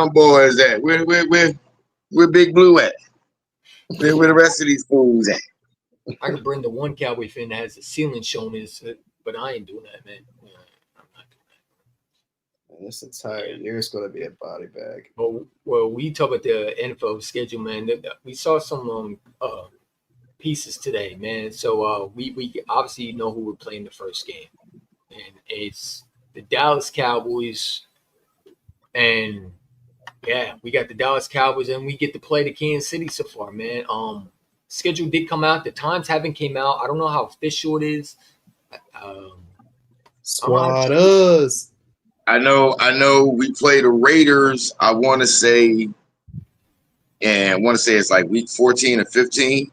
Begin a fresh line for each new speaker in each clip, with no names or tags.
boys at? Where Big Blue at? Where the rest of these fools at?
I could bring the one Cowboy fan that has the ceiling shown his, but I ain't doing that, man. I'm not doing that.
This entire year is going to be a body bag.
Well, we talk about the NFL schedule, man. We saw some pieces today, man. So we obviously know who we're playing the first game, and it's the Dallas Cowboys, and yeah, we got the Dallas Cowboys, and we get to play the Kansas City so far, man. Schedule did come out. The times haven't came out. I don't know how official it is.
Squatters.
I know. We play the Raiders. I want to say it's like week 14 or 15.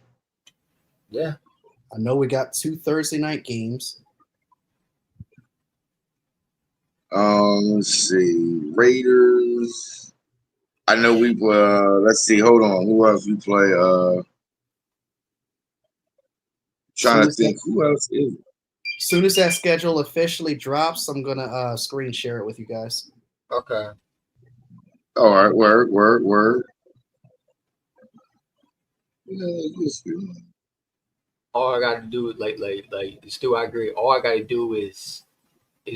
Yeah.
I know we got 2 Thursday night games.
Let's see. Raiders. I know we let's see. Hold on. Who else we play? Trying to think. Who else is it?
As soon as that schedule officially drops, I'm gonna screen share it with you guys.
Okay.
All right. Word.
All I got to do, like, Stu, I agree. All I got to do is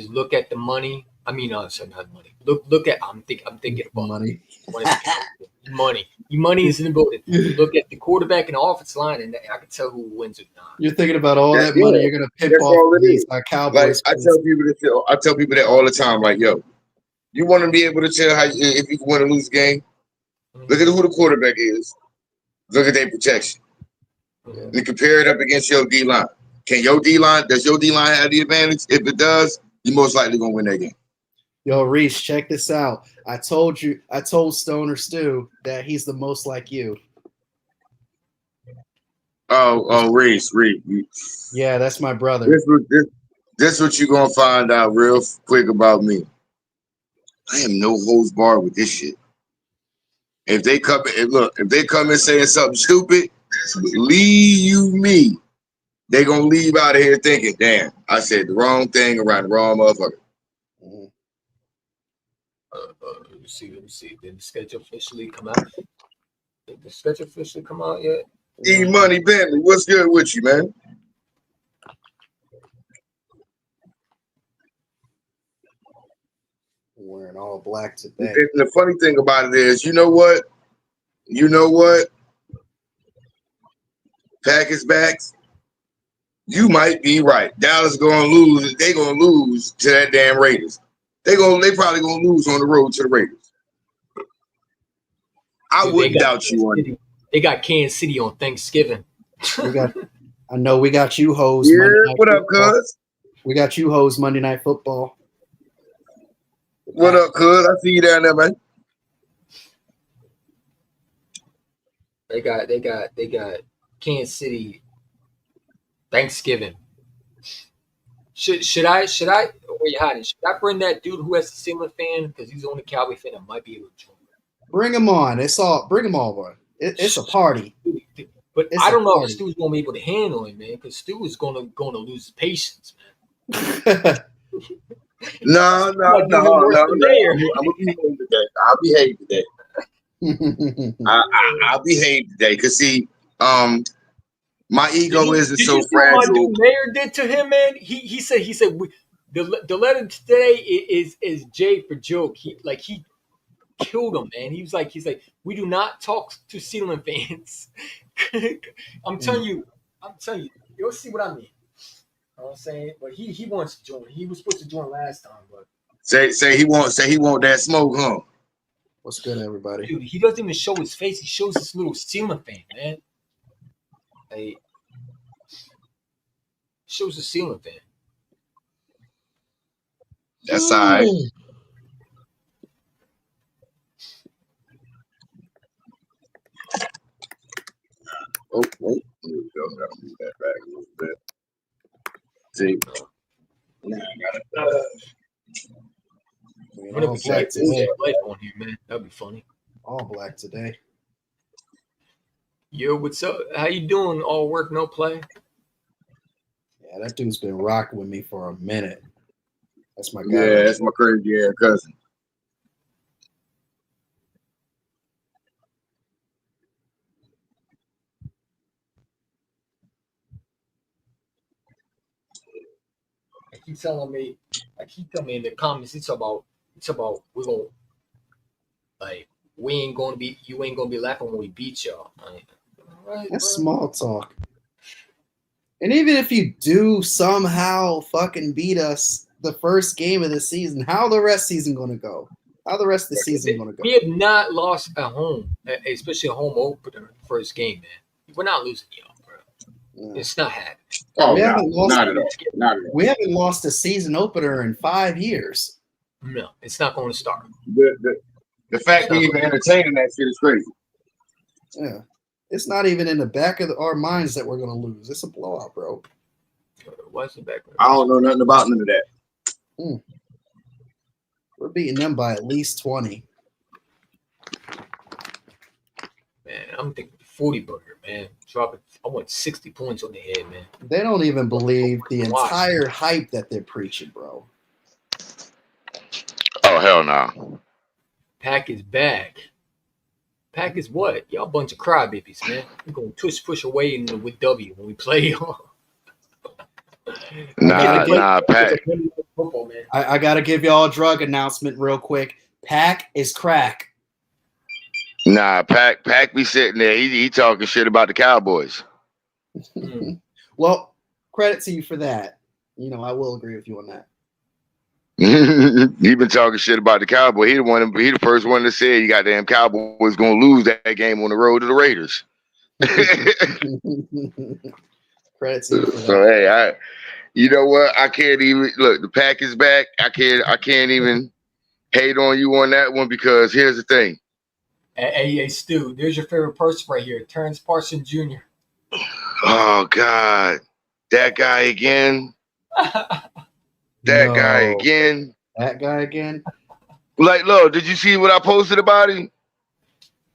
look at the money. I mean, sorry, not money. Look at. I'm thinking about
money.
Money is important. Look at the quarterback and the offensive line, and I can tell who wins or not.
You're thinking about all that money you're gonna pick off these Cowboys.
Like, I tell people that all the time. Like, yo, you want to be able to tell if you can win or lose a game. Look at who the quarterback is. Look at their protection. And compare it up against your D line. Does your D line have the advantage? If it does, you're most likely gonna win that game.
Yo, Reese, check this out. I told Stoner Stu that he's the most like you.
Oh, Reese.
Yeah, that's my brother.
This what you're gonna find out real quick about me. I am no holds barred with this shit. If they come in saying something stupid, believe me, they gonna leave out of here thinking, damn, I said the wrong thing around the wrong motherfucker.
Let me see. Did the schedule officially come out? Did the schedule officially come out yet?
E-Money Bentley, what's good with you, man?
Wearing all black today.
And the funny thing about it is, you know what? Packers backs, you might be right. Dallas gonna lose. They gonna lose to that damn Raiders. They probably gonna lose on the road to the Raiders. I wouldn't doubt you on it.
They got Kansas City on Thanksgiving.
I know we got you hoes.
Yeah, what up, cuz?
We got you hoes Monday Night Football.
What up, cuz? I see you down there, man.
They got Kansas City Thanksgiving. Should I where you hiding? Should I bring that dude who has the Steelers fan because he's the only Cowboy fan that might be able to join?
Bring him on. Bring them all on. It's a party.
But I don't know if Stu's gonna be able to handle it, man, because Stu is gonna lose his patience, man.
No. I'm gonna behave today. I'll behave today. I'll behave today. Cause see, my ego isn't so fragile. What my
dude Mayor did to him, man. He said the letter today is J for joke. He killed him, man. He's like, we do not talk to Steelers fans. I'm telling you, you'll see what I mean. You know what I'm saying? But he wants to join. He was supposed to join last time, but
say he want that smoke, huh?
What's good, everybody?
Dude, he doesn't even show his face. He shows this little Steelers fan, man. Hey, shows the Steelers fan.
That's all right. Oh, there we go. Gotta move that back a little bit. See, now I gotta.
All black today.
On here, man. That'd be funny.
All black today.
Yo, what's up? How you doing? All work, no play.
Yeah, that dude's been rocking with me for a minute. That's my guy.
Yeah, that's my crazy ass cousin.
keep telling me in the comments, it's about we're gonna like you ain't gonna be laughing when we beat y'all. Like, all right,
That's
bro.
small talk. And even if you do somehow fucking beat us the first game of the season, how the rest season gonna go? How the rest of the season gonna go?
We have not lost at home, especially a home opener first game, man. We're not losing y'all, bro.
Yeah.
It's not happening.
Oh,
We
no,
haven't lost
not at all. Not at all.
We haven't lost a season opener in 5 years.
No, it's not going to start.
The fact we even entertaining that shit is crazy.
Yeah. It's not even in the back of our minds that we're gonna lose. It's a blowout, bro.
What's the background?
I don't know nothing about none of that.
We're beating them by at least 20.
Man, I'm thinking 40 burger, man. I want 60 points on the head, man.
They don't even believe the entire hype that they're preaching, bro.
Oh, hell no.
Pack is back. Pack is what? Y'all a bunch of crybabies, man. We're going to push away with W when we play.
Nah, Pack.
Football, man.
I got to give y'all a drug announcement real quick. Pack is crack.
Nah, Pack be sitting there. He talking shit about the Cowboys.
Well, credit to you for that. You know, I will agree with you on that.
He been talking shit about the Cowboys. He the first one to say you goddamn Cowboys gonna lose that game on the road to the Raiders.
Credit to you for that.
So hey, you know what? I can't even look. The Pack is back. I can't even hate on you on that one because here's the thing.
Hey, Stu, there's your favorite person right here, Terrence Parsons Jr.
Oh God, that guy again. That guy again.
That guy again.
Like, look, did you see what I posted about him?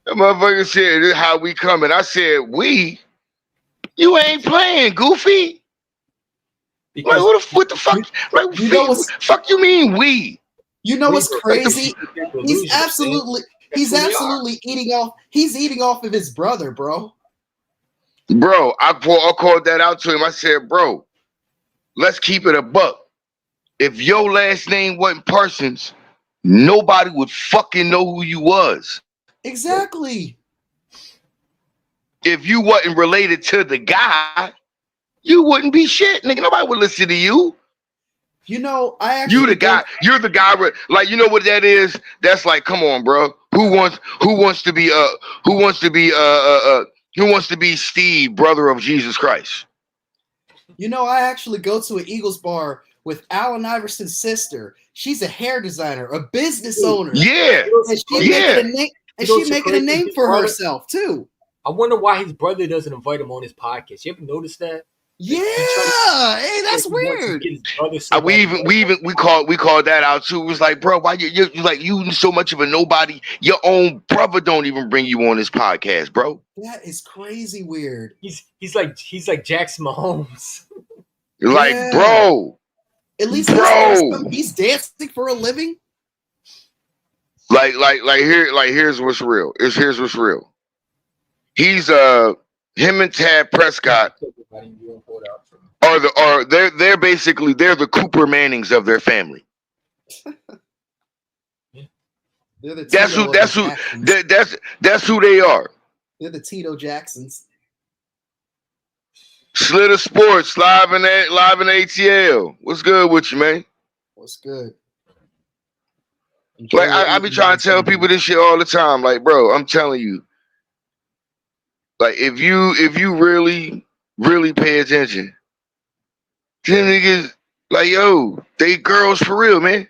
That motherfucker said, "This is how we coming." I said, "We? You ain't playing, Goofy." Like, what the fuck? Like, fuck you mean we?
You know what's crazy? He's absolutely eating off. He's eating off of his brother, bro.
Bro, I called that out to him. I said, "Bro, let's keep it a buck. If your last name wasn't Parsons, nobody would fucking know who you was.
Exactly.
If you wasn't related to the guy, you wouldn't be shit, nigga. Nobody would listen to you.
You know, you're the
guy. Like, you know what that is? That's like, come on, bro. Who wants to be Steve, brother of Jesus Christ?
You know, I actually go to an Eagles bar with Allen Iverson's sister. She's a hair designer, a business owner.
Yeah.
And she's making a name for herself, too.
I wonder why his brother doesn't invite him on his podcast. You ever noticed that?
Yeah. Hey, that's weird.
We called that out too. It was like, bro, why you like you so much of a nobody? Your own brother don't even bring you on this podcast, bro.
That is crazy weird.
He's like Jackson Mahomes.
Like, yeah. Bro.
At least he's dancing for a living.
Here's what's real. Here's what's real. He's him and Tad Prescott they're basically the Cooper Mannings of their family. That's who they are.
They're the Tito Jacksons.
Slitter Sports live in ATL. What's good with you, man?
What's good?
Like I be trying to tell people this shit all the time. Like, bro, I'm telling you. Like, if you really, really pay attention, them niggas, like, yo, they girls for real, man.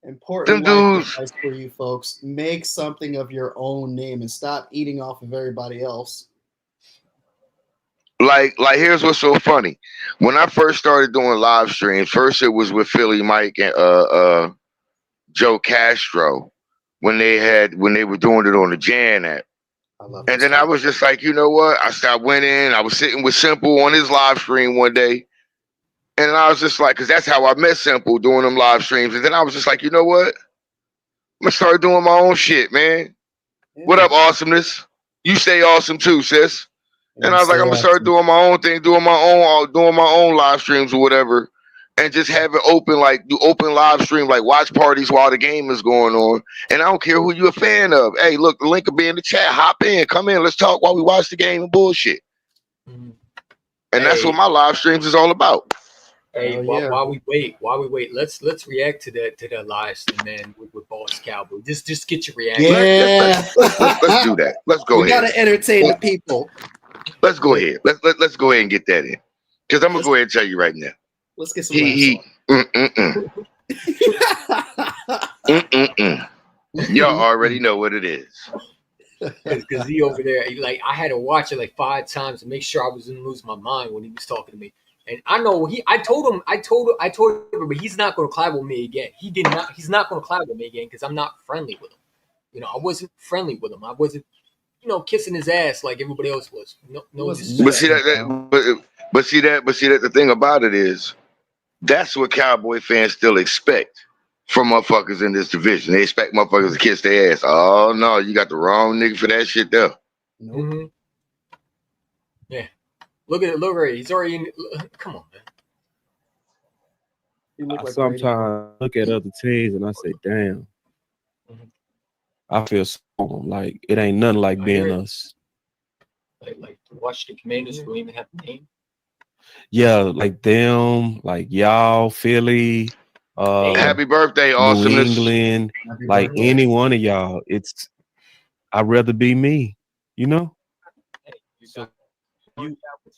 Important life advice for you folks. Make something of your own name and stop eating off of everybody else.
Like here's what's so funny. When I first started doing live streams, first it was with Philly Mike and Joe Castro when they were doing it on the Jan app. And then I was just like, you know what? I went in. I was sitting with Simple on his live stream one day. And I was just like, because that's how I met Simple, doing them live streams. And then I was just like, you know what? I'm going to start doing my own shit, man. Yeah. What up, awesomeness? You stay awesome too, sis. And I was like, I'm gonna start doing my own thing, doing my own live streams or whatever, and just have it open, like do open live stream, like watch parties while the game is going on. And I don't care who you're a fan of. Hey, look, the link will be in the chat. Hop in, come in, let's talk while we watch the game and bullshit.
Mhm.
And that's what my live streams is all about.
Hey, while we wait, let's react to that live stream, man, with Boss Cowboy. Just get your reaction.
Yeah.
Let's do that. Let's go ahead.
We gotta entertain the people.
Let's go ahead. Let's go ahead and get that in. Because I'm gonna go ahead and tell you right now.
Let's get some
Y'all already know what it is.
Because he over there, like I had to watch it like 5 times to make sure I wasn't lose my mind when he was talking to me. And I know I told him, but he's not going to collab with me again. He's not going to collab with me again because I'm not friendly with him. You know, I wasn't friendly with him. I wasn't, kissing his ass like everybody else was. No.
But see that. The thing about it is, that's what Cowboy fans still expect from motherfuckers in this division. They expect motherfuckers to kiss their ass. Oh no, you got the wrong nigga for that shit there.
Mm-hmm. Yeah. Look at it. He's already in. Come on, man.
I sometimes look at other teams and I say, damn.
Mm-hmm.
I feel so like it ain't nothing like being us.
Like to watch the Commanders who don't even have a name.
Yeah, like them, like y'all, Philly.
Happy birthday, awesomeness.
New England, like any one of y'all. I'd rather be me,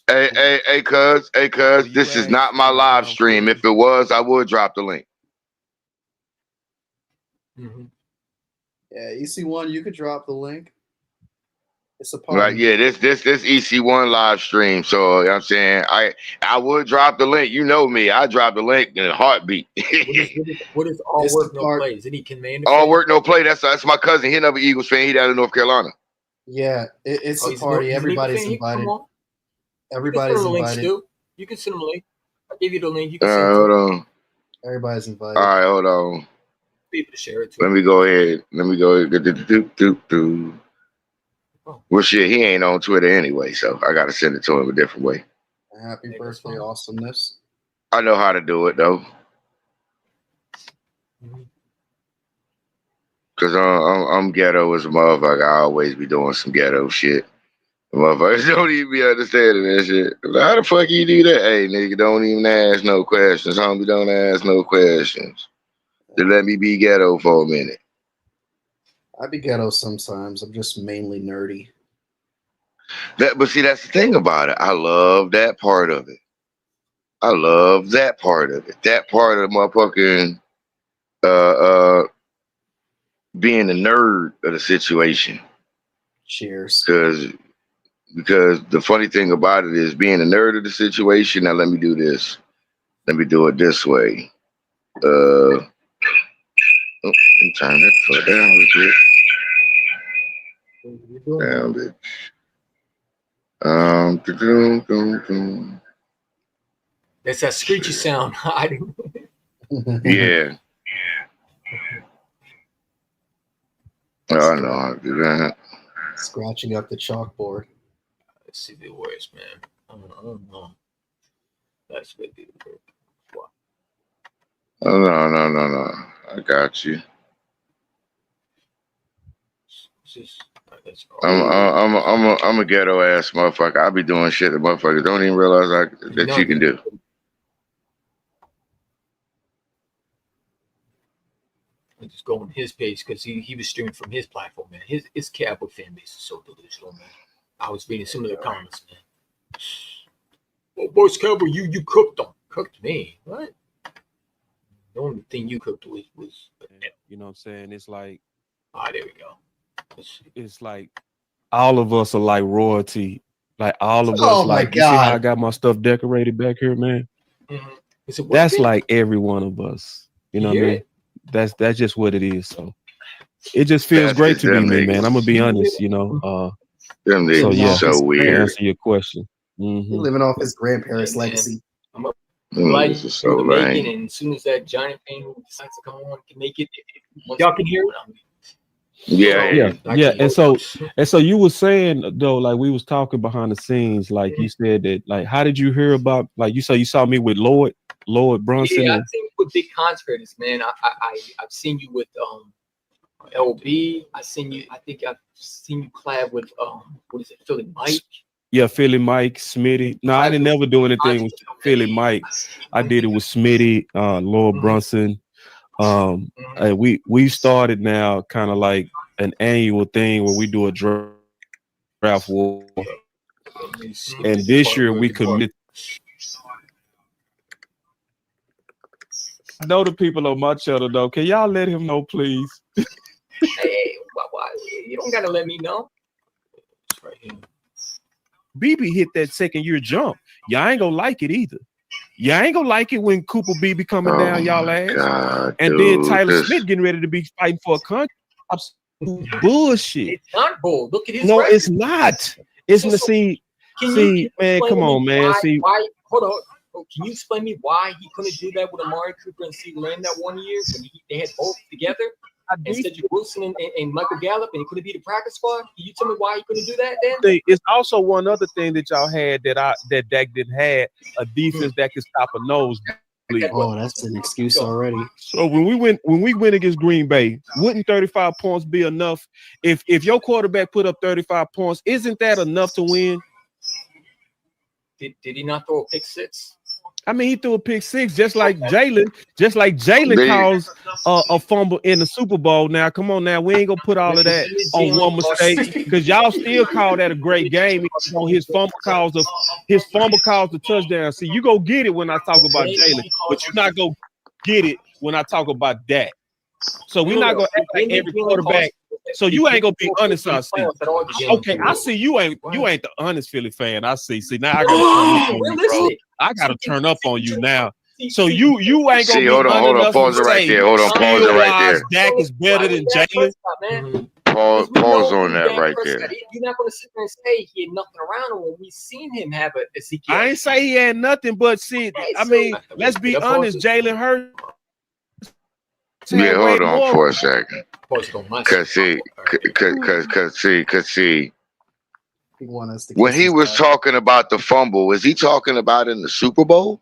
Hey, cuz, this is not my live stream. If it was, I would drop the link.
Mm-hmm.
Yeah, EC1, you could drop the link. It's a party.
Right, yeah, this EC1 live stream. So you know what I'm saying, I would drop the link. You know me, I drop the link in a heartbeat.
What is all work no play? Is any Commander?
All work no play. That's my cousin. He another Eagles fan. He down in North Carolina.
Yeah, it's a party. Everybody's invited. Everybody's invited.
You can send him a link. I'll give you the link. You can
send hold on.
Everybody's invited.
All right, hold on.
People to share it too.
Let me go ahead. Well, shit, he ain't on Twitter anyway, so I got to send it to him a different way.
Happy birthday, awesomeness.
I know how to do it, though. Because I'm ghetto as a motherfucker. I always be doing some ghetto shit. The motherfuckers don't even be understanding that shit. How the fuck you do that? Hey, nigga, don't even ask no questions. Homie, don't ask no questions. Just let me be ghetto for a minute.
I be ghetto sometimes. I'm just mainly nerdy.
But see, that's the thing about it. I love that part of it. That part of motherfucking being a nerd of the situation.
Cheers.
Because the funny thing about it is being a nerd of the situation. Now let me do this. Let me do it this way. Turn that fuck down a bit. Down, bitch.
That's that screechy sound.
Yeah. Oh no, I'll do that.
Scratching up the chalkboard.
Let's see the worst, man. I don't know. That's what the
Oh no. I got you. I'm a ghetto ass motherfucker. I be doing shit that motherfuckers don't even realize that you can do.
I just go on his page because he was streaming from his platform, man. His Cowboy fan base is so delusional, man. I was reading some of the comments, man. Oh, Boss Cowboy, you cooked them. Cooked me. What? The only thing you cooked was
you know what I'm saying? It's like
there we go.
It's like all of us are like royalty. Like all of us,
my
like
God.
You see how I got my stuff decorated back here, man?
Mm-hmm.
That's like every one of us. You know what I mean? That's just what it is. So it just feels great to be me, man. I'm gonna be honest,
Them niggas
so yeah,
so weird.
To answer your question.
He's living off his grandparents' legacy.
I'm glad
This is so lame.
and as soon as that giant thing decides to come on, can make it. Y'all can hear it.
Yeah. And so you were saying though, like we was talking behind the scenes, like you said that, like, how did you hear about, like you saw me with Lloyd Brunson?
Yeah, I've seen you with big concerts, man. I've seen you with LB. I think I've seen you collab with what is it, Philly Mike?
Yeah, Philly Mike, Smitty. No, I didn't never do anything with Philly Mike. I did it with Smitty, Lloyd Brunson. And we started now kind of like an annual thing where we do a draft war. And this year we committed. I know the people on my channel though. Can y'all let him know, please?
Hey, why? You don't gotta let me know. It's right here.
BB hit that second year jump. Y'all ain't gonna like it either. Y'all ain't gonna like it when Cooper BB coming down y'all ass.
God,
and then Tyler Smith getting ready to be fighting for a contract. Bullshit.
It's not bull. Look at his
No,
record.
it's not. It's man, come on, man.
Why? Hold on. Can you explain me why he couldn't do that with Amari Cooper and C. Lamb that 1 year when they had both together? Instead of Wilson and Michael Gallup, and he couldn't be the practice squad. Can you tell me why he couldn't do that then?
It's also one other thing that y'all had that Dak didn't have, a defense that could stop a nosebleed.
Oh, that's an excuse already.
So when we went against Green Bay, wouldn't 35 points be enough? If your quarterback put up 35 points, isn't that enough to win?
Did he not throw a pick six?
I mean, he threw a pick six, just like Jalen caused a fumble in the Super Bowl. Now, come on, now we ain't gonna put all of that on one mistake because y'all still call that a great game. His fumble caused the touchdown. See, you go get it when I talk about Jalen, but you're not gonna get it when I talk about that. So we're not gonna act like every quarterback. So you ain't gonna be honest, I see. Okay, I see you ain't the honest Philly fan. I see. See, now I gotta turn up on you now. So you ain't gonna be
hold on, pause it right there. Hold on, pause it right there.
Dak is better than Jalen.
Pause on that right there.
You're not gonna sit there and say he had nothing around him when we seen him have a Ezekiel.
I ain't say he had nothing, but see, I mean, let's be honest, Jalen Hurts.
Yeah, hold on for a second. Cause see, when he was talking about the fumble, was he talking about in the Super Bowl?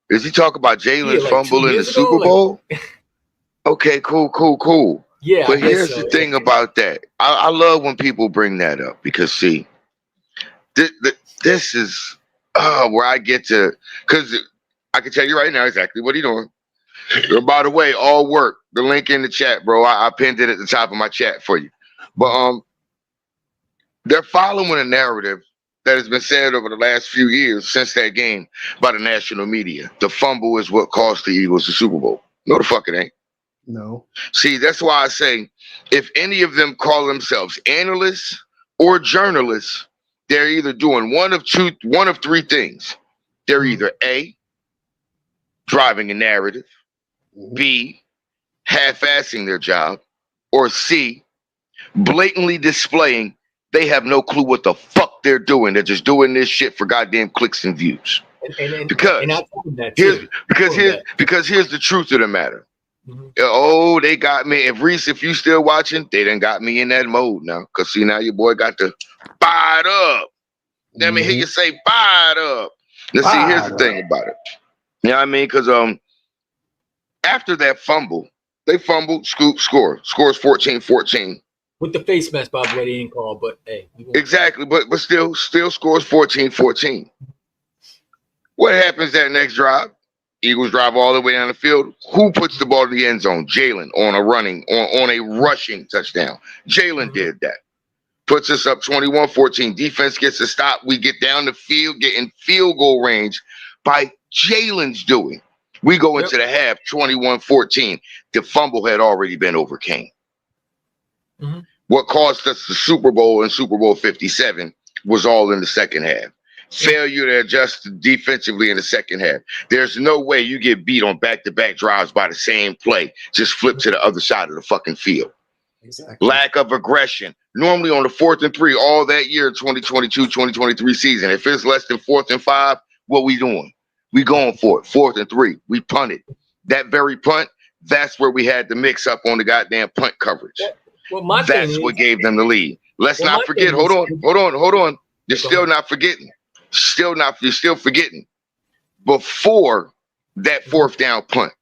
Is he talking about Jalen's fumble in the Super Bowl? Okay, cool.
Yeah,
but here's the thing about that. I love when people bring that up because see, this is where I get to, because I can tell you right now exactly what he's doing. By the way, all work. The link in the chat, bro. I pinned it at the top of my chat for you. But they're following a narrative that has been said over the last few years since that game by the national media. The fumble is what cost the Eagles the Super Bowl. No, the fuck it ain't.
No.
See, that's why I say if any of them call themselves analysts or journalists, they're either doing one of three things. They're either A, driving a narrative, B, half-assing their job, or C, blatantly displaying they have no clue what the fuck they're doing. They're just doing this shit for goddamn clicks and views. Because here's the truth of the matter. Oh, they got me. If you still watching, they done got me in that mode now. Cause see, now your boy got to buy it up. Let me hear you say buy it up. Now see, here's the thing about it. You know what I mean? Cause after that fumble, they fumbled, scores 14-14.
With the face mask, by the way, they didn't call, but hey.
Exactly, but still scores 14-14. What happens that next drive? Eagles drive all the way down the field. Who puts the ball in the end zone? Jalen on a rushing touchdown. Jalen did that. Puts us up 21-14. Defense gets a stop. We get down the field, get in field goal range by Jalen's doing. We go into the half 21-14. The fumble had already been overcame. What cost us the Super Bowl and Super Bowl 57 was all in the second half. Failure to adjust defensively in the second half. There's no way you get beat on back-to-back drives by the same play. Just flip to the other side of the fucking field.
Exactly.
Lack of aggression. Normally on the 4th and 3 all that year, 2022-2023 season. If it's less than 4th and 5, what we doing? We going for it. 4th and 3. We punted. That very punt, That's where we had the mix up on the goddamn punt coverage.
Well, my
That's
thing
what
is,
gave them the lead. Let's
Well,
not
my
forget.
thing
Hold
is-
on. You're
Go
still
ahead.
not forgetting. You're still forgetting. Before that fourth down punt,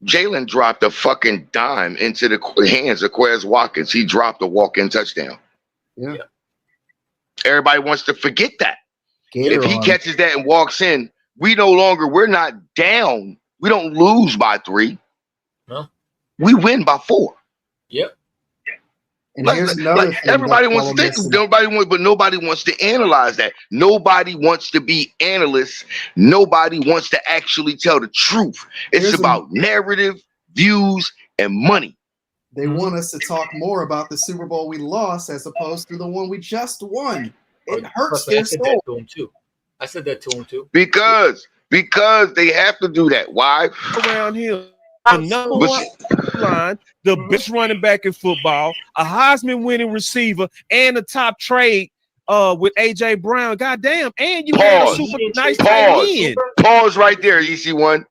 Jalen dropped a fucking dime into the hands of Quez Watkins. He dropped a walk-in touchdown.
Yeah.
Everybody wants to forget that.
Gator
If he
on.
catches that and walks in, we're not down. We don't lose by 3.
No.
We win by 4.
Yep.
And here's another thing
everybody
that
wants to think,
missing.
but nobody wants to analyze that. Nobody wants to be analysts. Nobody wants to actually tell the truth. It's about narrative, views, and money.
They want us to talk more about the Super Bowl we lost as opposed to the one we just won. It hurts
I
their
said
soul.
that to him too. I said that to him too.
Because they have to do that. Why?
Around here, the number one line, the best running back in football, a Heisman winning receiver, and a top trade with AJ Brown. Goddamn, and you had a super nice tight end.
Pause right there, EC1.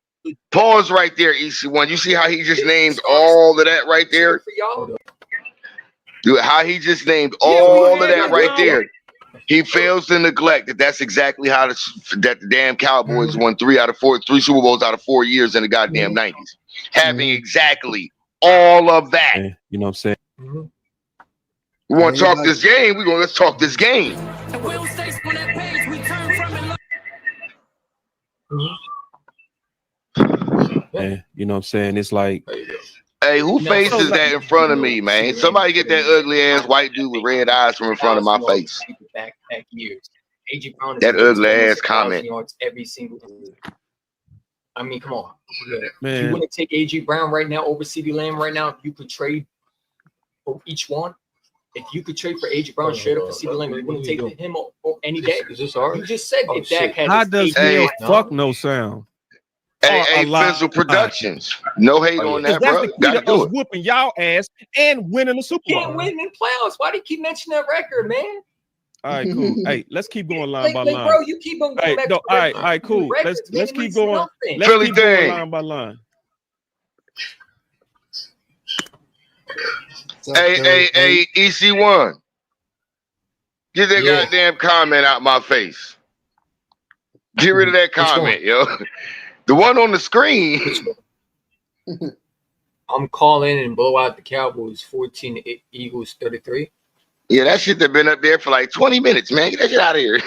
Pause right there, EC1. You see how he just named all of that right there? How he just named all of that right there. He fails to neglect that that's exactly how that the damn Cowboys won 3 Super Bowls out of 4 years in the goddamn 90s. Having exactly all of that.
You know what I'm saying?
We want to talk this game. Let's talk this game.
You know what I'm saying? It's like,
hey, who faces that in front of me, man? Somebody get that ugly ass white dude with red eyes from in front of my face.
Back years. AJ Brown.
That ugly ass comment.
Yards every single. I mean, come on,
man.
If you want to take AJ Brown right now over CeeDee Lamb right now, if you could trade for each one. If you could trade for AJ Brown straight up for CeeDee Lamb, you wouldn't take him or any day.
Is this ours?
You just said if Dak had.
How does fuck no sound?
Hey, Pencil Productions. No hate on that,
that's
bro.
the key to us whooping y'all ass and winning the Super Bowl.
Can't win in playoffs. Why do you keep mentioning that record, man?
All right, cool. Hey, let's keep going line by line.
Bro, you keep on going back to
all right, cool.
Records,
let's keep going.
Nothing.
Let's keep going line by line.
Hey, EC1. Get that goddamn comment out my face. Get rid of that comment, yo. The one on the screen.
I'm calling and blow out the Cowboys 14, Eagles 33.
Yeah, that shit that been up there for like 20 minutes, man. Get that shit out of here.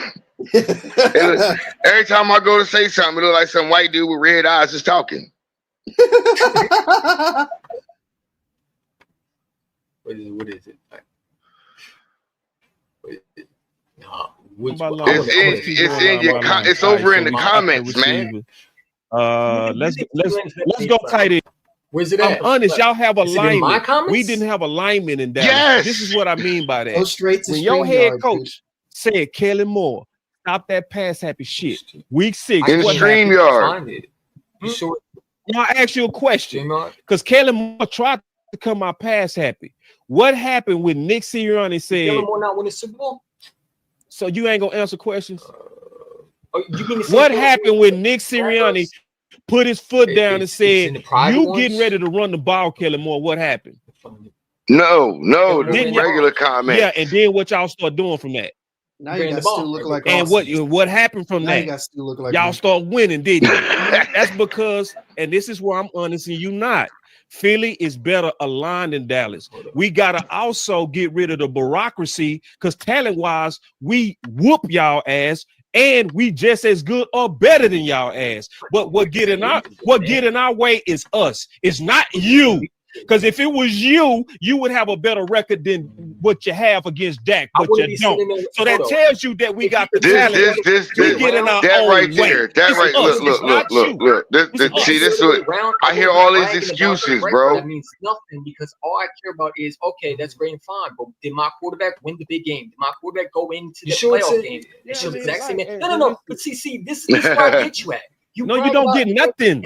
Every time I go to say something, it look like some white dude with red eyes is talking.
What is it?
It's over in the comments, man.
Let's go tight end.
Where's it
at? I'm honest, y'all have alignment. We didn't have alignment in that.
Yes.
This is what I mean by that.
Go straight to
when your head coach said, Kellen Moore, stop that pass happy shit. Week 6.
In the StreamYard.
Now I ask you a question. Because Kellen Moore tried to come out pass happy. What happened when Nick Sirianni said
Kellen Moore not win the Super Bowl?
So you ain't gonna answer questions? What happened when Nick Sirianni put his foot down and said, "You getting ready to run the ball, Kellen Moore"? What happened?
No, the regular comment.
Yeah, and then what y'all start doing from that?
Now you guys still look like.
And what happened from that?
You guys still look like
y'all start winning, didn't you? That's because, and this is where I'm honest and you not. Philly is better aligned than Dallas. We gotta also get rid of the bureaucracy because talent-wise, we whoop y'all ass. And we just as good or better than y'all ass. But what get in our way is us. It's not you. Because if it was you, you would have a better record than what you have against Dak, but you don't. So that tells you that we got the talent. We get in our own
right
way.
there. That right. Look. See, this is what I hear all these excuses, bro.
That means nothing because all I care about is okay, that's great and fine. But did my quarterback win the big game? Did my quarterback go into the playoff game? It's the exact same. No. But see, this is where I get you at.
You don't get nothing.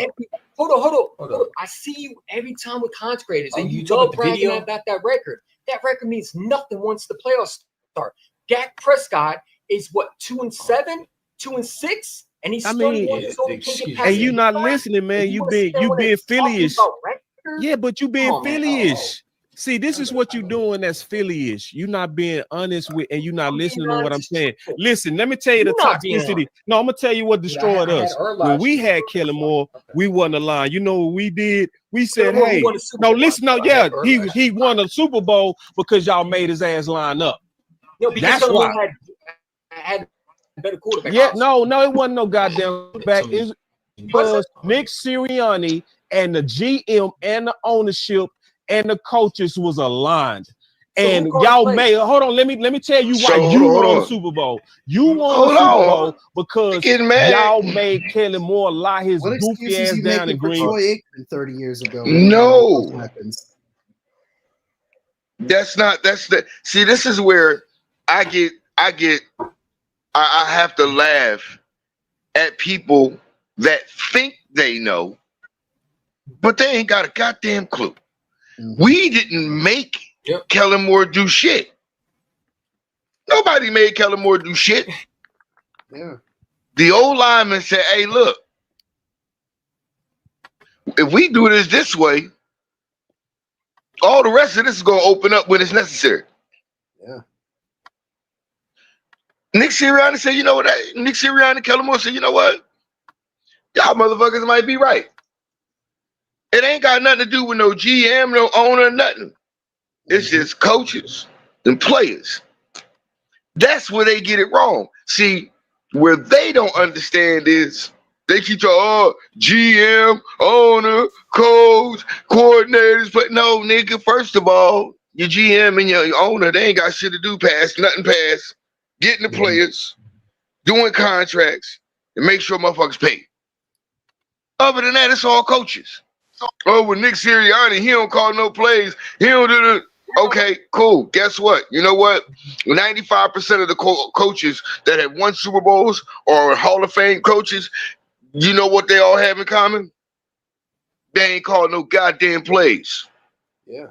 Hold on. I see you every time with consecrators, and you love bragging about that record. That record means nothing once the playoffs start. Dak Prescott is what 2-7, 2-6.
And he's
I
31
mean,
years old. He can't get past
and you
it.
not
You know what?
listening, man.
If
You
wanna
being
sit there with a
Philly-ish.
talking about record,
Yeah, but you being
Come on, man.
Philly-ish. See, this is what you're doing that's Philly-ish. You not being honest with, and you not
I'm
listening
being
to what I'm
honest.
saying. Listen, let me tell you the
You're not being
toxicity.
honest.
No, I'm gonna tell you what destroyed
I had
us.
her
When
last
we
year.
had Kellen Moore, we won the line. You know what we did? We said,
Kellen Moore,
hey,
who won the Super
no,
Bowl,
listen,
I
no,
had
yeah,
her
he
last year.
won a Super Bowl because y'all made his ass line up.
No, because
That's
Kellen
why.
Moore had a better quarterback.
Yeah,
honestly.
no, it wasn't no goddamn back. It
Was
was
it?
Nick Sirianni and the GM and the ownership and the coaches was aligned.
So who
And
called
y'all
the
made hold on. Let me tell you why
So,
you
hold
won the
on.
Super Bowl. You won
Hold
the Super
on.
Bowl because
Getting mad.
y'all made Kellen Moore lie his
What
goofy
excuses
ass
you
down in
making for
Green.
Troy Aikman 30 years ago? When he had
No.
all those weapons?
That's the see, this is where I have to laugh at people that think they know, but they ain't got a goddamn clue.
Mhm.
We didn't make
Yep.
Kellen Moore do shit. Nobody made Kellen Moore do shit.
Yeah.
The old lineman said, hey, look, if we do this way, all the rest of this is going to open up when it's necessary.
Yeah.
Nick Sirianni said, you know what? Nick Sirianni, Kellen Moore said, you know what? Y'all motherfuckers might be right. It ain't got nothing to do with no GM, no owner, nothing. It's just coaches and players. That's where they get it wrong. See, where they don't understand is they keep talking, oh, GM, owner, coach, coordinators. But no, nigga, first of all, your GM and your owner, they ain't got shit to do past getting the players, doing contracts, and make sure motherfuckers pay. Other than that, it's all coaches. Oh, with Nick Sirianni, he don't call no plays. He don't do the. Okay, cool. Guess what? You know what? 95% of the coaches that have won Super Bowls or Hall of Fame coaches, you know what they all have in common? They ain't called no goddamn plays.
Yeah.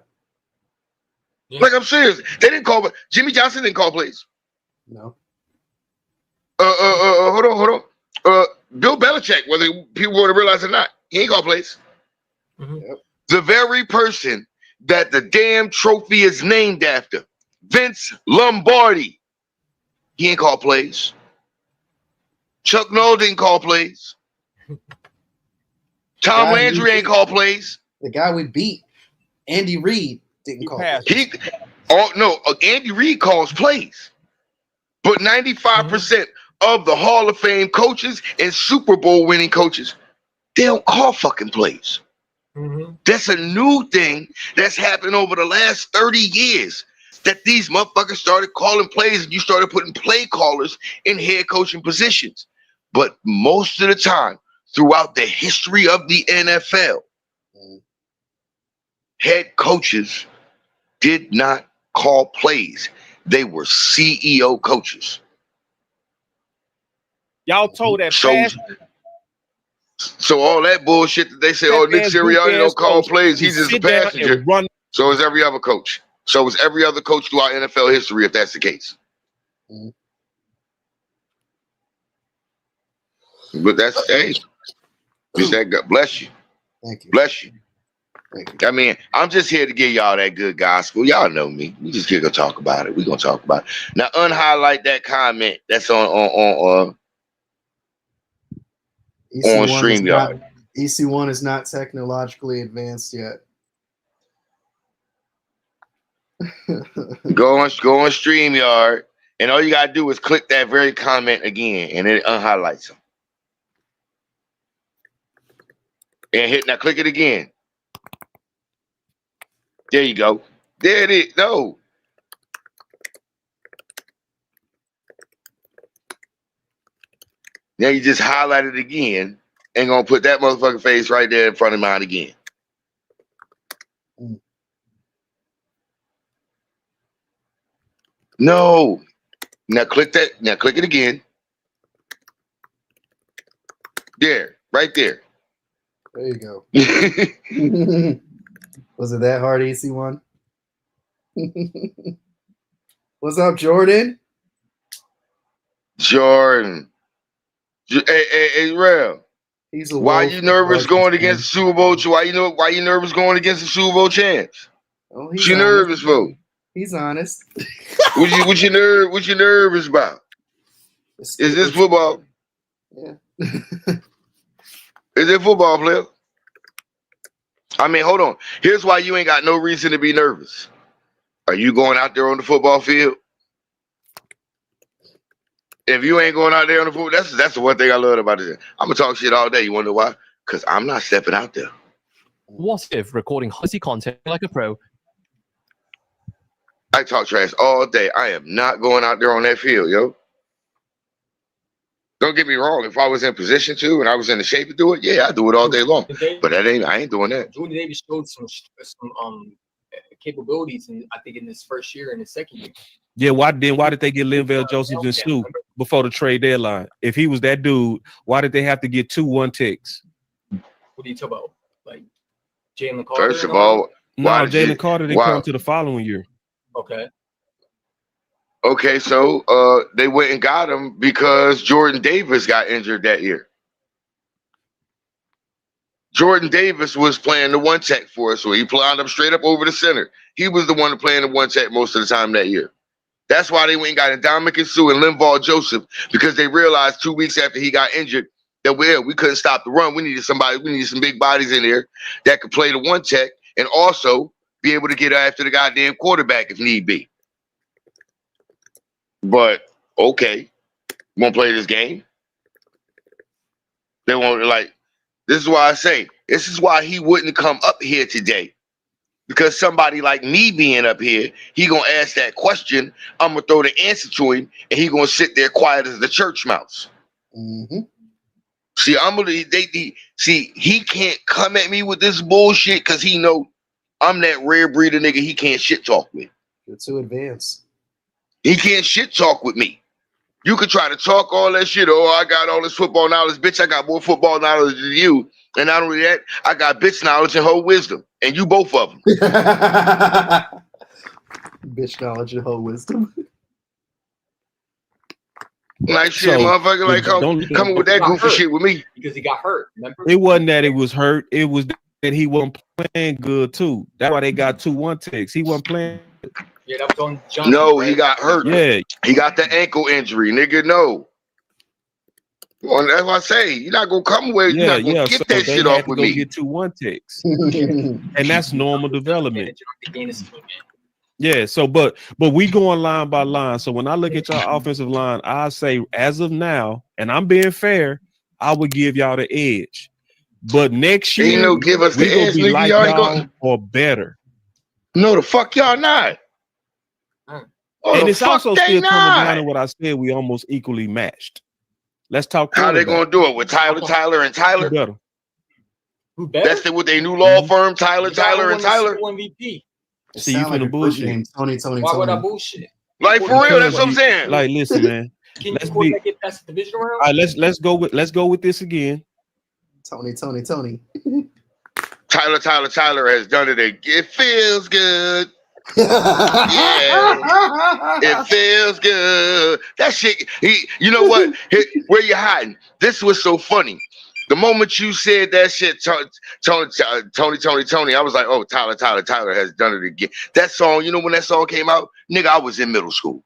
Like, I'm serious. They didn't call. Jimmy Johnson didn't call plays.
No.
Hold on. Bill Belichick, whether people want to realize it or not, he ain't called plays.
Mm-hmm.
Yep.
The very person that the damn trophy is named after, Vince Lombardi, he ain't called plays. Chuck Noll didn't call plays. Tom Landry ain't called plays.
The guy we beat, Andy Reid, didn't call plays.
Andy Reid calls plays. But 95% of the Hall of Fame coaches and Super Bowl winning coaches, they don't call fucking plays.
Mm-hmm.
That's a new thing that's happened over the last 30 years, that these motherfuckers started calling plays and you started putting play callers in head coaching positions. But most of the time, throughout the history of the NFL, head coaches did not call plays. They were CEO coaches.
Y'all told that
So all that bullshit that they say, oh, Nick Sirianni don't call plays, he's just a passenger. So is every other coach. So is every other coach throughout NFL history, if that's the case.
Mhm.
But that's, hey, just that, God bless you.
Thank you.
Bless you.
Thank you.
I mean, I'm just here to give y'all that good gospel. Y'all know me. We just here to talk about it. We're going to talk about it. Now, unhighlight that comment that's on StreamYard.
EC1 is not technologically advanced yet.
Go on StreamYard, and all you gotta do is click that very comment again, and it unhighlights them. And now click it again. There you go. There it is. No. Now you just highlight it again and gonna put that motherfucking face right there in front of mine again. No. Now click that. Now click it again. There. Right there.
There you go. Was it that hard, EC1? What's up, Jordan?
Jordan. Hey, Real.
He's a
Why
wolf
you
of
nervous
Vikings
going
fan.
against the Super Bowl? Why you nervous going against the Super Bowl champs?
Oh,
What
he's
you
honest.
nervous for?
He's honest.
What you nervous about? Is this football?
Yeah.
Is it football, player? I mean, hold on. Here's why you ain't got no reason to be nervous. Are you going out there on the football field? If you ain't going out there on the football, that's the one thing I love about it. I'm gonna talk shit all day. You wanna know why? Because I'm not stepping out there.
What if recording hussy content like a pro?
I talk trash all day. I am not going out there on that field, yo. Don't get me wrong. If I was in position to and I was in the shape to do it, yeah, I do it all day long. But I ain't doing that.
Jordan Davis showed some capabilities, and I think in his first year and his second year.
Yeah, why did they get Linval Joseph and Sue before the trade deadline? If he was that dude, why did they have to get 2 1-ticks?
What are you talking about? Like Jalen Carter?
First of all,
no, Jalen Carter didn't come to the following year.
Okay.
Okay, so they went and got him because Jordan Davis got injured that year. Jordan Davis was playing the 1-tech for us, so he lined up straight up over the center. He was the one playing the 1-tech most of the time that year. That's why they went and got Ndamukong Suh and Linval Joseph, because they realized 2 weeks after he got injured that we couldn't stop the run. We needed some big bodies in there that could play the 1-tech and also be able to get after the goddamn quarterback if need be. But okay, won't play this game. They won't this is why I say this is why he wouldn't come up here today. Because somebody like me being up here, he gonna ask that question. I'm gonna throw the answer to him, and he gonna sit there quiet as the church mouse.
Mm-hmm.
See, he can't come at me with this bullshit because he know I'm that rare breed of nigga he can't shit talk with.
You're too advanced.
He can't shit talk with me. You could try to talk all that shit. Oh, I got all this football knowledge. Bitch, I got more football knowledge than you. And not only that, I got bitch knowledge and whole wisdom. And you both of them.
Bitch knowledge and whole wisdom.
Like shit, motherfucker, like coming with that goofy shit with me.
Because he got hurt, remember?
It wasn't that it was hurt. It was that he wasn't playing good, too. That's why they got 2 1-ticks. He wasn't playing.
Yeah, that was on Johnson.
No, he got hurt.
Yeah.
He got the ankle injury, nigga. No. Well, that's what I say. You're not gonna come away. You're not gonna get that shit off with me.
Get 2 1-ticks. And that's normal development. Yeah, so but we going line by line. So when I look at your offensive line, I say as of now, and I'm being fair, I would give y'all the edge. But next year,
give us the edge,
be
nigga.
like y'all or better.
No, the fuck y'all not. Oh,
and it's also still coming down to what I said. We almost equally matched. Let's talk.
How they gonna do it with Tyler, and Tyler?
Who better?
That's with their new law firm, Tyler, and Tyler.
MVP.
See, you finna bullshit.
Tony.
Why would I bullshit?
Like for real, that's what I'm saying.
Like, listen, man.
Let's get past the division round.
All right, let's go with this again.
Tony.
Tyler has done it again. It feels good. Yeah, it feels good. That shit. You know what? Where you hiding? This was so funny. The moment you said that shit, Tony, I was like, oh, Tyler has done it again. That song, you know when that song came out? Nigga, I was in middle school.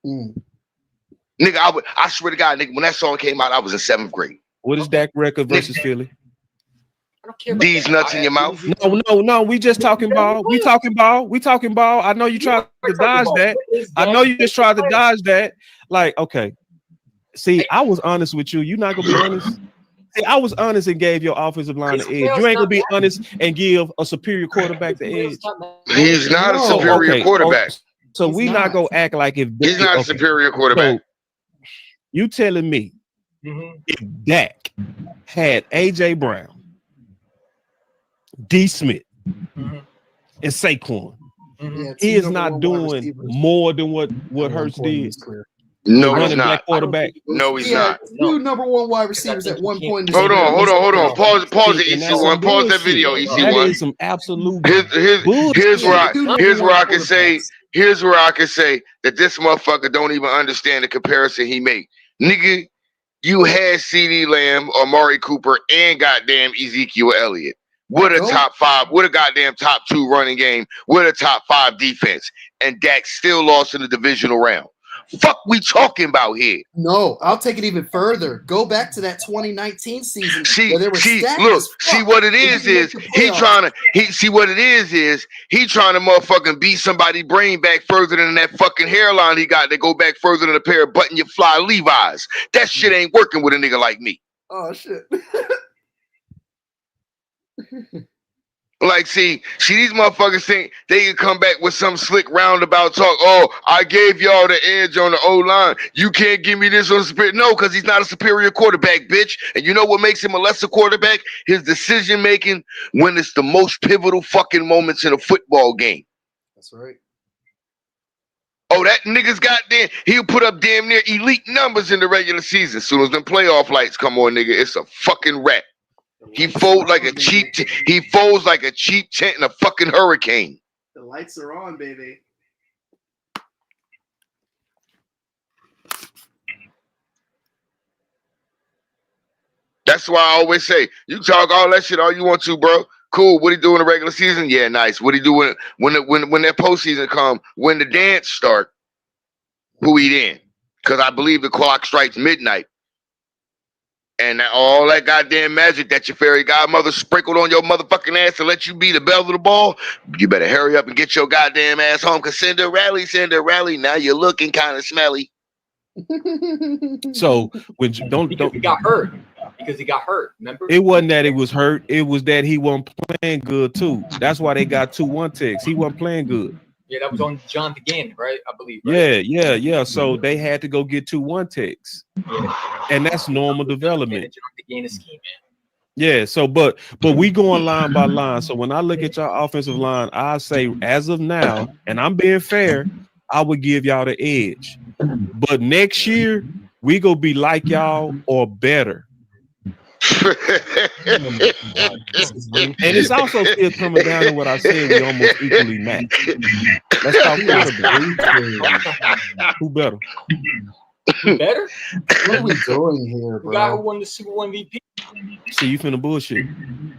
Nigga, I swear to God, nigga, when that song came out, I was in 7th grade.
What is Dak record versus Philly?
I don't care.
These nuts in your mouth.
No. We just talking ball. We talking ball. I know you tried to dodge that. I know you just tried to dodge that. Like, okay. See, I was honest with you. You not gonna be honest. See, I was honest and gave your offensive line the edge. You ain't gonna be honest and give a superior quarterback the edge.
He's not a superior quarterback.
So we not gonna act like if
he's not a superior quarterback.
So you telling me if Dak had AJ Brown, D. Smith, and Saquon, he is not doing more than what Hurts did.
No, he's not.
Quarterback.
No, he's not.
Two number 1 wide receivers at one point.
Hold on. Pause it, EC1. Pause that video, EC1.
Some absolute.
Here's where I can say. Here's where I can say that this motherfucker don't even understand the comparison he made. Nigga, you had CeeDee Lamb, Amari Cooper, and goddamn Ezekiel Elliott. With a top 5, with a goddamn top 2 running game, with a top 5 defense, and Dak still lost in the divisional round. Fuck we talking about here?
No, I'll take it even further. Go back to that 2019 season where they were
See
fuck.
what it is he trying to motherfucking beat somebody's brain back further than that fucking hairline he got. They go back further than a pair of button your fly Levi's. That shit ain't working with a nigga like me.
Oh shit.
Like, see, these motherfuckers think they can come back with some slick roundabout talk. Oh, I gave y'all the edge on the O-line. You can't give me this on the spirit. No, because he's not a superior quarterback, bitch. And you know what makes him a lesser quarterback? His decision making when it's the most pivotal fucking moments in a football game.
That's right.
Oh, that nigga's goddamn, he'll put up damn near elite numbers in the regular season. As soon as them playoff lights come on, nigga, it's a fucking wrap. He folds like a cheap tent in a fucking hurricane.
The lights are on, baby.
That's why I always say, you talk all that shit all you want to, bro. Cool. What he do in the regular season? Yeah, nice. What he do when that postseason come? When the dance start? Who he in? Because I believe the clock strikes midnight. And all that goddamn magic that your fairy godmother sprinkled on your motherfucking ass to let you be the belle of the ball, you better hurry up and get your goddamn ass home. Cause Cinderella, now you're looking kind of smelly.
So when
He got hurt because he got hurt. Remember?
it wasn't that it was hurt, it was that he wasn't playing good too. That's why they got 2-1 ticks. He wasn't playing good.
Yeah, that was on Jonathan Gannon, right? I believe. Right?
Yeah. So they had to go get 2-1 ticks.
Yeah.
And that's normal development.
Jonathan Gannon scheme, man.
Yeah, so but we going line by line. So when I look at your offensive line, I say as of now, and I'm being fair, I would give y'all the edge. But next year, we gonna be like y'all or better. And it's also still coming down to what I said, we almost equally matched. Let's talk quarterback. Who better?
Who better?
What are we doing here,
The guy who
bro?
won the Super Bowl MVP.
See, you finna bullshit.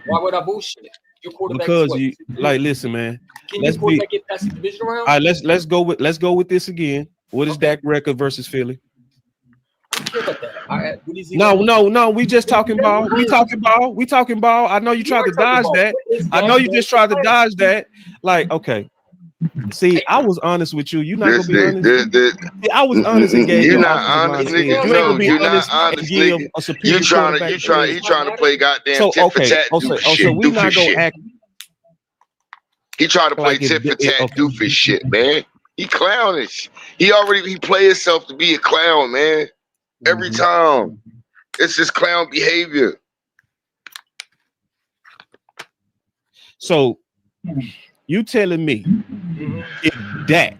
Why would I bullshit? Your quarterback.
Because you like, listen, man.
Can your quarterback get past the division round?
All right, let's go with this again. What is Dak record versus Philly?
I don't care about that. What is he
No.
doing?
We just talking ball. We talking ball. I know you tried to dodge that. I know you just tried to dodge that. Like, okay. See, I was honest with you. You're not gonna be honest. See, I was honest and gave
You're
you
not
honest,
honest, nigga.
You ain't gonna be
You're not
honest
honest,
and give
nigga.
a superior
He
quarterback.
trying to play goddamn
So
tit for
okay.
tat,
So we not gonna act.
He trying to play
like
tit for tat,
okay.
doofus shit, man. He clownish. He play himself to be a clown, man. Every time. It's just clown behavior.
So you telling me if Dak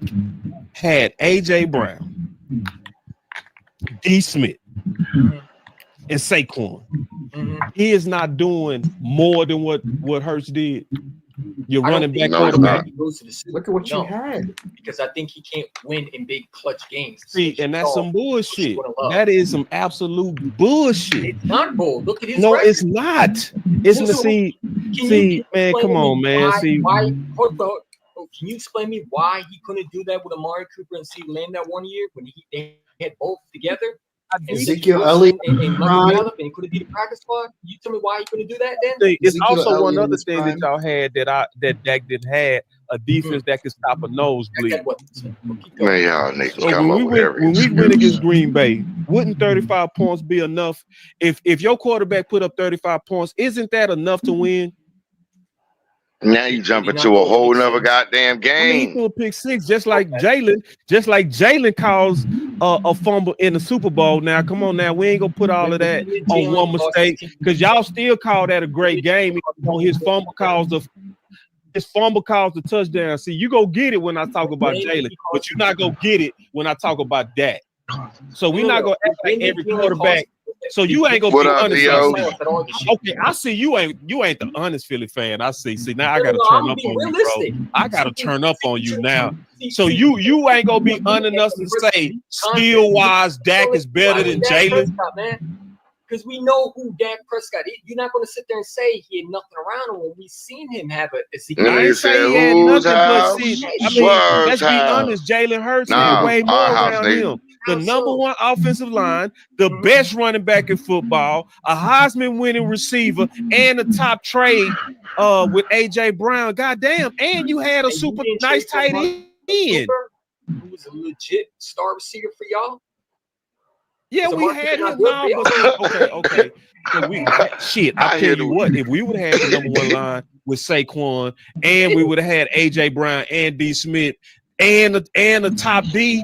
had AJ Brown, D. Smith, and Saquon, he is not doing more than what Hurts did? You're running back quarterback.
Look at what you had.
Because I think he can't win in big clutch games.
See, and that's some bullshit. That is some absolute bullshit.
It's not bull. Look at his
No,
record.
it's not. It's the see, man. Come on, man.
Can you explain me why he couldn't do that with Amari Cooper and CeeDee Lamb that one year when they had both together?
Ezekiel Elliott
and Gallup, and could it be the practice squad? Can you tell me why he couldn't do that then?
It's
Ezekiel
also one
Elliott
other thing that y'all had that Dak didn't have, a defense that could stop a nosebleed.
Man, y'all niggas
So
come
when
up with
we
everything.
win against Green Bay, wouldn't 35 points be enough? If your quarterback put up 35 points, isn't that enough to win?
Now you jump into a whole nother goddamn
I mean,
game.
he threw a pick six, just like Jalen caused a fumble in the Super Bowl. Now, come on, now we ain't gonna put all of that on one mistake because y'all still call that a great game. His fumble caused the touchdown. See, you go get it when I talk about Jalen, but you're not gonna get it when I talk about Dak. So we're not gonna act like every quarterback So you ain't gonna
What
be
up,
honest.
Theo?
Okay, I see you ain't the honest Philly fan. I see. See, now I
No,
gotta
no,
turn
I'm
up
being
on you,
realistic.
bro. I gotta turn up on you now.
See,
So
see,
you ain't gonna be honest enough to say skill wise Dak is better than Jalen.
man. Because we know who Dak Prescott is. You're not going to sit there and say he had nothing around him when we've seen him have a
And
secret.
I ain't
nigga
say
said,
he had
whose
nothing, but
house?
see, I mean,
Swerve's
let's be
house.
honest. Jalen Hurts had
Nah,
way
our
more
house,
around
nigga.
him. The
How
number
so?
one offensive line, the best running back in football, a Heisman winning receiver, and a top trade with AJ Brown. Goddamn, and you had a
And you
super
didn't
nice
trade for
tight
Mark
end.
Cooper, who was a legit star receiver for y'all.
Yeah,
So
we
Mark
had
Cooper not
him
good
now,
for
but
y'all.
see, okay. So shit, I
I
tell
hear
you
the-
what, if we would have had the number one line with Saquon, and we would have had AJ Brown and D Smith and the top D,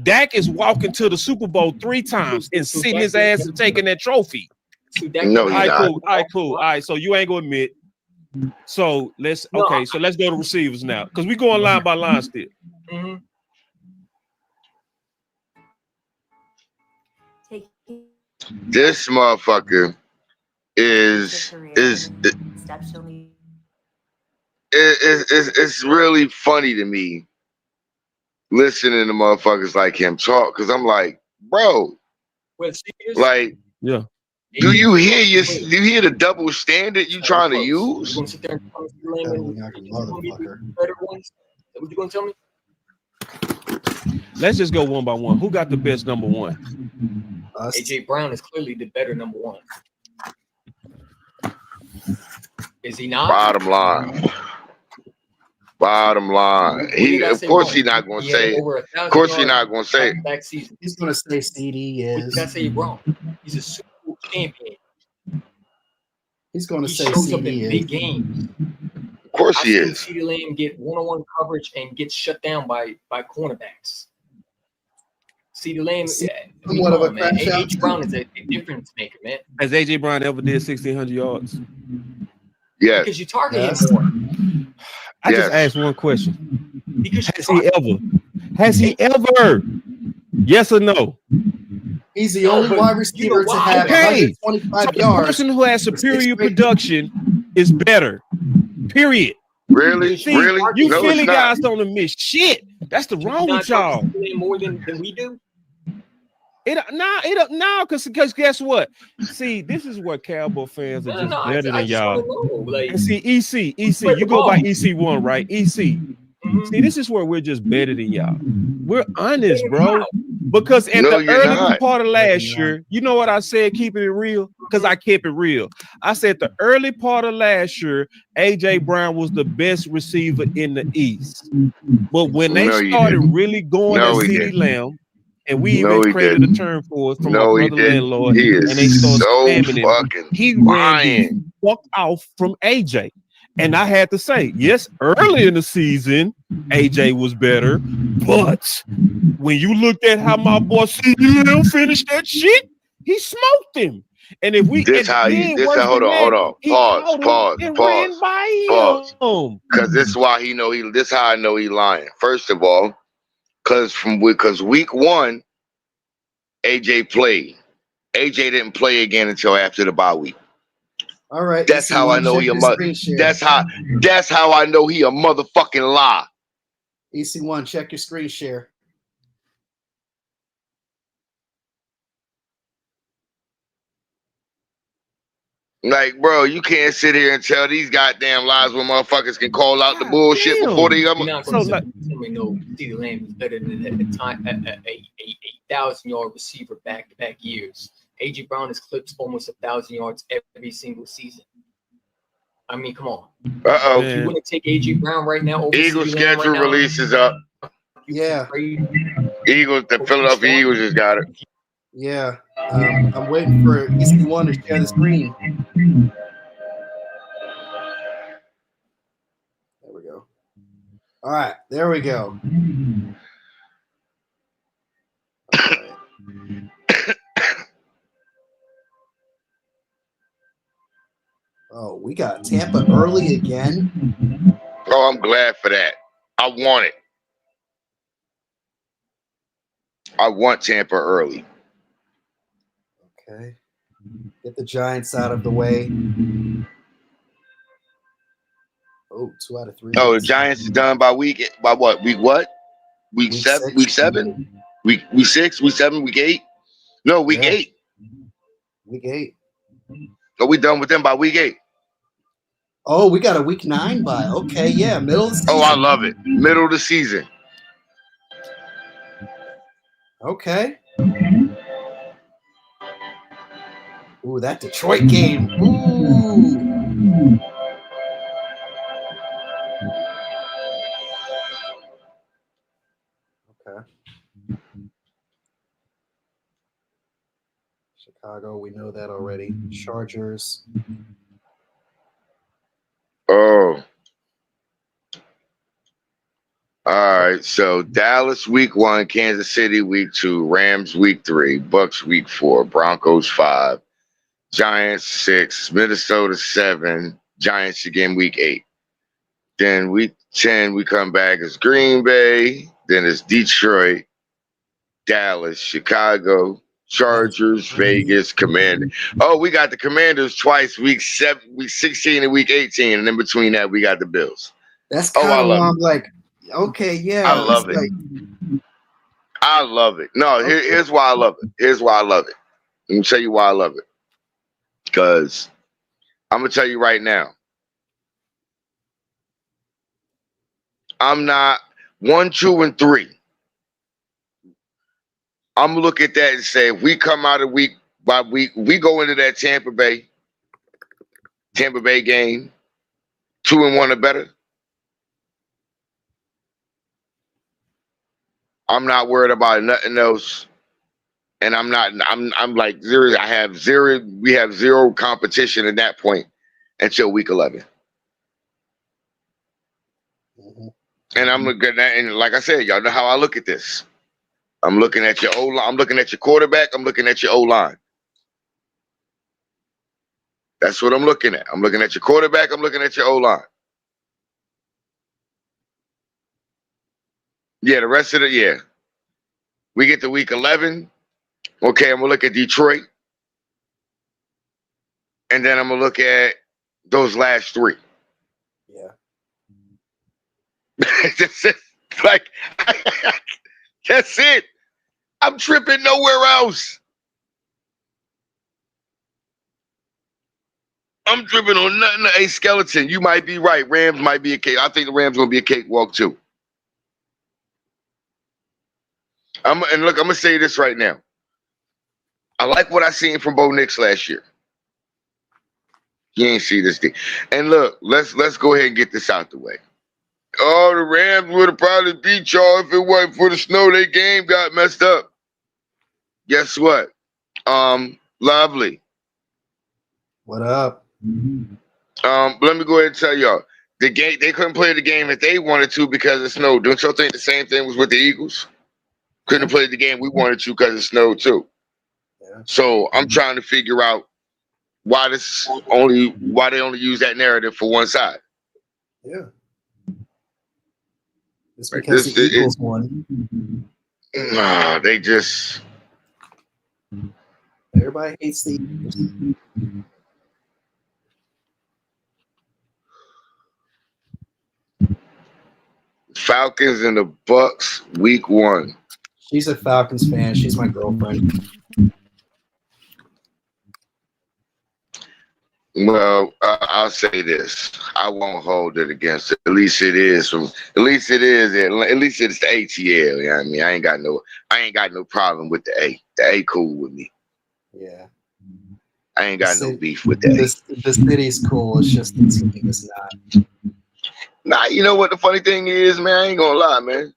Dak is walking to the Super Bowl 3 times and sitting his ass and taking that trophy.
So Dak
No,
All
he's
right,
not.
cool. All right, cool. All right, so you ain't gonna admit. So let's
No,
so let's go to receivers now, because we going line by line still.
Mm-hmm.
This motherfucker is it's really funny to me listening to motherfuckers like him talk, because I'm like, bro,
Well, serious?
like,
Yeah.
do you hear the double standard you trying to
You
use?
gonna sit there and tell me Lamb and
Motherfucker.
better ones? Is that what you gonna tell me?
Let's just go one by one. Who got the best number one?
Us.
AJ Brown is clearly the better number one. Is he not?
Bottom line. Bottom line. Of course he's not gonna say it. Of course he's not gonna say it.
Back season.
He's gonna say CD
What
is.
did I say wrong? He's a Super Bowl champion.
He's gonna
He
say
shows up in
CD
big
is.
games.
Of course
I've
he
seen
is.
CeeDee Lamb get one-on-one coverage and get shut down by cornerbacks. CeeDee Lamb,
Somewhat of a
man.
crash out.
AJ Brown is a difference maker, man.
Has AJ Brown ever did 1,600 yards?
Yes.
Because you target
Yes.
him more.
I just
Yes.
asked one question.
Because
Has he ever? Has he ever? Yes or no?
He's the
No,
only
but
wide
you
receiver
know
to
why,
have
though?
Okay.
125
So the
yards.
person who has superior production is better. Period.
Really?
See,
Really?
You
No,
Philly
it's not.
guys don't admit shit. That's the wrong with y'all.
More than we do.
Because guess what? See, this is what Cowboy fans are just better than y'all. And see, EC, you go by EC1, right? EC. See, this is where we're just better than y'all. We're honest, bro. Because at
No,
the
you're
early
not.
part of last year, you know what I said, keeping it real? Because I kept it real. I said the early part of last year, AJ Brown was the best receiver in the East. But when they
No, you
started
didn't.
really going
No,
at
he
CeeDee
didn't.
Lamb, and we
No,
even
he
created a
didn't.
term for it from
No,
our
he
brother
didn't.
landlord,
He
and they
is
started
so
spamming him.
fucking
He ran the
lying.
fuck off from AJ. And I had to say, yes, early in the season, AJ was better. But when you looked at how my boy CeeDee Lamb finished that shit, he smoked him. And if we
Hold on. Pause. Because this is why this is how I know he lying. First of all, because week 1, AJ played. AJ didn't play again until after the bye week.
All right.
That's how I know he a that's how I know he a motherfucking lie.
EC1, check your screen share.
Like, bro, you can't sit here and tell these goddamn lies when motherfuckers can call out the bullshit before they
You're not going to tell me no CeeDee Lamb is better than a 1,000-yard receiver back-to-back years. AJ Brown has clipped almost 1,000 yards every single season. I mean, come on.
Uh-oh.
If you want to take AJ Brown right now over
Eagles
CeeDee Lamb
schedule
right now,
releases up.
Yeah.
The Philadelphia Eagles just got it.
Yeah. I'm waiting for EC1 to share the screen. There we go. All right. There we go. All right. Oh, we got Tampa early again.
Oh, I'm glad for that. I want it. I want Tampa early.
Okay. Get the Giants out of the way. Oh, 2 out of 3.
Oh, the Giants is done by what? Week what? Week
Week
7?
6.
Week 7? Week 6? Week 7? Week 8? No, week
Yeah.
8.
Week 8.
Are we done with them by week 8?
Oh, we got a week 9 bye. Okay, yeah, middle of the season.
Oh, I love it. Middle of the season.
Okay. Ooh, that Detroit game. Ooh. Okay. Chicago, we know that already. Chargers.
Oh. All right. So Dallas week 1, Kansas City week 2, Rams week 3, Bucks week 4, Broncos 5, Giants 6, Minnesota 7, Giants again week 8. Then week 10 we come back as Green Bay. Then it's Detroit, Dallas, Chicago, Chargers, Vegas, Commanders. Oh, we got the Commanders twice, week 16 and week 18, and in between that we got the Bills.
That's
Oh,
kind
I
of
love
why
it.
I'm like, okay, yeah.
I love it. I love it. No, here's why I love it. Here's why I love it. Let me tell you why I love it. Because I'm gonna tell you right now, I'm not 1, 2, and 3. I'm gonna look at that and say, if we come out of week by week, we go into that Tampa Bay game, 2 and 1 or better. I'm not worried about nothing else, and I'm like zero. I have zero. We have zero competition at that point until week 11. And I'm looking at, and like I said, y'all know how I look at this. I'm looking at your O-line. I'm looking at your quarterback. I'm looking at your O-line. That's what I'm looking at. I'm looking at your quarterback. I'm looking at your O-line. Yeah, the rest of we get to week 11. Okay, I'm gonna look at Detroit, and then I'm gonna look at those last 3.
Yeah.
That's it. Like, that's it. I'm tripping nowhere else. I'm tripping on nothing. A skeleton. You might be right. Rams might be a cake. I think the Rams gonna be a cakewalk too. And look, I'm gonna say this right now. I like what I seen from Bo Nix last year. You ain't see this thing. And look, let's go ahead and get this out the way. Oh, the Rams would have probably beat y'all if it wasn't for the snow. Their game got messed up. Guess what? Lovely.
What up?
Let me go ahead and tell y'all. The game, they couldn't play the game if they wanted to because of snow. Don't y'all think the same thing was with the Eagles? Couldn't play the game we wanted to because of snow too.
Yeah.
So I'm trying to figure out why they only use that narrative for one side.
Yeah. It's
Like
because the Eagles won.
Nah, they just.
Everybody hates the Eagles.
Falcons and the Bucks, week 1.
She's a Falcons fan. She's my girlfriend.
Well, I'll say this: I won't hold it against it. At least it is. At least it's the ATL. You know what I mean? I ain't got no problem with the A. The A cool with me.
Yeah.
I ain't got no beef with that.
The city's cool. It's just the team is not.
Nah, you know what the funny thing is, man? I ain't gonna lie, man.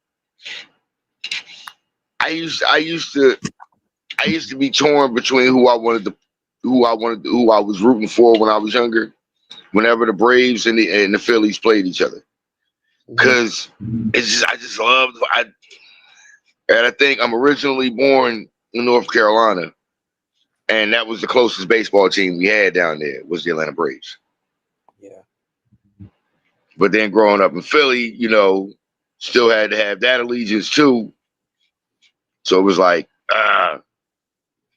I used to be torn between who I was rooting for when I was younger. Whenever the Braves and the Phillies played each other, because I just loved. And I think I'm originally born in North Carolina, and that was the closest baseball team we had down there was the Atlanta Braves.
Yeah.
But then growing up in Philly, still had to have that allegiance too. So it was like,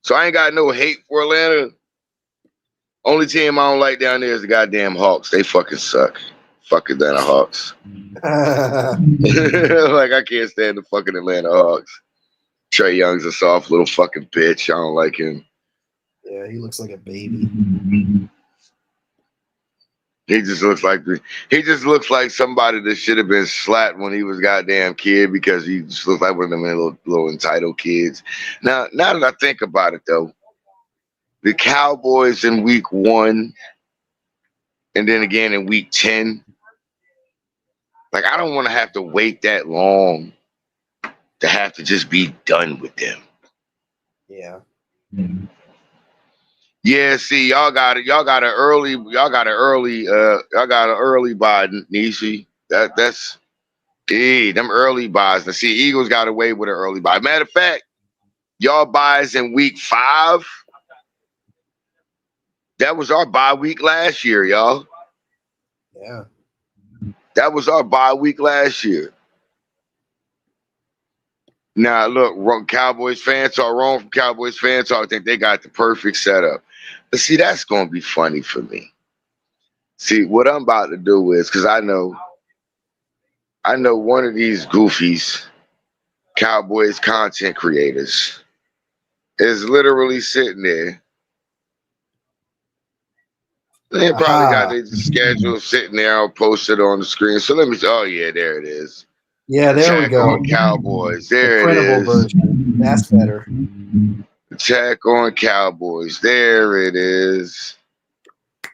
So I ain't got no hate for Atlanta. Only team I don't like down there is the goddamn Hawks. They fucking suck. Fuck Atlanta Hawks. Like, I can't stand the fucking Atlanta Hawks. Trey Young's a soft little fucking bitch. I don't like him.
Yeah, he looks like a baby.
He just looks like somebody that should have been slapped when he was goddamn kid, because he just looks like one of them little entitled kids. Now that I think about it though, the Cowboys in week 1 and then again in week 10, like, I don't want to have to wait that long to have to just be done with them.
Yeah.
Yeah, see, y'all got an early bye, Nishi. That's them early buys. Now, see, Eagles got away with an early buy. Matter of fact, y'all buys in week 5. That was our bye week last year, y'all.
Yeah.
That was our bye week last year. Now, look, Cowboys fans talk wrong from Cowboys fans talk. I think they got the perfect setup. But see, that's going to be funny for me. See, what I'm about to do is, because I know one of these goofies, Cowboys content creators, is literally sitting there. They probably got their schedule sitting there all posted on the screen. So let me, oh yeah, there it is.
Yeah, there we go.
On Cowboys. There
the
it
printable
is.
version. That's better.
Attack on Cowboys. There it is.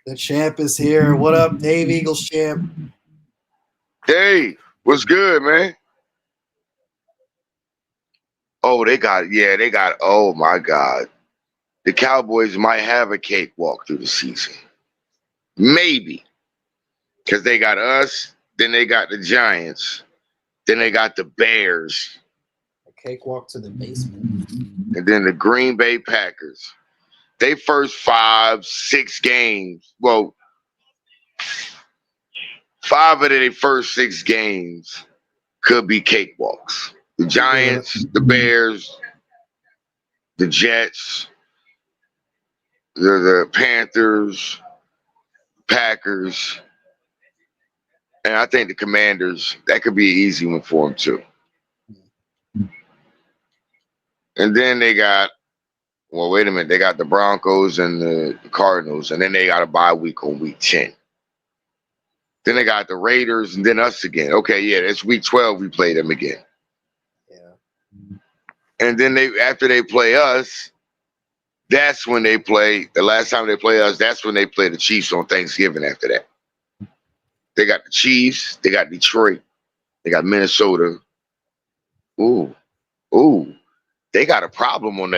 The champ is here. What up, Dave Eagles champ?
Hey, what's good, man? Oh, they got, oh my God. The Cowboys might have a cakewalk through the season. Maybe. Because they got us, then they got the Giants, then they got the Bears.
A cakewalk to the basement.
And then the Green Bay Packers. They first 5-6 games. Well, 5 of their first 6 games could be cakewalks. The Giants, the Bears, the Jets, the Panthers, Packers, and I think the Commanders. That could be an easy one for them too. And then they got, well, wait a minute. They got the Broncos and the Cardinals, and then they got a bye week on week 10. Then they got the Raiders, and then us again. Okay, yeah, it's week 12 we play them again.
Yeah.
And then after they play us, that's when they play. The last time they play us, that's when they play the Chiefs on Thanksgiving after that. They got the Chiefs, they got Detroit, they got Minnesota. Ooh. They got a problem on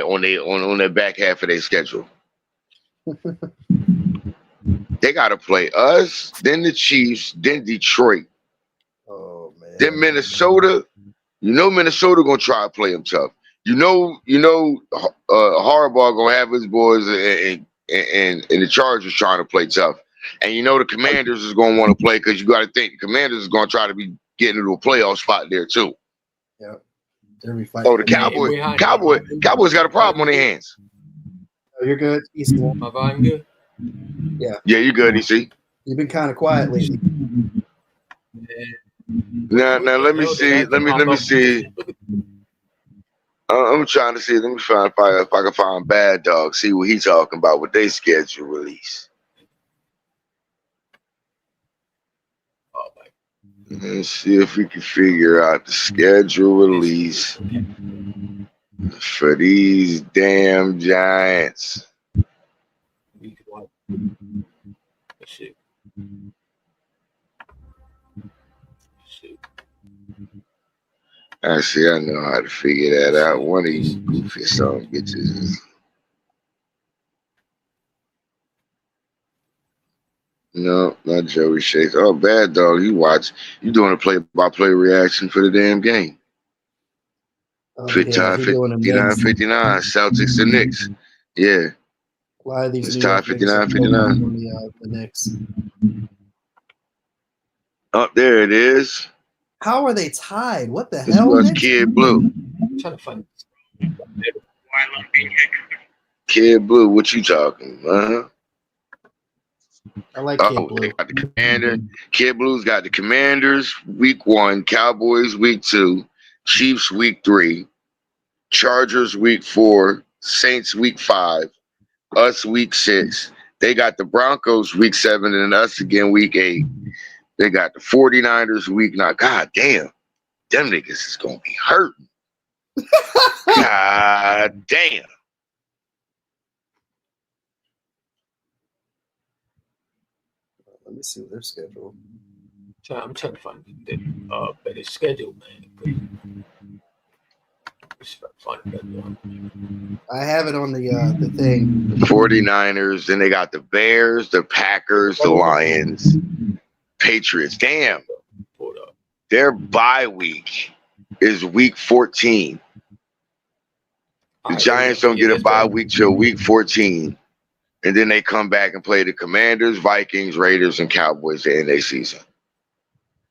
their back half of their schedule. They got to play us, then the Chiefs, then Detroit.
Oh man.
Then Minnesota. You know Minnesota gonna try to play them tough. You know, Harbaugh gonna have his boys and the Chargers trying to play tough. And you know the Commanders is gonna want to play, because you got to think the Commanders is gonna try to be getting into a playoff spot there too.
Yeah.
Oh, the Cowboys got a problem on their hands.
Oh, you're good.
My volume good?
Yeah.
Yeah, you good, EC.
You've been kind of quiet lately.
Now let me see. Let me see. I'm trying to see. Let me find if I can find Bad Dog. See what he's talking about with their schedule release. Let's see if we can figure out the schedule release for these damn Giants.
Shit.
Actually, I know how to figure that out. One of you goofy son bitches. No, not Joey Shakes. Oh, Bad Dog, you doing a play-by-play reaction for the damn game. Time 59-59, Celtics and Knicks. Yeah.
A lot of these
It's
New
tied
York Knicks are
59-59.
on the Knicks.
Oh, there it is.
How are they tied? What the
This
hell?
was
Knicks?
Kid Blue.
I'm trying to find.
Kid Blue, what you talking?
I like Kid
Oh,
Blue.
they got the Commander. Kid Blue's got the Commanders week 1, Cowboys week 2, Chiefs week 3, Chargers week 4, Saints week 5, us week 6. They got the Broncos week 7 and us again week 8. They got the 49ers week 9. God damn. Them niggas is gonna be hurting. God damn.
Let me see their schedule.
I'm trying to find the better schedule, man. Find a better one.
I have it on the thing.
49ers, then they got the Bears, the Packers, the Lions, Patriots. Damn.
Hold up.
Their bye week is week 14. The Giants don't get a bye week till week 14. And then they come back and play the Commanders, Vikings, Raiders, and Cowboys to end their season.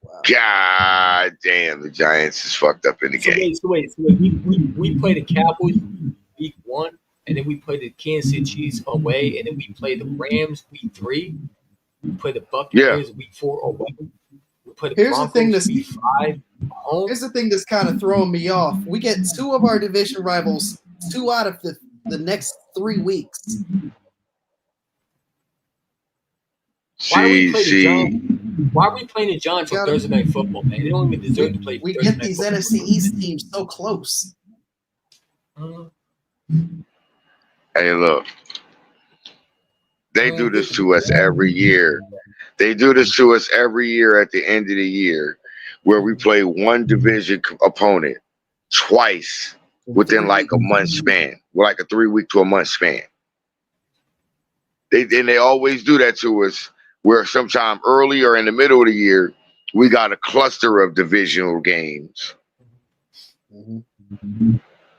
Wow.
God damn, the Giants is fucked up in the game.
Wait. We play the Cowboys week 1, and then we play the Kansas City Chiefs away, and then we play the Rams week 3. We play the Buccaneers week 4 away. We play the Broncos week 5 home.
Here's the thing that's kind of throwing me off. We get 2 of our division rivals 2 out of the next 3 weeks.
Why are we playing the Giants on Thursday Night Football, man? They don't even deserve to play.
We get these NFC East teams so close.
Hey, look. They do this to us every year. They do this to us every year at the end of the year, where we play one division opponent twice within like a month span, like a 3-week to a month span. They always do that to us, where sometime early or in the middle of the year, we got a cluster of divisional games.
Mm-hmm.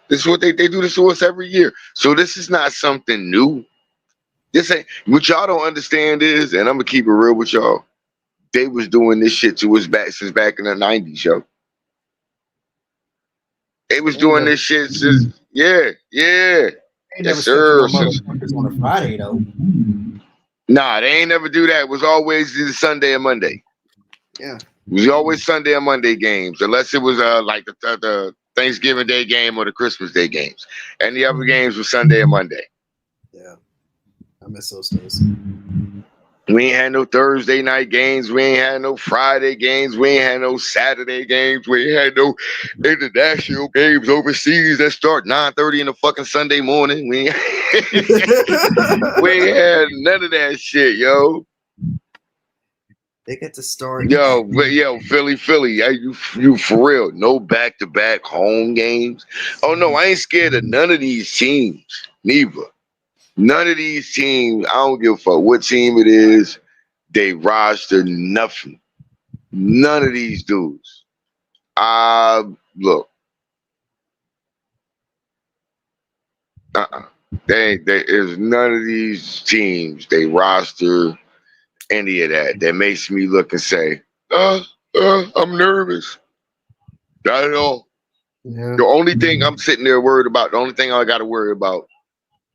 This is what they do this to us every year. So this is not something new. This ain't what y'all don't understand is, and I'm gonna keep it real with y'all. They was doing this shit to us since back in the 90s, yo. They was doing this shit since yeah. Yes, sir.
On a Friday though.
Nah, they ain't never do that. It was always either Sunday and Monday.
Yeah.
It was always Sunday and Monday games, unless it was like the Thanksgiving Day game or the Christmas Day games. And the other games were Sunday and Monday.
Yeah. I miss those days.
We ain't had no Thursday night games. We ain't had no Friday games. We ain't had no Saturday games. We ain't had no international games overseas that start 9:30 in the fucking Sunday morning. We ain't had none of that shit, yo.
They get to start.
Yo, Philly. You for real. No back-to-back home games. Oh, no, I ain't scared of none of these teams. Neither. None of these teams, I don't give a fuck what team it is. They roster nothing. None of these dudes. Look. There's none of these teams. They roster any of that makes me look and say, I'm nervous. Not at all.
Yeah.
The only thing I'm sitting there worried about, the only thing I got to worry about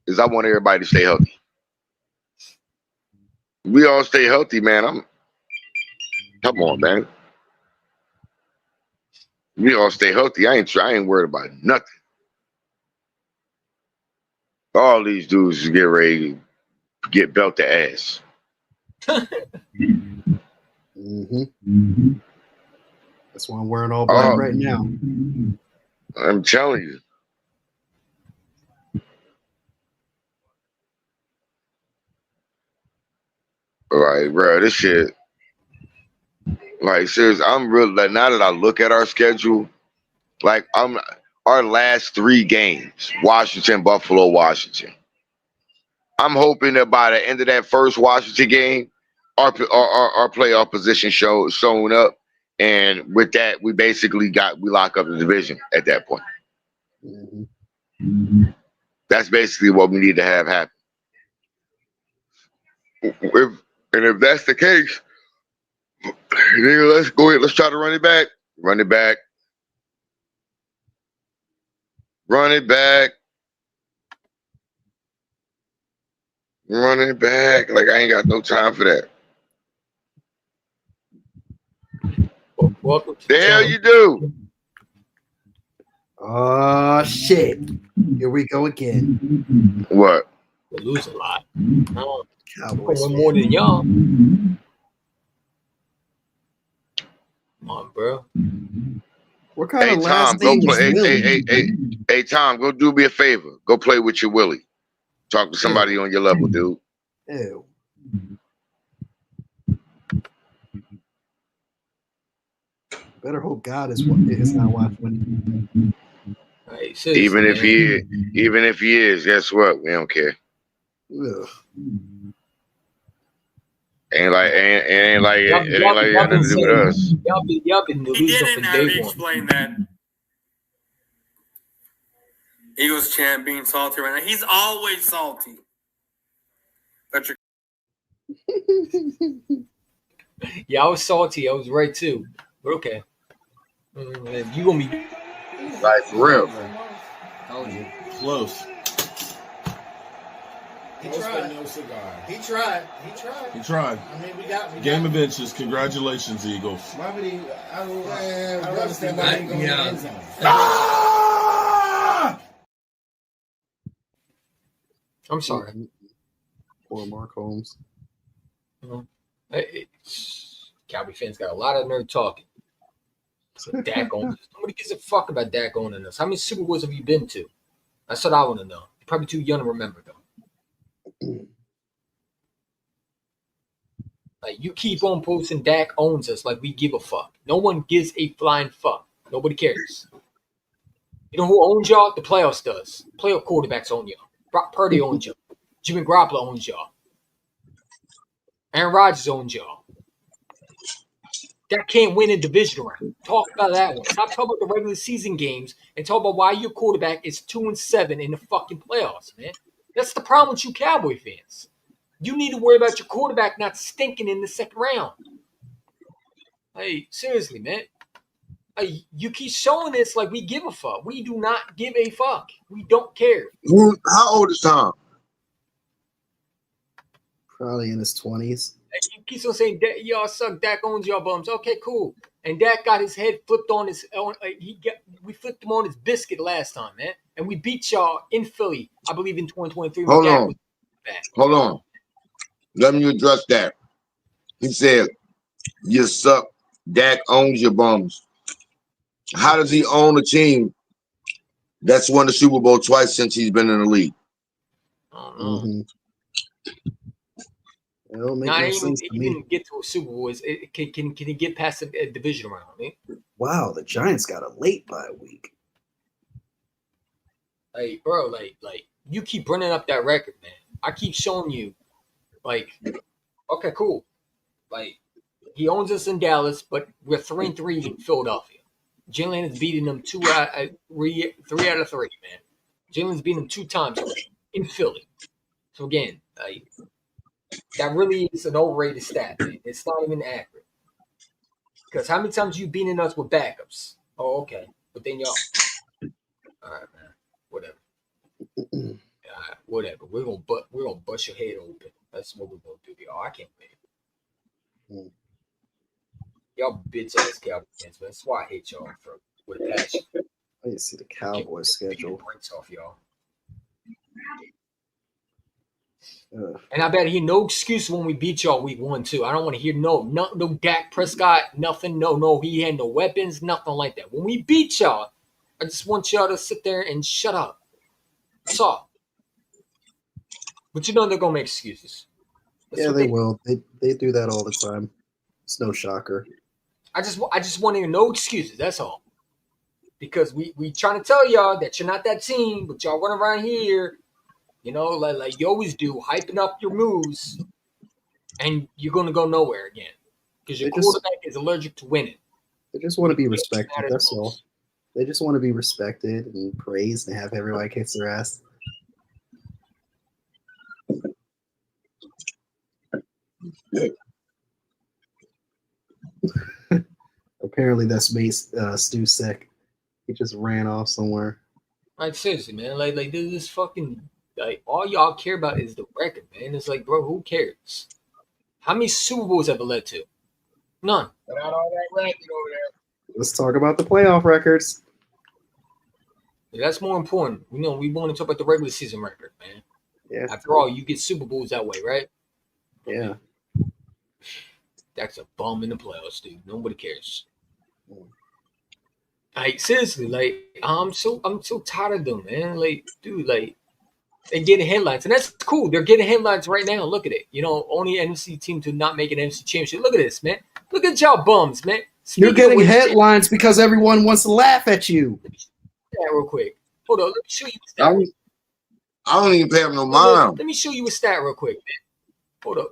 is I want everybody to stay healthy. We all stay healthy, man. Come on, man. We all stay healthy. I ain't worried about nothing. All these dudes get ready to get belt to ass.
Mm-hmm. That's why I'm wearing all black right now.
I'm telling you. Like, bro, this shit. Like, seriously, I'm real. Like, now that I look at our schedule, like, our last 3 games: Washington, Buffalo, Washington. I'm hoping that by the end of that first Washington game, our playoff position shown up, and with that, we basically lock up the division at that point.
Mm-hmm.
That's basically what we need to have happen. If that's the case, then let's go ahead. Let's try to run it back. Run it back. Run it back. Running back. Like, I ain't got no time for that.
Welcome to
The hell
channel.
you do?
Oh shit! Here we go again.
What?
We lose a lot.
Cowboys.
Win more than y'all. Come on, bro.
What kind
Hey,
of
Tom,
last
go
name is
play.
Willie?
Hey, Tom, go do me a favor. Go play with your Willie. Talk to somebody on your level, dude.
Ew. Better hope God is not watching.
Hey, seriously,
Even if
man.
he is, guess what? We don't care.
Ugh.
Ain't like it ain't like it
Y'all
got
been
nothing to do with
saying,
us.
y'all been
He
delusional
didn't
from
already
day one.
explain that. Eagles champ being salty right now. He's always salty. But you're
Yeah, I was salty. I was right too. But okay. You gonna be
Like, for real.
Told you.
Close.
He
Close,
tried.
but no cigar.
He tried. He tried.
He tried.
I mean, we got
Game of inches. Congratulations, Eagles.
Why would he? I don't understand
why
why
he
he
going
going
to
to
the
end zone.
I'm sorry.
Poor Mark Holmes.
Cowboy fans got a lot of nerd talking. So Dak owns us. Nobody gives a fuck about Dak owning us. How many Super Bowls have you been to? That's what I want to know. You're probably too young to remember though. Like you keep on posting Dak owns us like we give a fuck. No one gives a flying fuck. Nobody cares. You know who owns y'all? The playoffs does. Playoff quarterbacks own y'all. Brock Purdy owns y'all. Jimmy Garoppolo owns y'all. Aaron Rodgers owns y'all. That can't win a division round. Talk about that one. Stop talking about the regular season games and talk about why your quarterback is 2-7 in the fucking playoffs, man. That's the problem with you Cowboy fans. You need to worry about your quarterback not stinking in the second round. Hey, seriously, man. Hey, you keep showing this like we give a fuck. We do not give a fuck. We don't care.
How old is Tom?
Probably in his 20s.
You keep on saying y'all suck. Dak owns y'all bums. Okay, cool. And Dak got his head flipped on his. We flipped him on his biscuit last time, man. And we beat y'all in Philly, I believe, in 2023.
Hold on. Let me address that. He said, "You suck. Dak owns your bums." How does he own a team that's won the Super Bowl twice since he's been in the league?
I don't know.
Mm-hmm. It don't make
Not
no sense to me.
even get to a Super Bowl. Can he get past a division round? Man?
Wow, the Giants got a late bye week.
Like, bro, like you keep bringing up that record, man. I keep showing you, like, okay, cool. Like, he owns us in Dallas, but we're 3-3 in Philadelphia. Jalen has beaten them 3 out of 3, man. Jalen's beaten them 2 times already in Philly. So again, like, that really is an overrated stat, man. It's not even accurate. Because how many times you beating us with backups? Oh, okay. But then y'all. All right, man. Whatever. Whatever. We're gonna bust your head open. That's what we're gonna do, y'all. I can't wait. Y'all bitch ass Cowboy fans, man. That's why I hate y'all with a passion.
I didn't see the Cowboys schedule.
Breaks off y'all.
Ugh.
And I bet he no excuse when we beat y'all week 1 too. I don't want to hear no Dak Prescott, nothing. No, he had no weapons, nothing like that. When we beat y'all, I just want y'all to sit there and shut up. That's all. But you know they're gonna make excuses. That's
Yeah,
what
they will. They do that all the time. It's no shocker.
I just want to hear no excuses. That's all. Because we trying to tell y'all that you're not that team, but y'all run around here, you know, like you always do, hyping up your moves, and you're gonna go nowhere again because your quarterback is allergic to winning.
They just want to be respected. That's all. They just want to be respected and praised and have everybody kiss their ass. Apparently, that's made Stu sick. He just ran off somewhere.
Like seriously, man. Like this fucking Like all y'all care about is the record, man. It's like, bro, who cares? How many Super Bowls have it led to? None.
Without all that racket over there.
Let's talk about the playoff records.
That's more important. We want to talk about the regular season record, man.
Yeah.
After all, you get Super Bowls that way, right?
Yeah.
That's a bum in the playoffs, dude. Nobody cares. Like seriously, like I'm so tired of them, man. Like, dude, like they're getting headlines, and that's cool. They're getting headlines right now. Look at it. Only NFC team to not make an NFC championship. Look at this, man. Look at y'all bums, man.
You're getting headlines because everyone wants to laugh at you.
Yeah, real quick. Hold on. Let me show you a stat.
I don't even pay him no mind.
Let me show you a stat real quick, man. Hold up.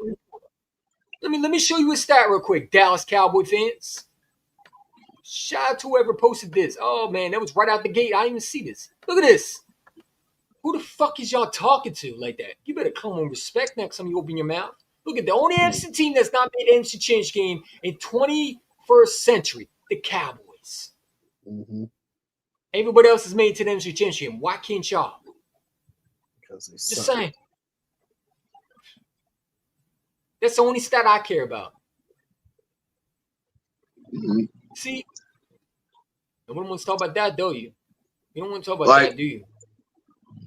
Let me show you a stat real quick, Dallas Cowboy fans. Shout out to whoever posted this. Oh man, that was right out the gate. I didn't even see this. Look at this. Who the fuck is y'all talking to like that? You better come on respect next time you open your mouth. Look at the only NFC team that's not made an NFC change game in 21st century, the Cowboys.
Mm-hmm.
Everybody else has made it to the NFC change game. Why can't y'all?
Because they
Just
suck.
saying. That's the only stat I care about.
Mm-hmm.
See? Nobody wants to talk about that, do you? You don't want to talk about
Like-
that, do you?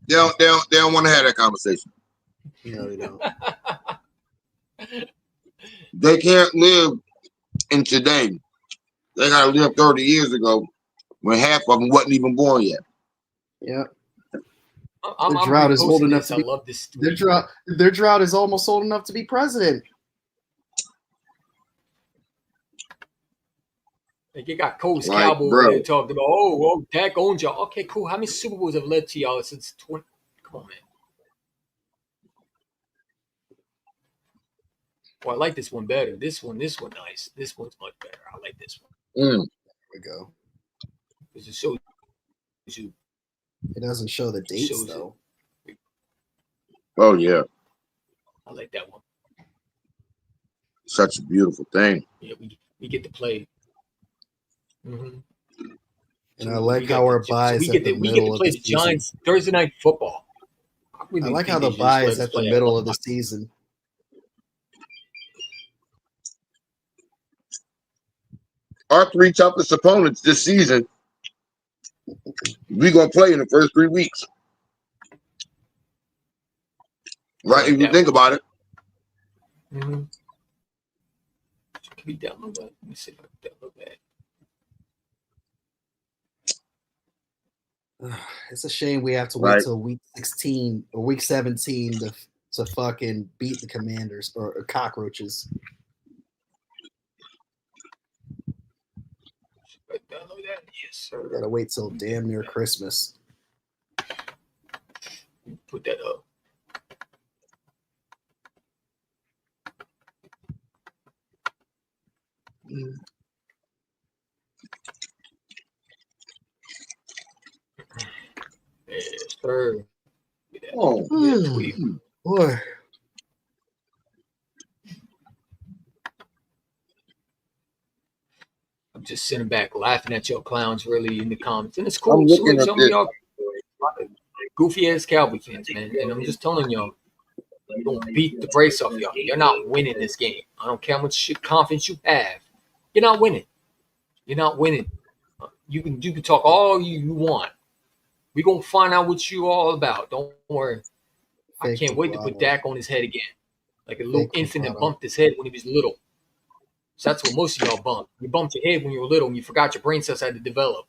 They don't want to have that conversation.
No, they don't.
They can't live in today. They gotta live 30 years ago when half of them wasn't even born yet.
Yeah.
I'm
The drought is old
reposting
enough
this.
to
I
be.
love this.
Their drought is almost old enough to be president.
Like you got Coast
Like,
Cowboy
bro.
over there talking about, oh, Dak owns y'all. Okay, cool. How many Super Bowls have led to y'all since 20? Come on, man. Well, I like this one better. This one nice. This one's much better. I like this one.
Mm.
There we go.
Because it shows you.
It doesn't show the dates
Shows it.
though.
Oh yeah,
I like that one.
such a beautiful thing.
Yeah, we get to play. Mm-hmm.
And I like how our bye is at the middle of the season.
Giants Thursday night football.
I like how the bye is at the middle of the season.
Our three toughest opponents this season, we gonna play in the first 3 weeks. Right? If you think about it.
Mm-hmm. Can we download that? Let me see if I can download that.
It's a shame we have to wait till week 16 or week 17 to fucking beat the Commanders or Cockroaches.
Download that? Yes, sir.
We gotta wait till damn near Christmas.
Put that up. Yes, sir.
Oh,
boy.
I'm just sitting back laughing at y'all clowns really in the comments. And it's cool.
I'm looking at
Some of y'all goofy ass Cowboy fans, man. And I'm just telling y'all, you're going to beat the brace off y'all. You're not winning this game. I don't care how much confidence you have. You're not winning. You're not winning. You can talk all you want. We're going to find out what you all about. Don't worry. I can't wait to put Dak on his head again. Like a little infant that bumped his head when he was little. So that's what most of y'all bump. You bumped your head when you were little and you forgot your brain cells had to develop.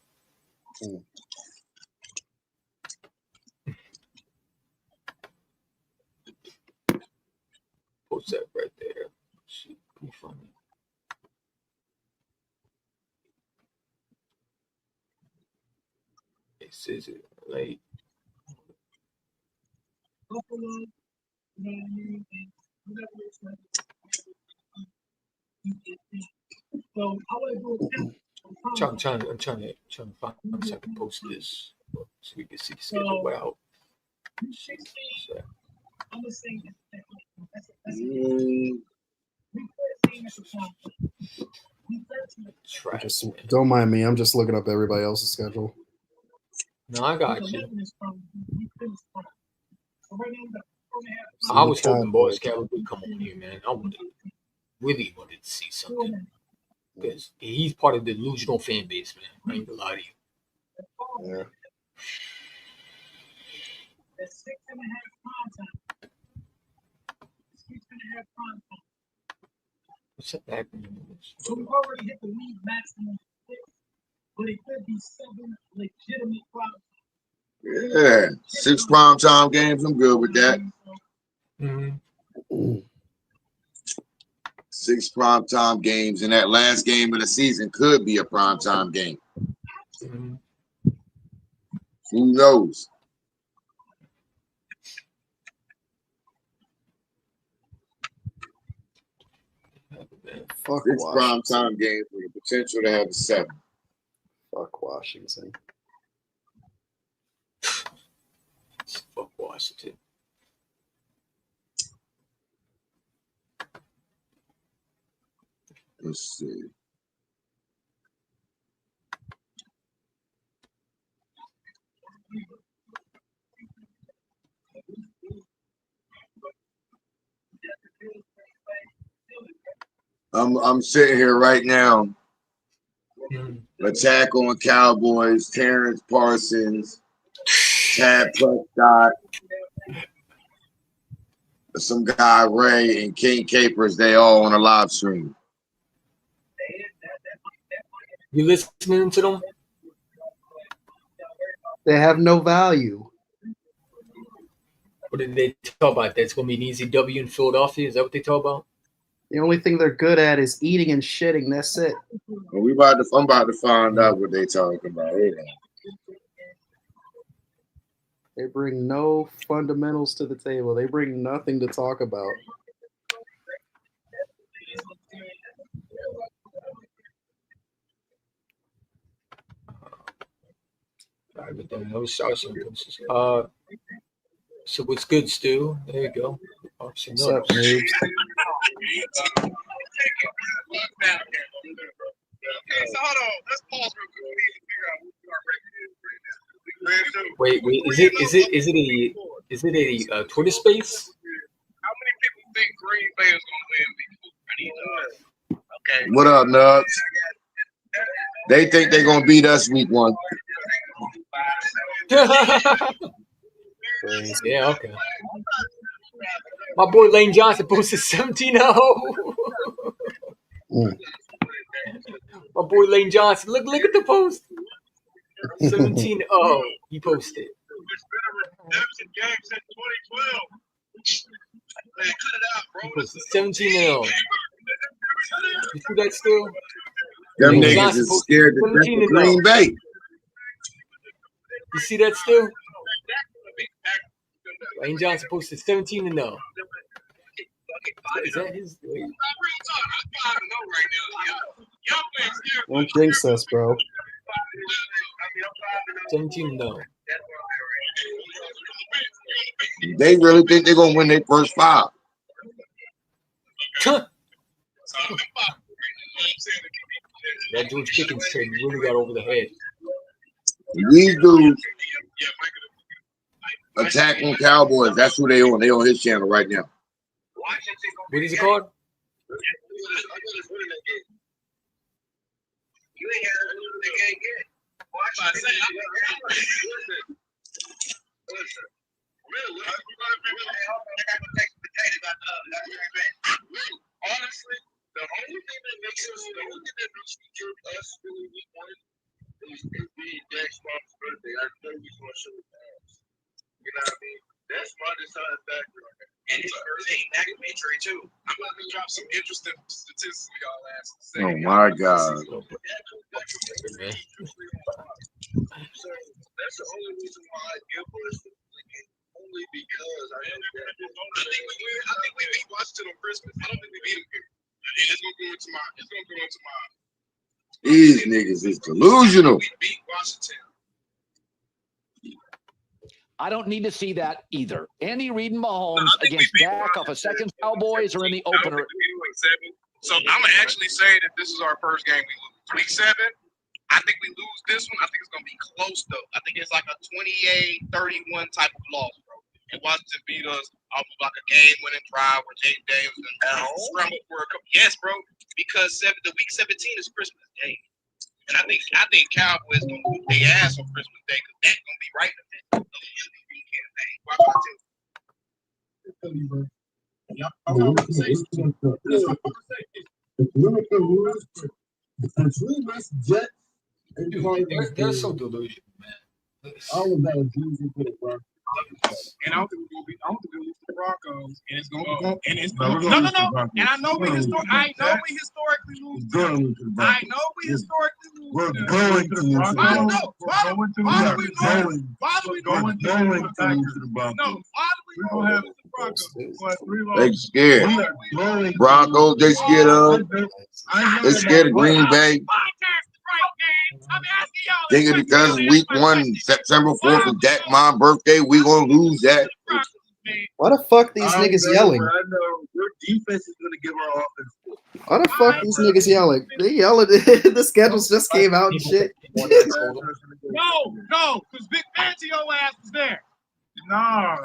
Post that right there. Shit, be funny. It says it like. I'm trying to find so I can post this so we can see the schedule out.
Don't mind me. I'm just looking up everybody else's schedule.
No, I got you. I was hoping Boris Cowboy would come on here, man. I really wanted to see something because he's part of the delusional fan base, man. I ain't gonna lie to you.
Yeah.
What's that acronym?
We've already hit the league maximum 6, but it could be 7 legitimate problems.
Yeah, 6 primetime games. I'm good with that.
Mm-hmm.
6 primetime games, and that last game of the season could be a primetime game.
Mm-hmm.
Who knows?
Fuck
6
Washington.
primetime games with the potential to have a 7.
Fuck Washington.
Fuck Washington.
Let's see. I'm sitting here right now. Attack on Cowboys, Terrence Parsons, Tad Prescott, some guy Ray, and King Capers. They all on a live stream.
You listening to them?
They have no value.
What did they talk about? That's going to be an easy W in Philadelphia? Is that what they talk about?
The only thing they're good at is eating and shitting. That's it.
Well, I'm about to find out what they talking about.
They bring no fundamentals to the table. They bring nothing to talk about.
So what's good, Stu? There you go.
What's up, noobs?
Wait, is it a Twitter space?
How many people think Green Bay is going to win week 2? Okay.
What up, Nubs? They think they're gonna beat us week 1.
Yeah, okay. My boy Lane Johnson posted 17-0. My boy Lane Johnson, look at the post. 17-0. He posted. He posted 17-0. You see that still?
Them
Lane
niggas
Johnson
is scared to death of
17-0.
Green Bay.
You see that still? Lane Johnson posted 17-0. Is that his?
Don't jinx us, bro.
17-0.
They really think they're gonna win their first 5.
That George Pickens trade really got over the head.
These dudes attack on Cowboys. That's who they on. They on his channel right now.
What is it called?
Honestly, the only thing that makes us really week 1 is being Dak's mom's birthday. I know he's going to show his ass. You know what I mean? That's my deciding factor. And his birthday documentary too. I'm going to drop some interesting statistics for y'all last.
Oh my God.
So that's the only reason why I give us only because I think we beat Washington on Christmas. I don't think we beat them here. And it's gonna go into my
These niggas is delusional.
We beat Washington.
I don't need to see that either. Andy Reid and Mahomes against Dak off a second Cowboys or in the opener.
So I'm gonna actually say that this is our first game we lose. Week 7. I think we lose this one. I think it's gonna be close though. I think it's like a 28-31 type of loss, bro. And Washington beat us off of like a game-winning drive where Jaden Daniels and scrambled for a couple. Yes, bro, because the week 17 is Christmas Day, and I think Cowboys gonna beat their ass on Christmas Day because that's gonna be right in the middle of the MVP campaign. Why would I tell you?
Dude, they're so delusional, man.
All of that is easy for the Broncos. And I don't think we're gonna be. I don't think we're gonna lose to the Broncos. And it's gonna go. And it's going. No. And I know we historically. I know we historically lose. I know we historically lose. We're going to lose. I don't know. Why do we know? Why do we know? No. Why do we know have the Broncos?
They scared. Broncos, they scared of. They scared of Green Bay. Thinking because week 1, September 4th is Dak my birthday, we gonna lose that.
Why the fuck these niggas yelling?
I know your defense is gonna give our offense.
Why the fuck these niggas yelling? They yelling. The schedules just came out and shit.
No, because Big Fangio ass is there. Nah,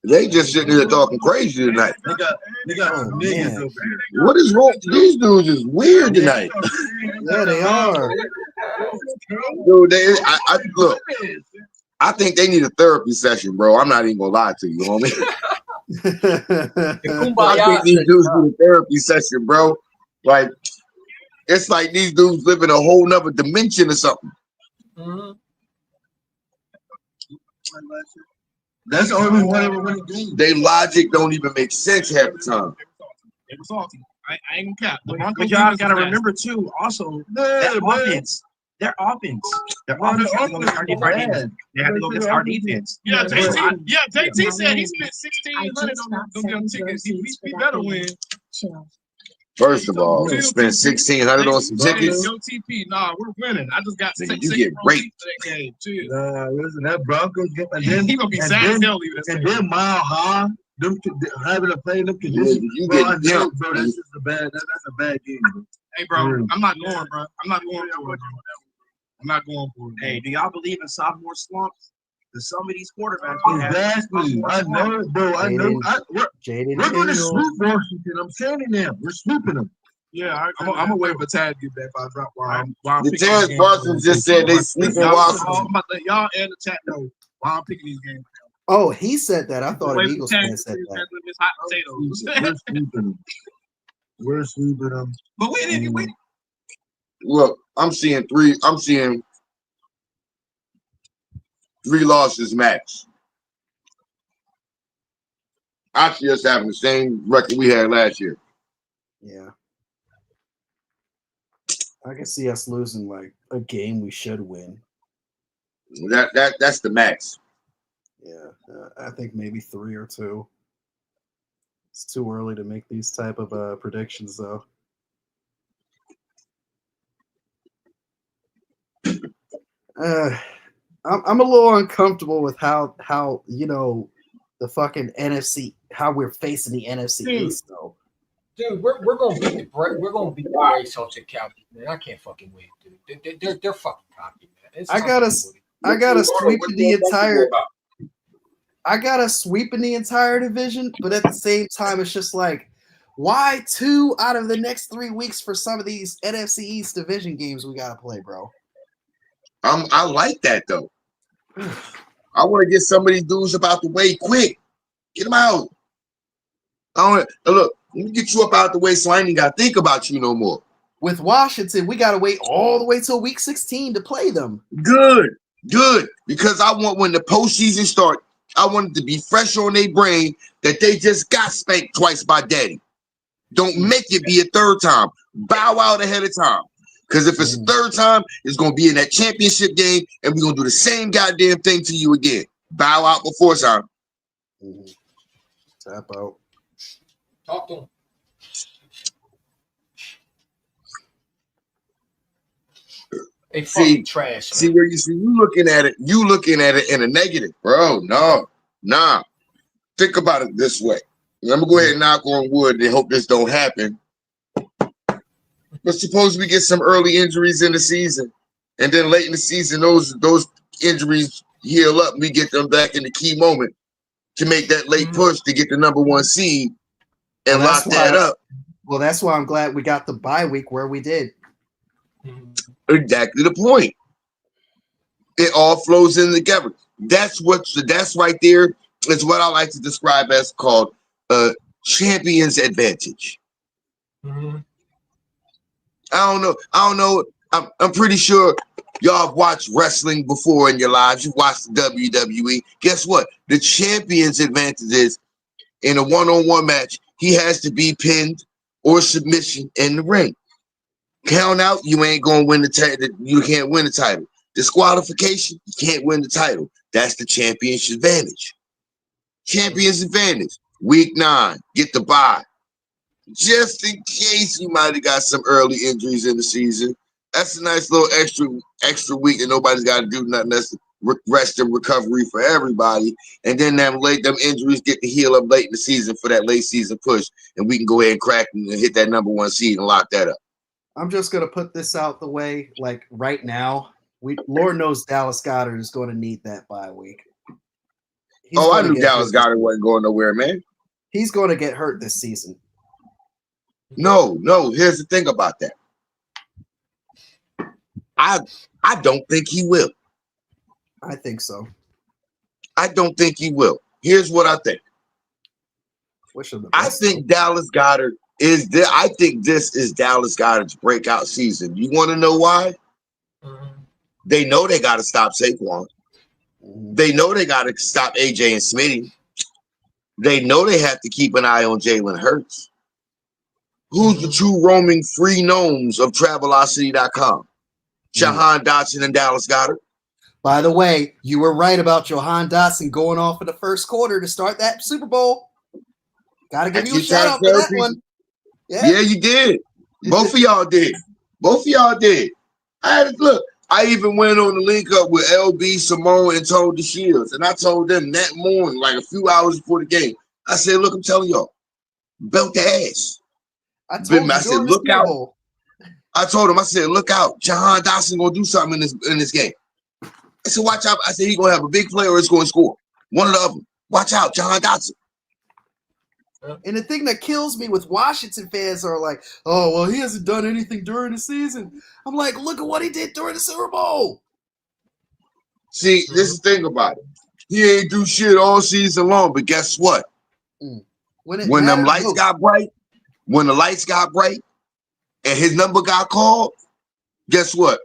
They just sitting there talking crazy tonight.
They got niggas over here.
What is wrong? These dudes is weird tonight.
Yeah, they are.
Dude, look. I think they need a therapy session, bro. I'm not even gonna lie to you, homie. I think these dudes need a therapy session, bro. Like, it's like these dudes live in a whole nother dimension or something.
Mm-hmm.
That's the only way we're winning games.
They logic don't even make sense half the time.
It was salty. I ain't gonna cap.
But y'all gotta remember too, also that offense. Their offense. Their offense has to go against our defense. They have to go against our defense.
Yeah, JT said he spent $1,600 on them tickets. He better win.
First of all, spend $1,600 on some tickets.
Yo, TP, nah, we're winning. I just got
you get raped.
Listen, that Broncos get he gonna be sad as hell leaving. And then Mile High, them having to play them conditions.
You get
bro, that's just a bad. That's a bad game. Bro. Hey, bro, I'm not going, bro. I'm not going for it. I'm not going for it.
Hey, do y'all believe in sophomore slumps? Because some of these quarterbacks,
exactly. I know, bro. I know. We're going to swoop Washington. I'm saying them. We're swooping them. Yeah, I'm gonna wait for Tad to get back. If I drop while I'm
the Terrence Parsons just said they sleeping Washington.
I'm about to let y'all and the chat know while I'm picking these games.
Oh, he said that. I thought an Eagles fan said that.
We're sweeping them. We're sweeping them. But we didn't win.
Look, I'm seeing 3 losses max. I see us having the same record we had last year.
Yeah. I can see us losing like a game we should win.
That's the max.
Yeah, I think maybe 3 or 2. It's too early to make these type of predictions, though. I'm a little uncomfortable with how the fucking NFC, how we're facing the NFC East, though.
Dude, we're gonna beat the Braves off the Cowboys, man. I can't fucking wait, dude. They're fucking cocky, man. I gotta sweep
in the entire division, but at the same time, it's just like, why 2 out of the next 3 weeks for some of these NFC East division games we gotta play, bro?
I like that though. I want to get some of these dudes about the way quick. Get them out. Look, let me get you up out the way so I ain't even got to think about you no more.
With Washington, we got to wait all the way till week 16 to play them.
Good. Because I want when the postseason start, I want it to be fresh on their brain that they just got spanked twice by daddy. Don't make it be a third time. Bow out ahead of time. Because if it's a third time, it's going to be in that championship game, and we're going to do the same goddamn thing to you again. Bow out before time.
Tap out.
Talk to him. They fucking trash.
See where you looking at it. You looking at it in a negative, bro. Nah. Think about it this way. I'm gonna go ahead and knock on wood and hope this don't happen. But suppose we get some early injuries in the season, and then late in the season, those injuries heal up, and we get them back in the key moment. to make that late push to get the number 1 seed and lock that up.
Well, that's why I'm glad we got the bye week where we did.
Exactly the point. It all flows in together. That's right there is what I like to describe as called a champion's advantage.
Mm-hmm.
I don't know. I'm pretty sure y'all have watched wrestling before in your lives. You've watched the WWE. Guess what? The champion's advantage is in a one-on-one match, he has to be pinned or submission in the ring. Count out, you ain't gonna win the title. You can't win the title. Disqualification, you can't win the title. That's the champion's advantage. Champion's advantage. Week 9, get the bye. Just in case you might have got some early injuries in the season. That's a nice little extra week that nobody's got to do nothing. That's rest and recovery for everybody. And then them injuries get to heal up late in the season for that late season push. And we can go ahead and crack and hit that number 1 seed and lock that up.
I'm just going to put this out the way, like right now. Lord knows Dallas Goedert is going to need that bye week.
I knew Dallas Goedert wasn't going nowhere, man.
He's going to get hurt this season.
No. Here's the thing about that. I don't think he will.
I think so.
I don't think he will. Here's what I think. I think Dallas Goedert is there. I think this is Dallas Goedert's breakout season. You want to know why? They know they got to stop Saquon. They know they got to stop AJ and Smitty. They know they have to keep an eye on Jalen Hurts. Who's the 2 roaming free gnomes of Travelocity.com? Jahan Dotson and Dallas Goedert.
By the way, you were right about Jahan Dotson going off in the first quarter to start that Super Bowl. Got to give you a shout out for that one.
Yeah, you did. Both of y'all did. I even went on the link up with LB, Simone, and told the Shields. And I told them that morning, like a few hours before the game, I said, look, I'm telling y'all, belt the ass.
I said,
look out. I told him, I said, look out. Jahan Dotson going to do something in this game. I said, watch out. I said, he's going to have a big play or he's going to score. One or the other. Watch out, Jahan Dotson.
And the thing that kills me with Washington fans are like, oh, well, he hasn't done anything during the season. I'm like, look at what he did during the Super Bowl.
See, this is the thing about it. He ain't do shit all season long, but guess what? When them lights got bright, when the lights got bright and his number got called, guess what?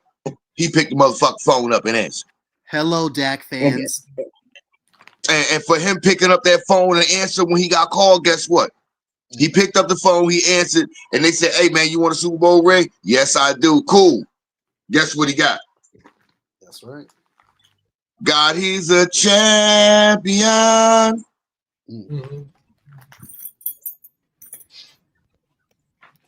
He picked the motherfucking phone up and answered.
Hello, Dak fans.
And for him picking up that phone and answer when he got called, guess what? He picked up the phone, he answered, and they said, hey, man, you want a Super Bowl ring? Yes, I do. Cool. Guess what he got?
That's right.
God, he's a champion.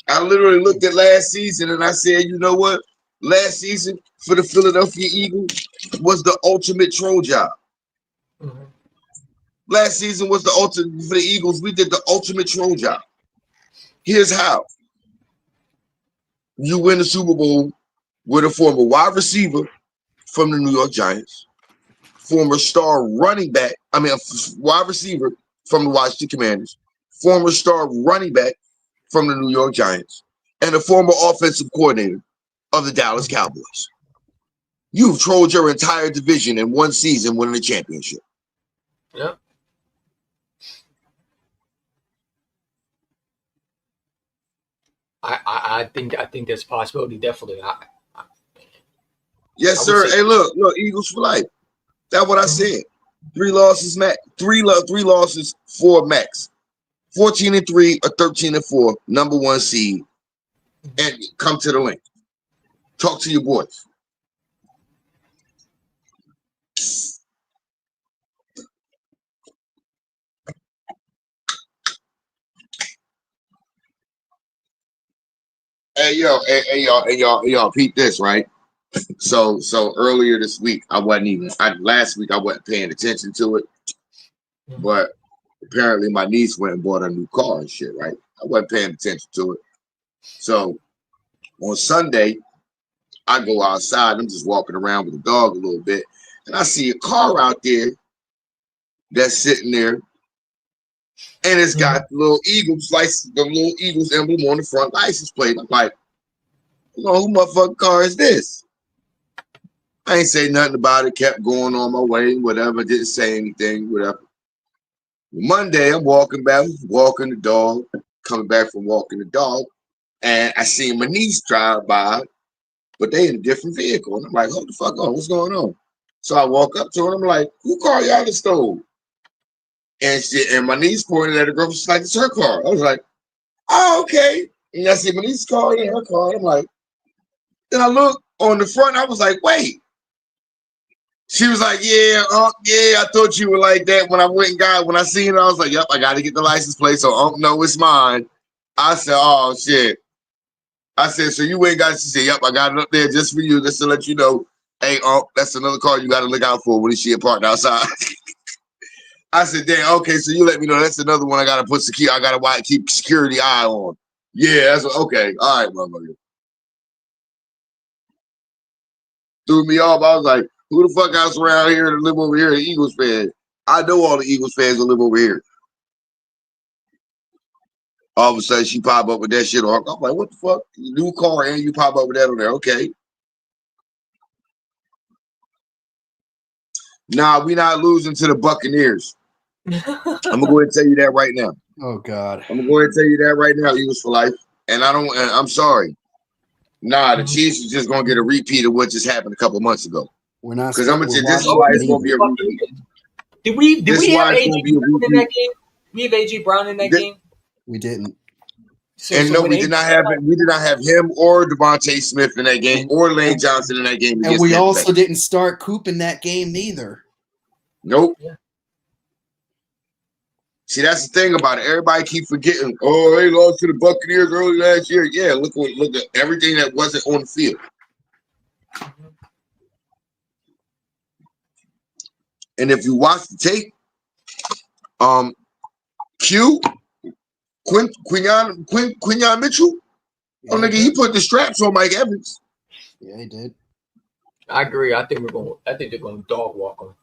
I literally looked at last season and I said, you know what? Last season for the Philadelphia Eagles was the ultimate troll job. Last season was the ultimate for the Eagles. We did the ultimate troll job. Here's how. You win the Super Bowl with a former wide receiver from the New York Giants, former star running back, wide receiver from the Washington Commanders, former star running back from the New York Giants, and a former offensive coordinator of the Dallas Cowboys. You've trolled your entire division in one season winning a championship.
Yep. I think there's a possibility, definitely.
Yes, sir. Hey, look, Eagles for life. That's what I said. 3 losses, Max. 3 losses for Max. 14-3 or 13-4, number 1 seed, and come to the link. Talk to your boys. Hey y'all, peep this, right? So earlier this week, last week I wasn't paying attention to it, but apparently my niece went and bought a new car and shit, right? I wasn't paying attention to it. So on Sunday, I go outside, I'm just walking around with the dog a little bit, and I see a car out there that's sitting there And it's got the little Eagles emblem on the front license plate. I'm like, you know, who motherfucking car is this? I ain't say nothing about it, kept going on my way, whatever, didn't say anything, whatever. Monday, I'm walking the dog, coming back from walking the dog, and I see my niece drive by, but they in a different vehicle. And I'm like, hold the fuck on, what's going on? So I walk up to her, and I'm like, who car y'all just stole? And my niece pointed at the girl, she's like, it's her car. I was like, oh, okay. And I see my niece's car and her car, and I'm like, then I look on the front, I was like, wait. She was like, yeah, I thought you were like that when I seen it, I was like, yep, I got to get the license plate, so no, it's mine. I said, oh, shit. I said, so you ain't got to say, yep, I got it up there just for you, just to let you know, hey, that's another car you got to look out for when she parked outside. I said, damn, okay, so you let me know that's another one I got to put I got to keep security eye on. Yeah, that's okay. All right, motherfucker. Threw me off. I was like, who the fuck else around here to live over here, an Eagles fan? I know all the Eagles fans will live over here. All of a sudden, she pop up with that shit on. I'm like, what the fuck? New car and you pop up with that on there. Okay. Nah, we not losing to the Buccaneers. I'm going to go ahead and tell you that right now.
Oh, God.
I'm going to go ahead and tell you that right now, Eagles for life. And I'm sorry. Nah, the Chiefs is just going to get a repeat of what just happened a couple months ago.
We're not.
Because this is why it's going to be a repeat.
Did we have A.J. Brown in that game? We have A.J. Brown in that game?
We didn't.
We did not have him or Devontae Smith in that game or Lane Johnson in that game.
And we also didn't start Coop in that game neither.
Nope. Yeah. See, that's the thing about it. Everybody keep forgetting. Oh, they lost to the Buccaneers early last year. Yeah, look at everything that wasn't on the field. And if you watch the tape, Quinyon Mitchell, nigga, he put the straps on Mike Evans.
Yeah, he did.
I agree. I think they're going to dog walk him.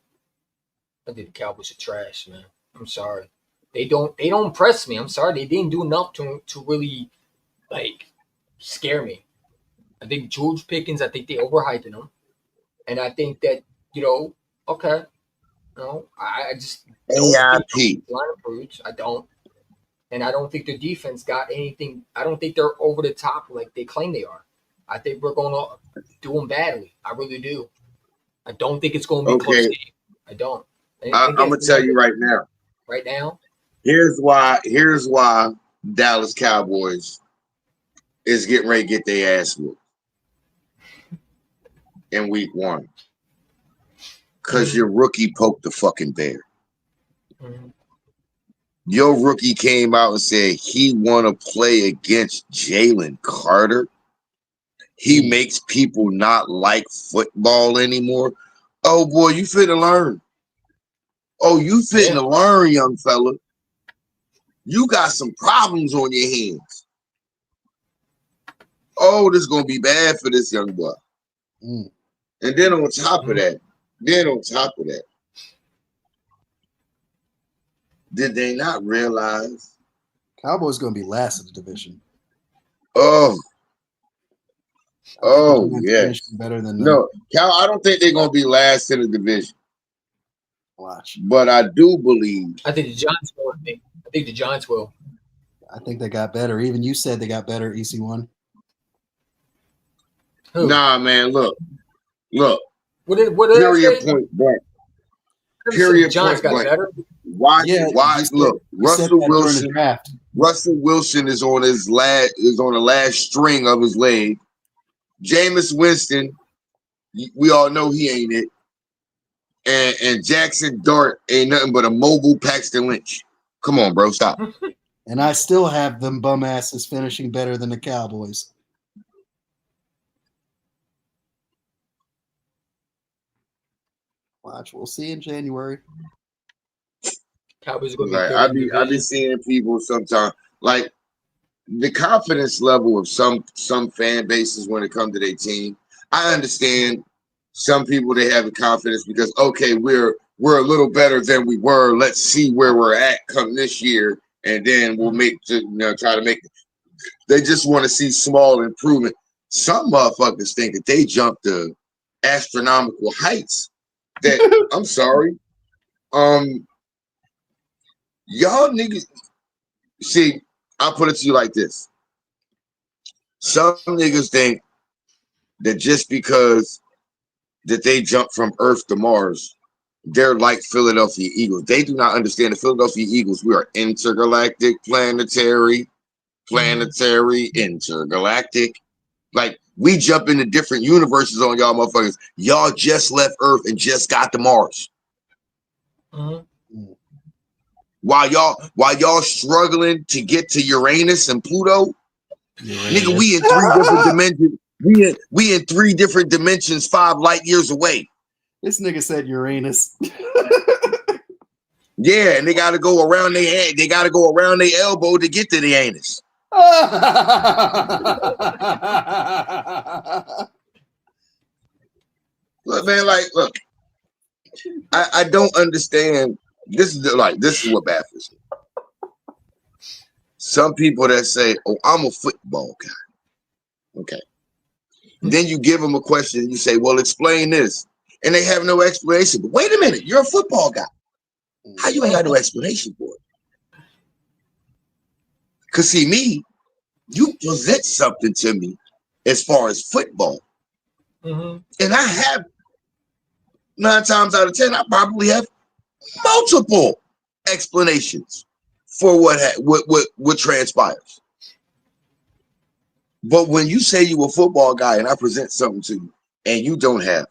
I think the Cowboys are trash, man. I'm sorry. They don't impress me. I'm sorry. They didn't do enough to really scare me. I think George Pickens, I think they overhyped him. And I think that, okay. I just
AIP.
I don't. And I don't think their defense got anything. I don't think they're over the top like they claim they are. I think we're going to do them badly. I really do. I don't think it's going to be a close game. I don't.
I'm going to tell you right now.
Right now?
Here's why Dallas Cowboys is getting ready to get their ass whooped in week 1. Because your rookie poked the fucking bear. Mm-hmm. Your rookie came out and said he want to play against Jalen Carter. He makes people not like football anymore. Oh, boy, you finna learn. Oh, you finna learn, young fella. You got some problems on your hands. Oh, this is going to be bad for this young boy. And then on top of that, did they not realize
Cowboys going to be last in the division?
Oh, yeah.
Better than
no, I don't think they're going to be last in the division.
Watch.
But I do believe.
I think the Giants will. I think the Giants will.
I think they got better. Even you said they got better, EC1.
Who?
Nah, man, look.
What
period point blank. Period point blank. Why? Look, Russell Wilson is on the last string of his leg. Jameis Winston, we all know he ain't it. And Jackson Dart ain't nothing but a mobile Paxton Lynch. Come on, bro, stop.
And I still have them bum asses finishing better than the Cowboys. Watch, we'll see in January.
Cowboys are going
to be I be seeing people sometimes like the confidence level of some fan bases when it comes to their team. I understand Some people they have the confidence because okay, we're a little better than we were. Let's see where we're at come this year, and then we'll try to make. They just want to see small improvement. Some motherfuckers think that they jumped to astronomical heights. That I'm sorry, y'all niggas. See, I'll put it to you like this: some niggas think that just because that they jump from Earth to Mars, they're like Philadelphia Eagles. They do not understand the Philadelphia Eagles. We are intergalactic, planetary, intergalactic. Like we jump into different universes on y'all motherfuckers. Y'all just left Earth and just got to Mars. While y'all struggling to get to Uranus and Pluto, nigga, we in 3 different dimensions. We in 3 different dimensions, 5 light years away.
This nigga said Uranus.
Yeah, and they gotta go around their head. They gotta go around their elbow to get to the anus. Look, man, look. I don't understand. This is what baffles me. Some people that say, "Oh, I'm a football guy." Okay. Then you give them a question and you say, well, explain this. And they have no explanation. But wait a minute, you're a football guy. How you ain't got no explanation for it? Because see, me, you present something to me as far as football. And I have 9 times out of 10, I probably have multiple explanations for what transpires. But when you say you a football guy and I present something to you and you don't have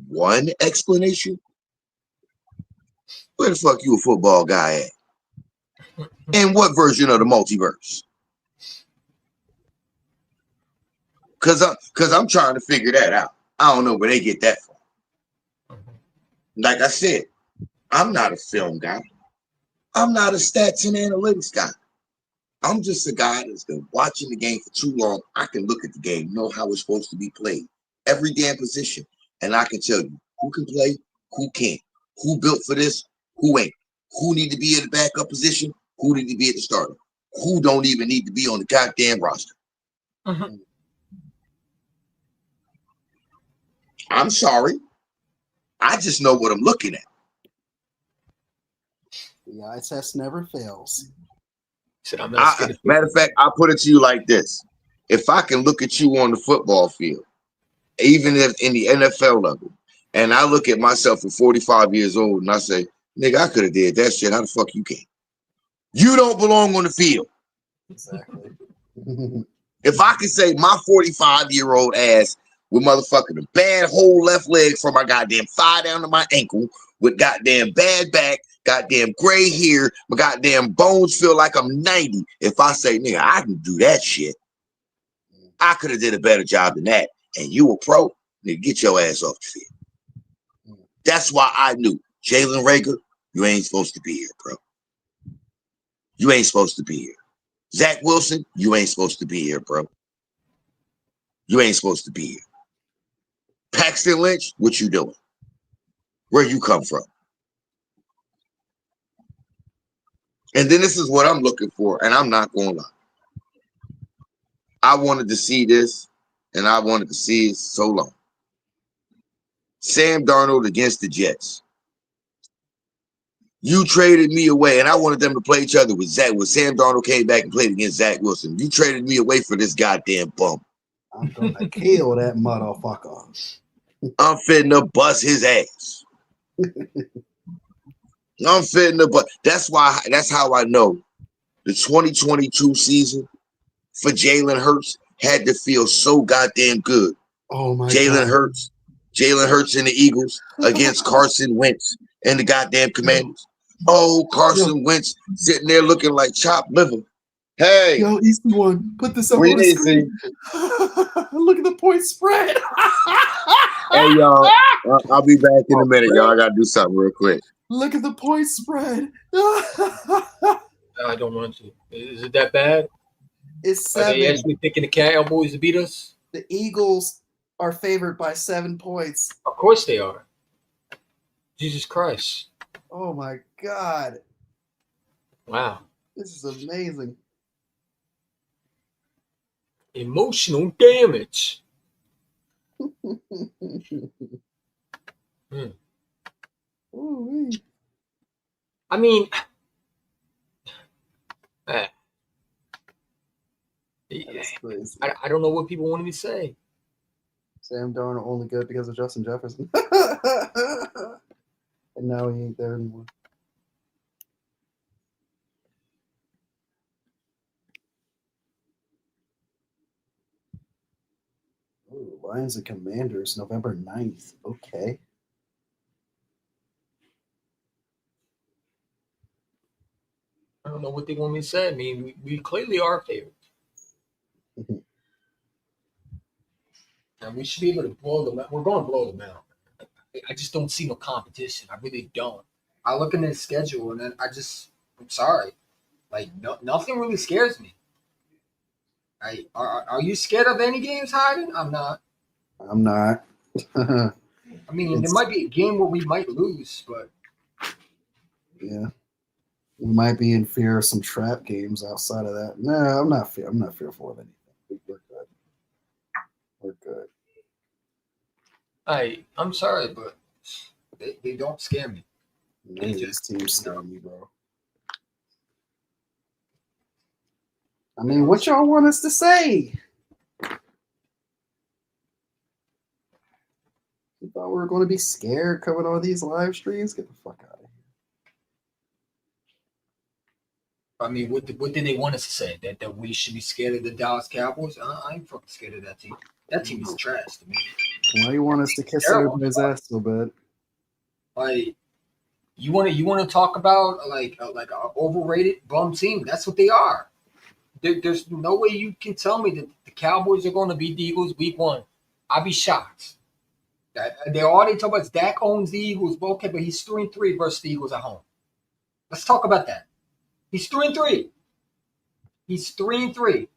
one explanation, where the fuck you a football guy at? And what version of the multiverse? Cause I'm trying to figure that out. I don't know where they get that from. Like I said, I'm not a film guy. I'm not a stats and analytics guy. I'm just a guy that's been watching the game for too long. I can look at the game, know how it's supposed to be played, every damn position, and I can tell you who can play, who can't, who built for this, who ain't, who need to be in the backup position, who need to be at the starter, who don't even need to be on the goddamn roster. I'm sorry. I just know what I'm looking at.
The eye test never fails.
Matter of fact, I'll put it to you like this. If I can look at you on the football field, even if in the NFL level, and I look at myself at 45 years old and I say, nigga, I could have did that shit. How the fuck you can't? You don't belong on the field.
Exactly.
If I can say my 45-year-old ass with motherfucking a bad whole left leg from my goddamn thigh down to my ankle, with goddamn bad back, goddamn gray hair, my goddamn bones feel like I'm 90. If I say, nigga, I can do that shit, I could have did a better job than that. And you a pro, nigga, get your ass off the field. That's why I knew, Jalen Reagor, you ain't supposed to be here, bro. You ain't supposed to be here. Zach Wilson, you ain't supposed to be here, bro. You ain't supposed to be here. Paxton Lynch, what you doing? Where you come from? And then this is what I'm looking for, and I'm not going to lie. I wanted to see this, and I wanted to see it so long. Sam Darnold against the Jets. You traded me away, and I wanted them to play each other with Zach. When Sam Darnold came back and played against Zach Wilson, you traded me away for this goddamn bum.
I'm gonna kill that motherfucker.
I'm finna bust his ass. I'm finna bust. That's how I know the 2022 season for Jalen Hurts had to feel so goddamn good.
Oh my
Jalen
God.
Hurts and the Eagles against Carson Wentz and the goddamn Commanders. Oh, Carson Wentz sitting there looking like chopped liver. Hey,
yo, Easy One, put this up on the screen. Look at the point spread.
Hey, y'all, I'll be back in a minute, y'all. I gotta do something real quick.
Look at the point spread.
I don't want to. Is it that bad?
It's
Are
7.
they actually picking the Cowboys to beat us?
The Eagles are favored by 7 points.
Of course they are. Jesus Christ.
Oh my God.
Wow.
This is amazing.
Emotional damage.
Ooh-wee.
I mean,
That's crazy.
I don't know what people want me to say.
Sam Darnold only good because of Justin Jefferson. And now he ain't there anymore. Ooh, Lions and Commanders, November 9th. Okay.
I don't know what they want me to say. I mean, we clearly are favorites. And we should be able to blow them out. We're going to blow them out. I just don't see no competition. I really don't. I look in the schedule and then I'm sorry. Like, nothing really scares me. Are you scared of any games, Hayden? I'm not.
I'm not.
I mean, there might be a game where we might lose, but
yeah, we might be in fear of some trap games outside of that. No, I'm not fearful of anything. We're good. We're good.
I'm sorry, but they don't scare me.
None of these teams scare me, bro. I mean, what y'all want us to say? You thought we were going to be scared coming on these live streams? Get the fuck out of here.
I mean, what did they want us to say? That we should be scared of the Dallas Cowboys? I ain't fucking scared of that team. That team is trash to me.
Why you want us to kiss everybody's ass so bad?
Like, you want to talk about like an overrated bum team? That's what they are. There's no way you can tell me that the Cowboys are going to beat the Eagles week 1. I'd be shocked. They already talk about Dak owns the Eagles. Well, okay, but he's 3-3 versus the Eagles at home. Let's talk about that. He's 3-3. He's 3-3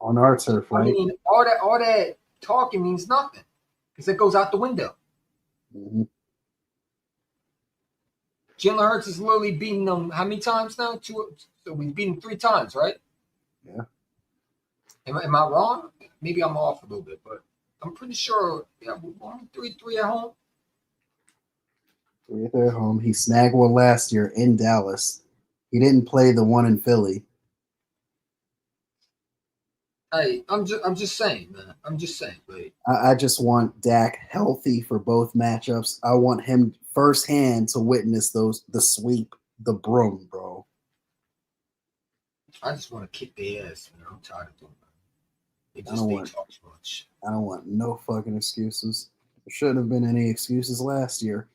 on our turf, right?
I mean, all that talking means nothing because it goes out the window.
Mm-hmm.
Jalen Hurts is literally beating them how many times now? 2. So we've beaten 3 times, right?
Yeah.
Am I wrong? Maybe I'm off a little bit, but I'm pretty sure. Yeah, we're going 3-3 at home.
3 at home. He snagged one last year in Dallas. He didn't play the one in Philly.
Hey, I'm just saying, man. I'm just saying, buddy.
I just want Dak healthy for both matchups. I want him firsthand to witness the sweep, the broom, bro.
I just want to kick their ass, man. I'm tired of doing that. They talk too much.
I don't want no fucking excuses. There shouldn't have been any excuses last year.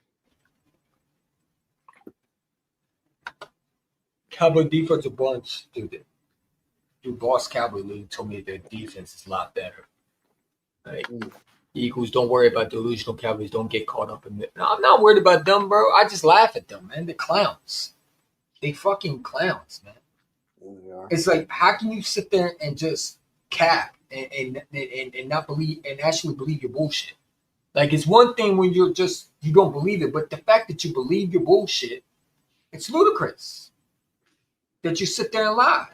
Cowboy defense a bunch, dude. Boss Cowboy League told me their defense is a lot better. Like, Eagles, don't worry about delusional Cowboys. Don't get caught up in it. No, I'm not worried about them, bro. I just laugh at them, man. They're clowns. They fucking clowns, man. It's like, how can you sit there and just cap and not believe and actually believe your bullshit? Like, it's one thing when you don't believe it, but the fact that you believe your bullshit, it's ludicrous that you sit there and lie.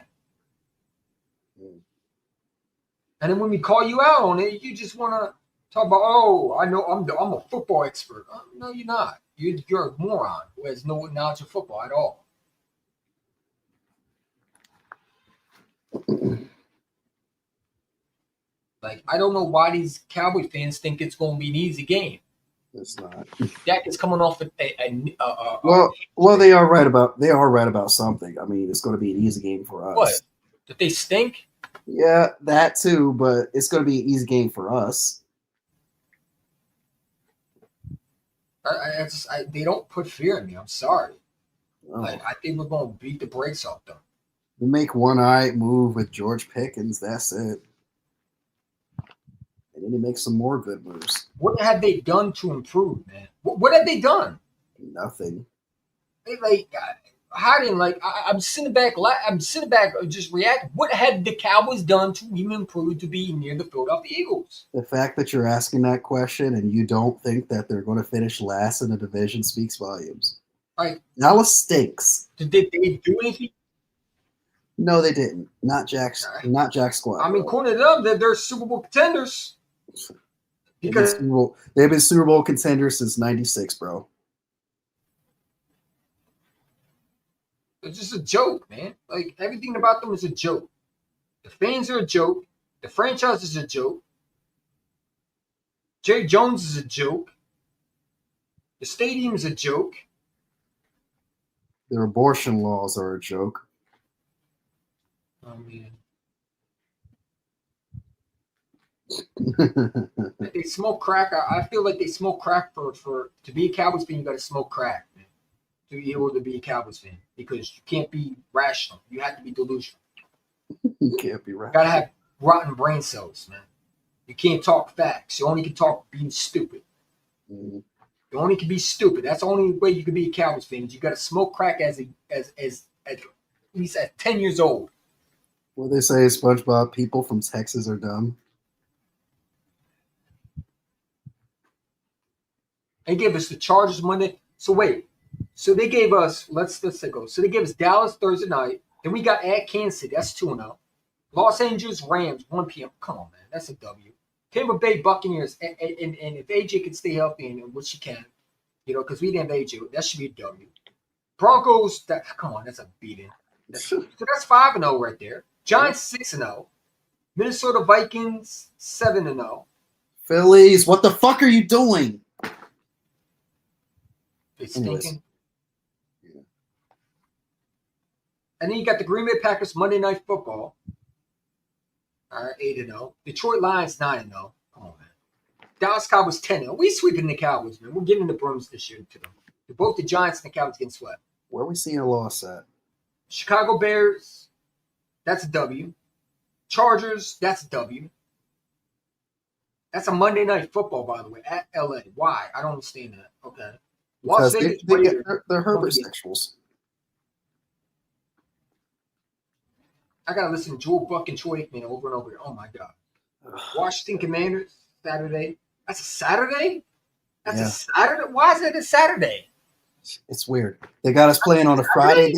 And then when we call you out on it, you just want to talk about, oh, I know I'm a football expert. No, you're not. You're a moron who has no knowledge of football at all. Like, I don't know why these Cowboy fans think it's going to be an easy game.
It's not.
Dak is coming off
well, they are right about something. I mean, it's going to be an easy game for us.
What? That they stink?
Yeah, that too, but it's going to be an easy game for us.
They don't put fear in me. I'm sorry. Oh. Like, I think we're going to beat the brakes off them.
We make one-eye move with George Pickens. That's it. And then he makes some more good moves.
What have they done to improve, man? What have they done?
Nothing.
hiding. Like I'm sitting back. I'm sitting back, just reacting. What had the Cowboys done to even improve to be near the Philadelphia Eagles?
The fact that you're asking that question and you don't think that they're going to finish last in the division speaks volumes.
Like
Dallas stinks.
Did they do anything?
No, they didn't. Not Jack Squad.
I mean, according to them, they're Super Bowl contenders. Because
they've been Super Bowl contenders since '96, bro.
It's just a joke, man. Like everything about them is a joke. The fans are a joke. The franchise is a joke. Jerry Jones is a joke. The stadium is a joke.
Their abortion laws are a joke.
Oh man. They smoke crack. I feel like they smoke crack for to be a Cowboys fan. You got to smoke crack, man, to be able to be a Cowboys fan, because you can't be rational. You have to be delusional.
You can't be rational.
You got to have rotten brain cells, man. You can't talk facts. You only can talk being stupid.
Mm-hmm.
You only can be stupid. That's the only way you can be a Cowboys fan. You got to smoke crack at least at 10 years old.
What they say, SpongeBob, people from Texas are dumb.
They gave us the Chargers Monday. So wait. So they gave us, let's go. So they gave us Dallas Thursday night. Then we got at Kansas City. That's 2-0. Los Angeles Rams, 1 p.m. Come on, man. That's a W. Tampa Bay Buccaneers. And if AJ can stay healthy, and which he can, because we didn't have AJ, that should be a W. Broncos, come on, that's a beating. So that's 5-0 right there. Giants 6-0. Minnesota Vikings 7-0.
Phillies, what the fuck are you doing?
It's stinking. Yeah. And then you got the Green Bay Packers Monday Night Football. All right, 8-0. Detroit Lions 9-0. Come on, man. Dallas Cowboys 10-0. We sweeping the Cowboys, man. We're getting the brooms this year to them. Both the Giants and the Cowboys getting swept.
Where are we seeing a loss at?
Chicago Bears, that's a W. Chargers, that's a W. That's a Monday Night Football, by the way, at LA. Why? I don't understand that. Okay.
Because they're Herbert-sexuals.
I gotta listen to Joe Buck and Troy Aikman over and over. Oh my God. Washington Commanders, Saturday. That's a Saturday? That's a Saturday? Why is it a Saturday?
It's weird. They got us playing on a Friday.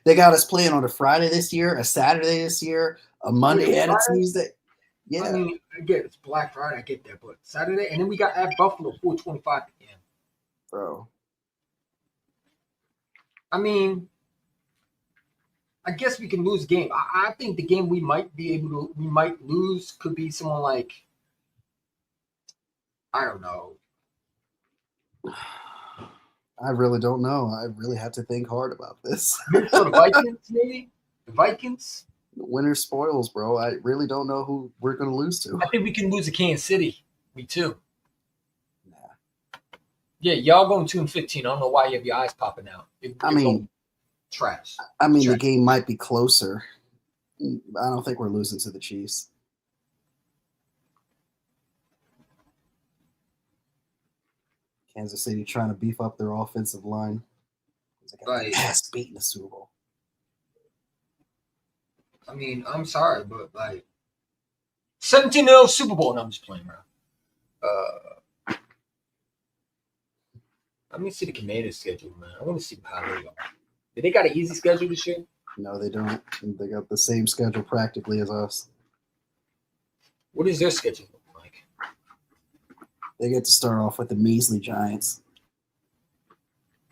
They got us playing on a Friday this year, a Saturday this year, a Monday and a Tuesday. Yeah.
I mean, I get it's Black Friday, I get that, but Saturday, and then we got at Buffalo 4:25 p.m.
Bro.
I mean, I guess we can lose a game. I think the game we might lose could be someone like, I don't know.
I really don't know. I really have to think hard about this.
So the Vikings, maybe? The Vikings?
Winner spoils, bro. I really don't know who we're going to lose to.
I think we can lose to Kansas City. Me too. Nah. Yeah, y'all going 2-15. I don't know why you have your eyes popping out. Trash.
I mean, the game might be closer. I don't think we're losing to the Chiefs. Kansas City trying to beef up their offensive line. They got their ass beat in the Super Bowl.
I mean, I'm sorry, but like 17-0 Super Bowl, and I'm just playing around. Let me see the Commanders' schedule, man. I want to see how they are. Did they got an easy schedule this year?
No, they don't. They got the same schedule practically as us.
What does their schedule look like?
They get to start off with the measly Giants.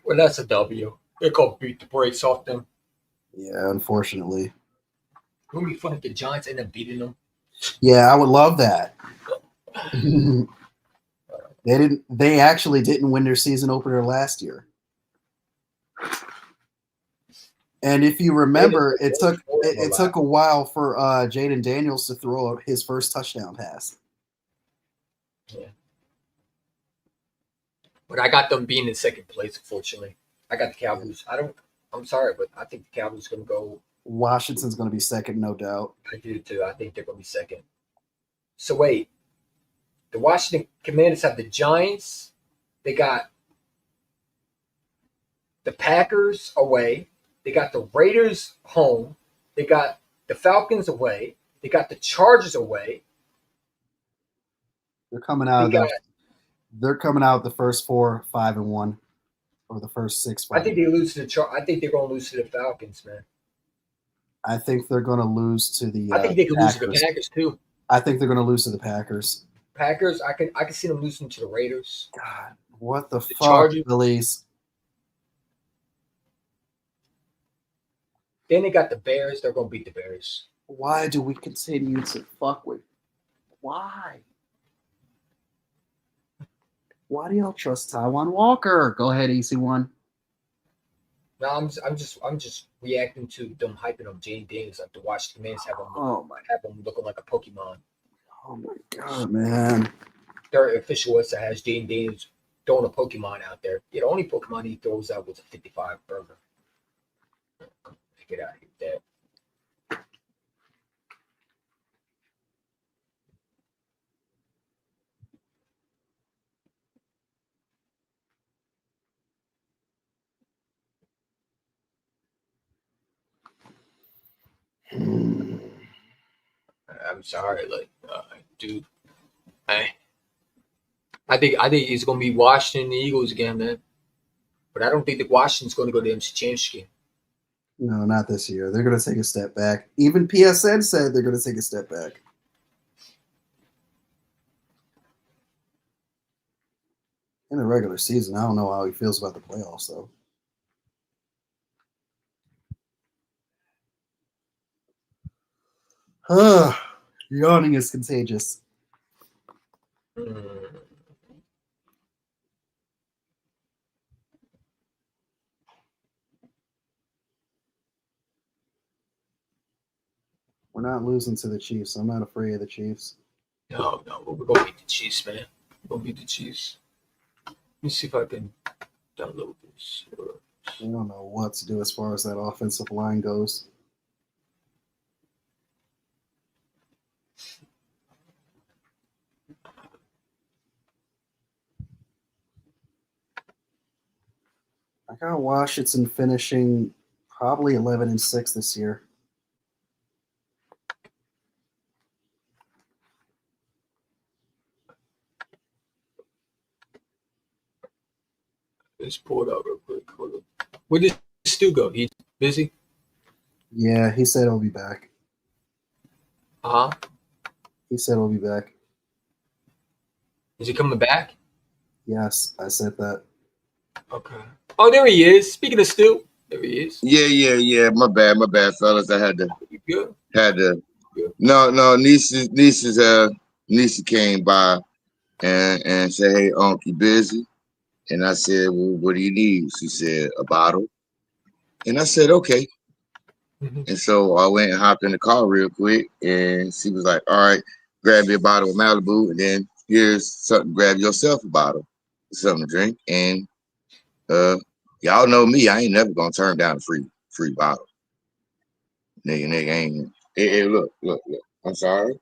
Well, that's a W. They're going to beat the brakes off them.
Yeah, unfortunately.
Wouldn't it be fun if the Giants end up beating them?
Yeah, I would love that. They actually didn't win their season opener last year. And if you remember, it took a while for Jaden Daniels to throw his first touchdown pass.
Yeah. But I got them being in second place, unfortunately. I got the Cowboys. I'm sorry, but I think the Cowboys are going to go.
Washington's going to be second, no doubt.
I do too. I think they're going to be second. So wait. The Washington Commanders have the Giants. They got the Packers away. They got the Raiders home. They got the Falcons away. They got the Chargers away.
They're coming out
They
of
got,
they're coming out the first 4, 5-1, or the first 6. 5.
I think they lose to the I think they're going to lose to the Falcons, man.
I think they're going to lose to the.
I think they could lose to the
Packers.
Packers too.
I think they're going to lose to the Packers.
Packers, I can see them losing to the Raiders.
God, what the fuck,
Chargers.
Phillies?
Then they got the Bears. They're going to beat the Bears.
Why do we continue to fuck with? Why? Why do y'all trust Taiwan Walker? Go ahead, EC1.
No, I'm just reacting to them hyping up Jane Daniels. Like to watch the Commanders have him looking like a Pokemon.
Oh my god, man!
Their official website has Jane Daniels throwing a Pokemon out there. Yeah, the only Pokemon he throws out was a 55 burger. Get out of here with that. I'm sorry, dude. I think it's gonna be Washington and the Eagles again, man. But I don't think that Washington's gonna go to the MC Championship game.
No, not this year. They're going to take a step back. Even PSN said they're going to take a step back. In the regular season, I don't know how he feels about the playoffs, though. Yawning is contagious. We're not losing to the Chiefs. I'm not afraid of the Chiefs.
No, we're gonna beat the Chiefs, man. We're gonna beat the Chiefs. Let me see if I can download this.
We don't know what to do as far as that offensive line goes. I got Washington finishing probably 11-6 this year.
Let's pull it up real quick. Hold up. Where did Stu go? He busy?
Yeah, he said he'll be back.
Uh-huh.
He said he'll be back.
Is he coming back?
Yes, I said that.
Okay. Oh, there he is. Speaking of Stu, there he is.
Yeah. My bad, fellas. I had to.
You good? Good.
No. Nisha came by and said, "Hey, Unc, you busy?" And I said, "Well, what do you need?" She said, "A bottle." And I said, "Okay."
Mm-hmm.
And so I went and hopped in the car real quick, and she was like, "All right, grab me a bottle of Malibu, and then here's something. Grab yourself a bottle, something to drink." And y'all know me, I ain't never gonna turn down a free bottle. Nigga ain't. Hey, look. I'm sorry.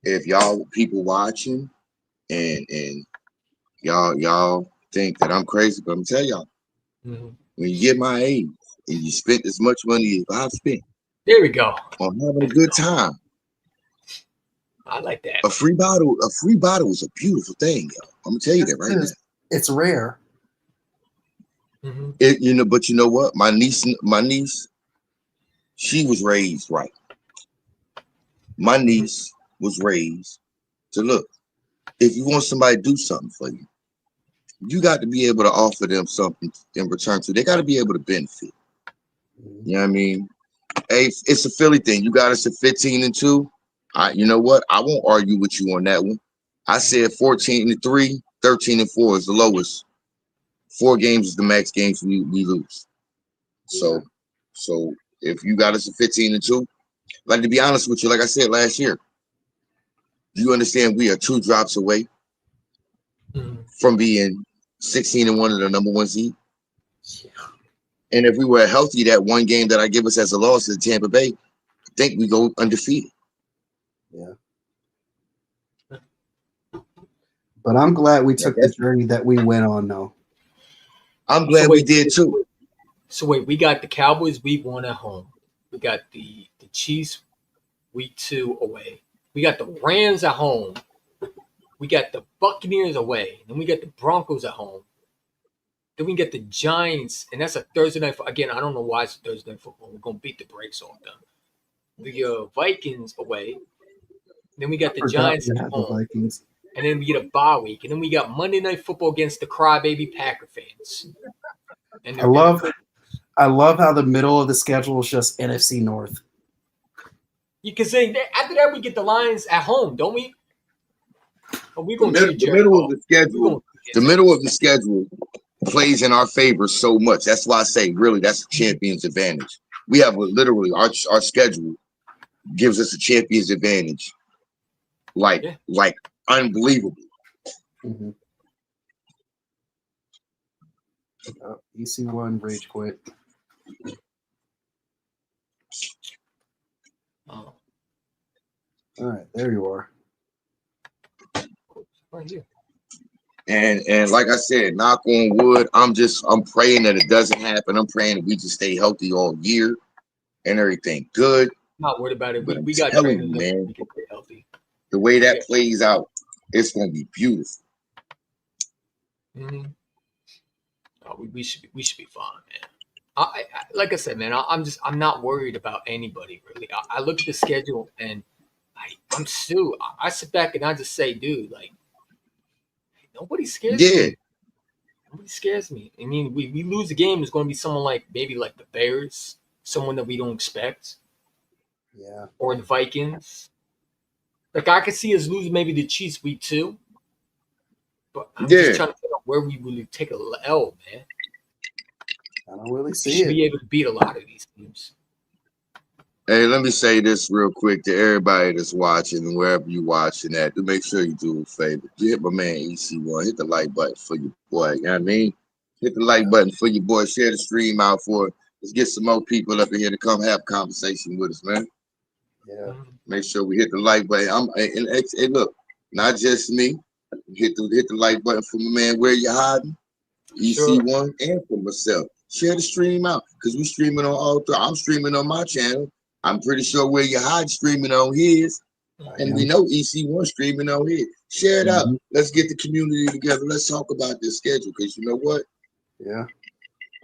If y'all people watching and y'all think that I'm crazy, but I'm gonna tell y'all, when you get my age and you spent as much money as I've spent,
there we go,
on having a good time.
I like that.
A free bottle is a beautiful thing, yo. I'm gonna tell you that right now.
It's rare.
Mm-hmm. But you know what? My niece, she was raised right. My niece was raised to look. If you want somebody to do something for you, you got to be able to offer them something in return too. They got to be able to benefit. You know what I mean? Hey, it's a Philly thing. You got us at 15-2. You know what? I won't argue with you on that one. I said 14-3, 13-4 is the lowest. 4 games is the max games we lose. So if you got us at 15-2, like, to be honest with you, like I said last year, you understand we are 2 drops away from being 16-1 and the number 1 seed. And if we were healthy, that one game that I give us as a loss to Tampa Bay, I think we go undefeated.
Yeah. But I'm glad we took the journey that we went on, though.
I'm glad we did too.
So wait, we got the Cowboys week 1 at home. We got the Chiefs week 2 away. We got the Rams at home. We got the Buccaneers away. Then we got the Broncos at home. Then we get the Giants, and that's a Thursday night. Again, I don't know why it's a Thursday night football. We're gonna beat the brakes off them. The Vikings away. Then we got the Giants at home.
Vikings.
And then we get a bye week. And then we got Monday Night Football against the crybaby Packer fans. And
I love how the middle of the schedule is just NFC North.
You can say after that we get the Lions at home, don't we? Or we
The middle of the schedule. The middle of the schedule plays in our favor so much. That's why I say, really, that's a champion's advantage. We have literally our schedule gives us a champion's advantage, like unbelievable.
Mm-hmm. EC1 rage quit.
Oh.
All right, there you are.
Right here.
And like I said, knock on wood, I'm praying that it doesn't happen. I'm praying that we just stay healthy all year and everything good.
Not worried about it.
But
We got
telling
training
you, man,
we can stay healthy.
the way that plays out, it's gonna be beautiful.
Mm-hmm. Oh, we should be fine, man. I like I said, man, I'm not worried about anybody really. I look at the schedule and I'm still. I sit back and I just say, dude, like nobody scares me. Nobody scares me. I mean, we lose the game, it's going to be someone like maybe like the Bears, someone that we don't expect.
Yeah.
Or the Vikings. Like I could see us losing maybe the Chiefs week 2. But I'm just trying to figure out where we really take a L, man.
I don't really see
we should
it.
be able to beat a lot of these teams.
Hey, let me say this real quick to everybody that's watching and wherever you watching at. To make sure you do a favor, hit my man EC1. Hit the like button for your boy. You know what I mean? Hit the like button for your boy. Share the stream out for it. Let's get some more people up in here to come have a conversation with us, man.
Yeah.
Make sure we hit the like button. Hey, look, not just me. Hit the like button for my man. Where you hiding? EC1 and for myself. Share the stream out because we streaming on all three. I'm streaming on my channel. I'm pretty sure Where You Hide streaming on his, and we know EC1 streaming on his. Share it out. Let's get the community together. Let's talk about this schedule because you know what?
Yeah.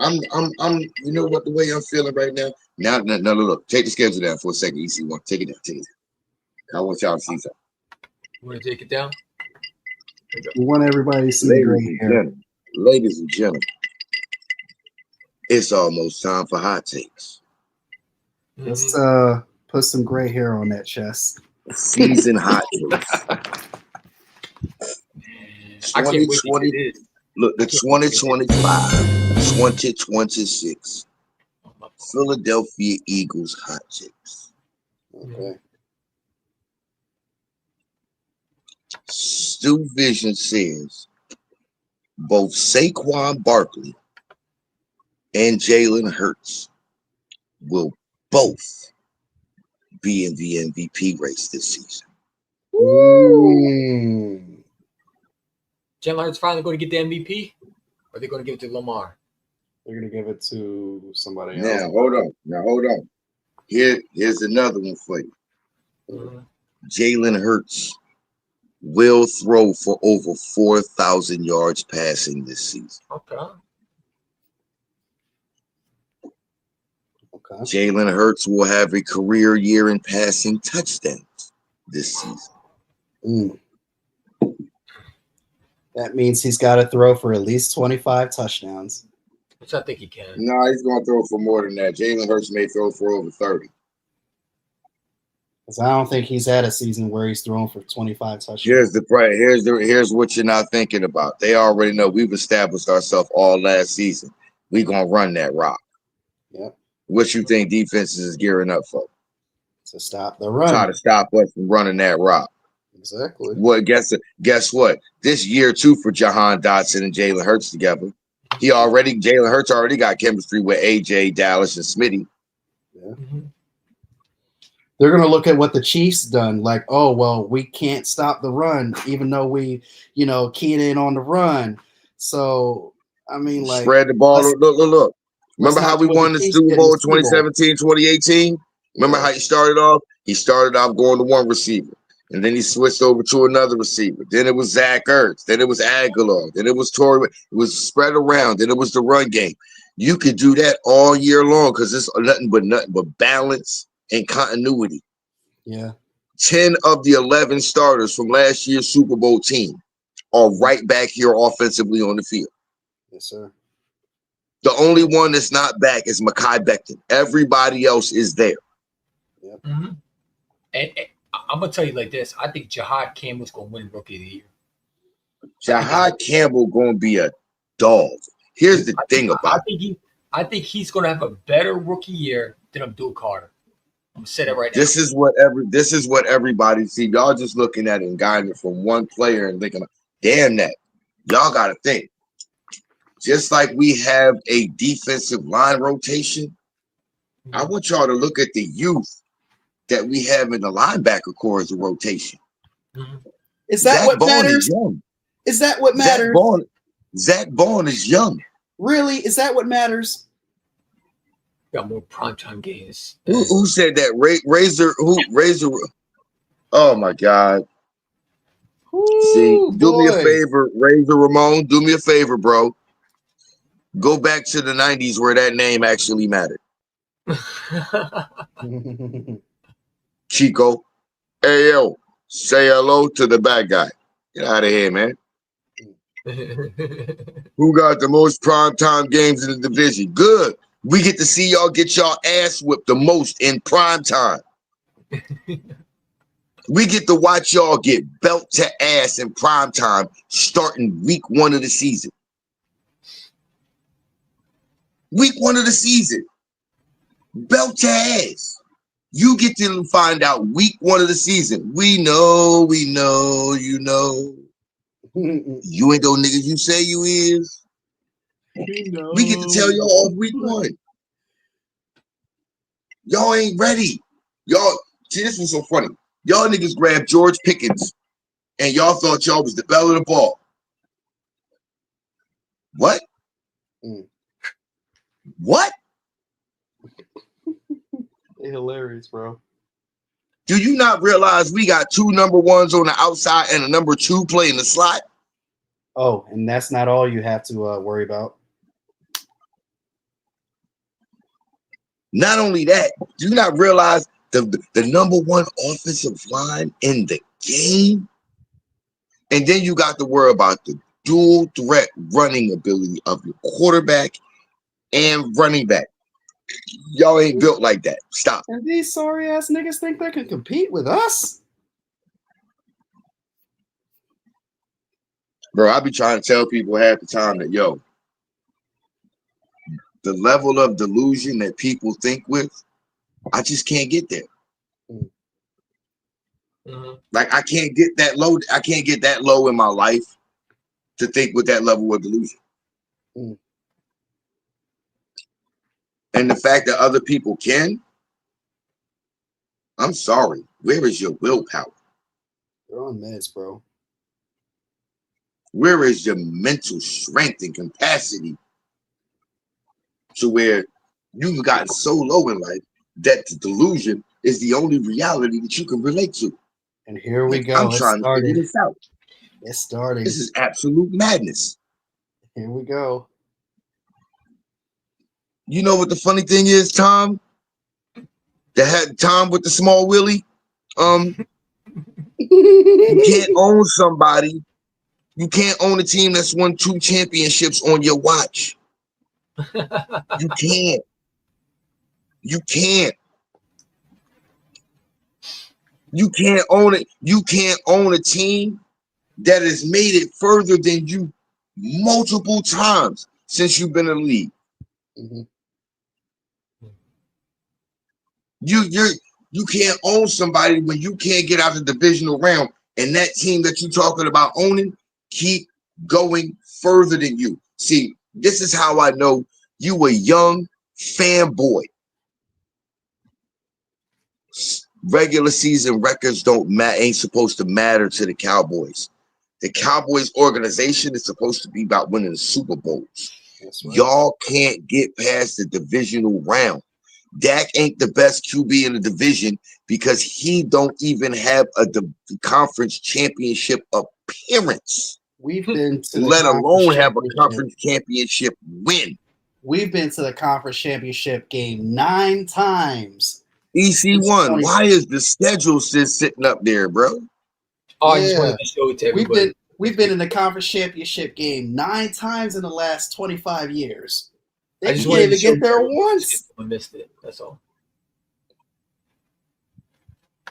I'm. You know what? The way I'm feeling right now. Now, look. Take the schedule down for a second. EC1. Take it down. Take it down. I want y'all to see something.
You want to take it down?
We want everybody to see the gray hair.
Ladies and gentlemen, it's almost time for hot takes.
Let's put some gray hair on that chest.
Season hot takes.
I can't wait to do this.
Look, the 2025-2026 Philadelphia Eagles hot takes.
Okay.
Stu Vision says both Saquon Barkley and Jalen Hurts will both be in the MVP race this season.
Jalen Hurts finally going to get the MVP, or are they going to give it to Lamar?
They're going to give it to somebody else.
Now, hold on. Here's another one for you. Jalen Hurts will throw for over 4,000 yards passing this season.
Okay.
Jalen Hurts will have a career year in passing touchdowns this season.
That means he's got to throw for at least 25 touchdowns.
Which I think he can.
No, he's going to throw for more than that. Jalen Hurts may throw for over 30.
Because I don't think he's had a season where he's thrown for 25 touchdowns.
Here's what you're not thinking about. They already know we've established ourselves all last season. We're going to run that rock.
Yep.
What you think defenses is gearing up for?
To stop the run.
Try to stop us from running that rock.
Exactly.
Well, guess what? This year too for Jahan Dotson and Jalen Hurts together. Jalen Hurts already got chemistry with AJ, Dallas, and Smitty.
Yeah. They're going to look at what the Chiefs done. Like, oh, well, we can't stop the run, even though we, keyed in on the run. So, I mean, like.
Spread the ball. Look. Remember how we won the Super Bowl in 2017, 2018? Remember how he started off? He started off going to one receiver. And then he switched over to another receiver. Then it was Zach Ertz. Then it was Aguilar. Then it was Torrey. It was spread around. Then it was the run game. You could do that all year long because it's nothing but balance and continuity.
Yeah.
10 of the 11 starters from last year's Super Bowl team are right back here offensively on the field.
Yes, sir.
The only one that's not back is Mekhi Becton. Everybody else is there.
Yep.
Mm-hmm. And I'm gonna tell you like this: I think Jahad Campbell's gonna win Rookie of the Year.
Jahad Campbell gonna be a dog. Here's the thing about it.
I think he's gonna have a better rookie year than Abdul Carter. I'm gonna say that right now.
This is what everybody see. Y'all just looking at it and guiding it from one player and thinking, damn that. Y'all gotta think. Just like we have a defensive line rotation, I want y'all to look at the youth that we have in the linebacker core as a rotation.
Is that
Zach
what
Bond
matters?
is young.
Is that what matters?
Zach Bond is young.
Really? Is that what matters?
Got more primetime games.
Who said that? Razor? Oh my God. See, do me a favor, Razor Ramon. Do me a favor, bro. Go back to the 90s where that name actually mattered. Chico. Hey, yo, say hello to the bad guy. Get out of here, man. Who got the most primetime games in the division? Good. We get to see y'all get y'all ass whipped the most in primetime. We get to watch y'all get belt to ass in primetime starting week 1 of the season. Week 1 of the season. Belt to ass. You get to find out week 1 of the season. We know, you know. You ain't those niggas you say you is. We get to tell y'all off week 1. Y'all ain't ready. Y'all, see, this was so funny. Y'all niggas grabbed George Pickens and y'all thought y'all was the bell of the ball. What? What?
They're hilarious, bro.
Do you not realize we got 2 number 1s on the outside and a number 2 playing the slot?
Oh, and that's not all you have to worry about.
Not only that, do you not realize the number 1 offensive line in the game? And then you got to worry about the dual threat running ability of your quarterback and running back. Y'all ain't built like that. Stop.
And these sorry ass niggas think they can compete with us?
Bro, I be trying to tell people half the time that, yo, the level of delusion that people think with, I just can't get there. Like, I can't get that low. I can't get that low in my life to think with that level of delusion. And the fact that other people can, I'm sorry. Where is your willpower?
You're on meds, bro.
Where is your mental strength and capacity to where you've gotten so low in life that the delusion is the only reality that you can relate to?
And here we go.
I'm trying to figure this out.
It's starting.
This is absolute madness.
Here we go.
You know what the funny thing is, Tom? That had Tom with the small willie. You can't own somebody. You can't own a team that's won 2 championships on your watch. You can't. You can't. You can't own it. You can't own a team that has made it further than you multiple times since you've been in the league. You can't own somebody when you can't get out the divisional round, and that team that you're talking about owning keep going further than you. See, this is how I know you a young fanboy. Regular season records ain't supposed to matter to the Cowboys. The Cowboys organization is supposed to be about winning the Super Bowls.
That's right.
Y'all can't get past the divisional round. Dak ain't the best QB in the division because he don't even have a conference championship appearance.
We've been to the
let alone have a
championship.
conference championship win.
We've been to the conference championship game 9 times.
EC1, why is the schedule just sitting up there, bro?
Oh, I just wanted to show it to everybody.
We've been in the conference championship game 9 times in the last 25 years. They
just
can't
wanted
even
to show
get there
you
once.
I missed it. That's all.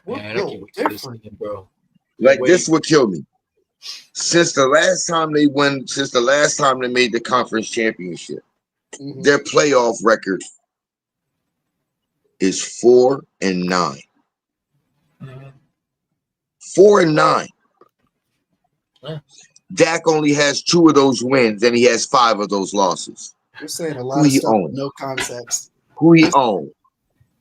We're
Man, I
built
can't wait for this
different.
game, bro.
Like this would kill me. Since the last time they made the conference championship, their playoff record is 4-9. 4-9. Dak only has 2 of those wins, and he has 5 of those losses.
They're saying a lot
Who
of
he
stuff
own?
with no context.
Who he own?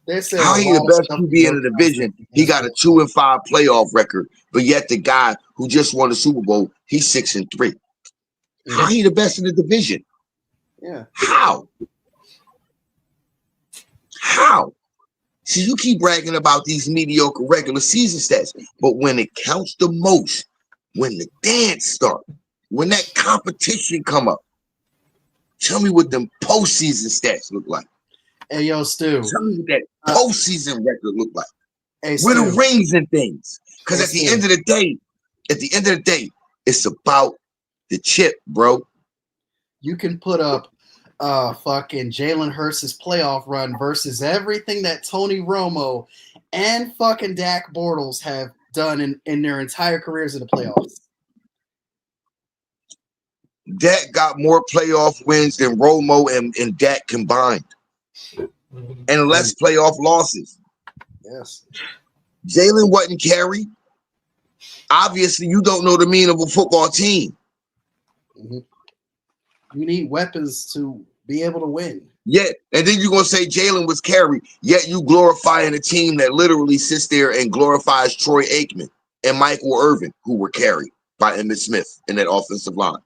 They're saying
How
a
he
lot
the
of
best
stuff with
QB
no
in the division? He got a 2-5 playoff record, but yet the guy who just won the Super Bowl, he's 6-3. How he the best in the division?
Yeah.
How? How? See, you keep bragging about these mediocre regular season stats, but when it counts the most, when the dance start, when that competition come up, tell me what them postseason stats look like.
Hey, yo, Stu.
Tell me what that postseason record look like.
Hey,
Where the
Stu.
rings and things. Because
Hey,
at the
Stu.
end of the day, it's about the chip, bro.
You can put up fucking Jalen Hurts' playoff run versus everything that Tony Romo and fucking Dak Bortles have done in their entire careers in the playoffs.
Dak got more playoff wins than Romo and Dak combined. And less playoff losses.
Yes.
Jalen wasn't carried. Obviously, you don't know the meaning of a football team.
You need weapons to be able to win.
Yet, and then you're going to say Jalen was carried, yet you glorifying a team that literally sits there and glorifies Troy Aikman and Michael Irvin, who were carried by Emmitt Smith in that offensive line.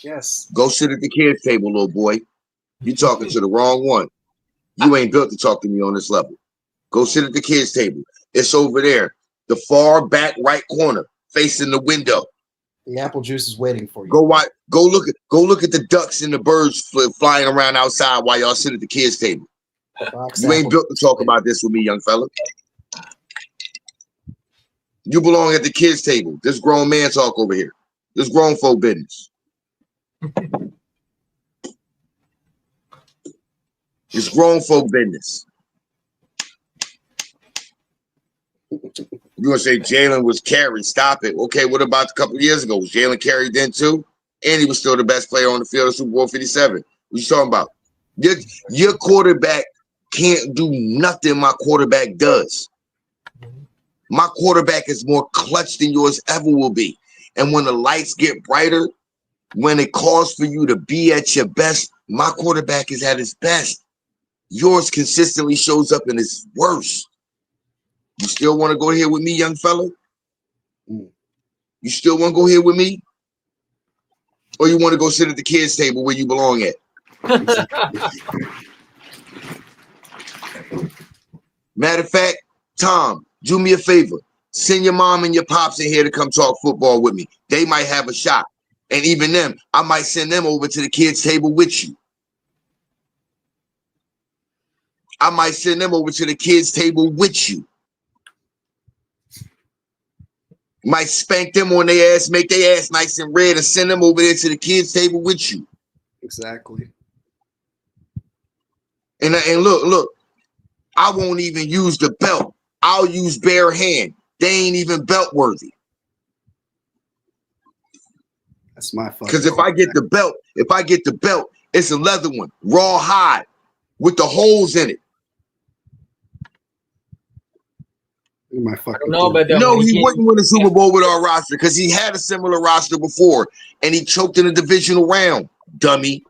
Yes.
Go sit at the kids' table, little boy. You're talking to the wrong one. You ain't built to talk to me on this level. Go sit at the kids' table. It's over there, the far back right corner, facing the window.
The apple juice is waiting for you.
Go look at the ducks and the birds flying around outside while y'all sit at the kids' table. You ain't built to talk about this with me, young fella. You belong at the kids' table. This grown man talk over here. This grown folk business. It's grown folk business. You're going to say Jalen was carried. Stop it. Okay, what about a couple of years ago? Was Jalen carried then too? And he was still the best player on the field of Super Bowl 57. What you talking about? Your quarterback can't do nothing my quarterback does. My quarterback is more clutch than yours ever will be. And when the lights get brighter, when it calls for you to be at your best, my quarterback is at his best. Yours consistently shows up in his worst. You still want to go here with me, young fella? You still want to go here with me? Or you want to go sit at the kids' table where you belong at? Matter of fact, Tom, do me a favor. Send your mom and your pops in here to come talk football with me. They might have a shot. And even them, I might send them over to the kids' table with you. I might send them over to the kids' table with you. Might spank them on their ass, make their ass nice and red, and send them over there to the kids' table with you.
Exactly.
And look, I won't even use the belt. I'll use bare hand. They ain't even belt worthy.
That's my fucking.
Because if I get the belt, it's a leather one, raw hide, with the holes in it.
My fucking.
No, but
no, he wouldn't win a Super Bowl with our roster because he had a similar roster before, and he choked in the divisional round. Dummy.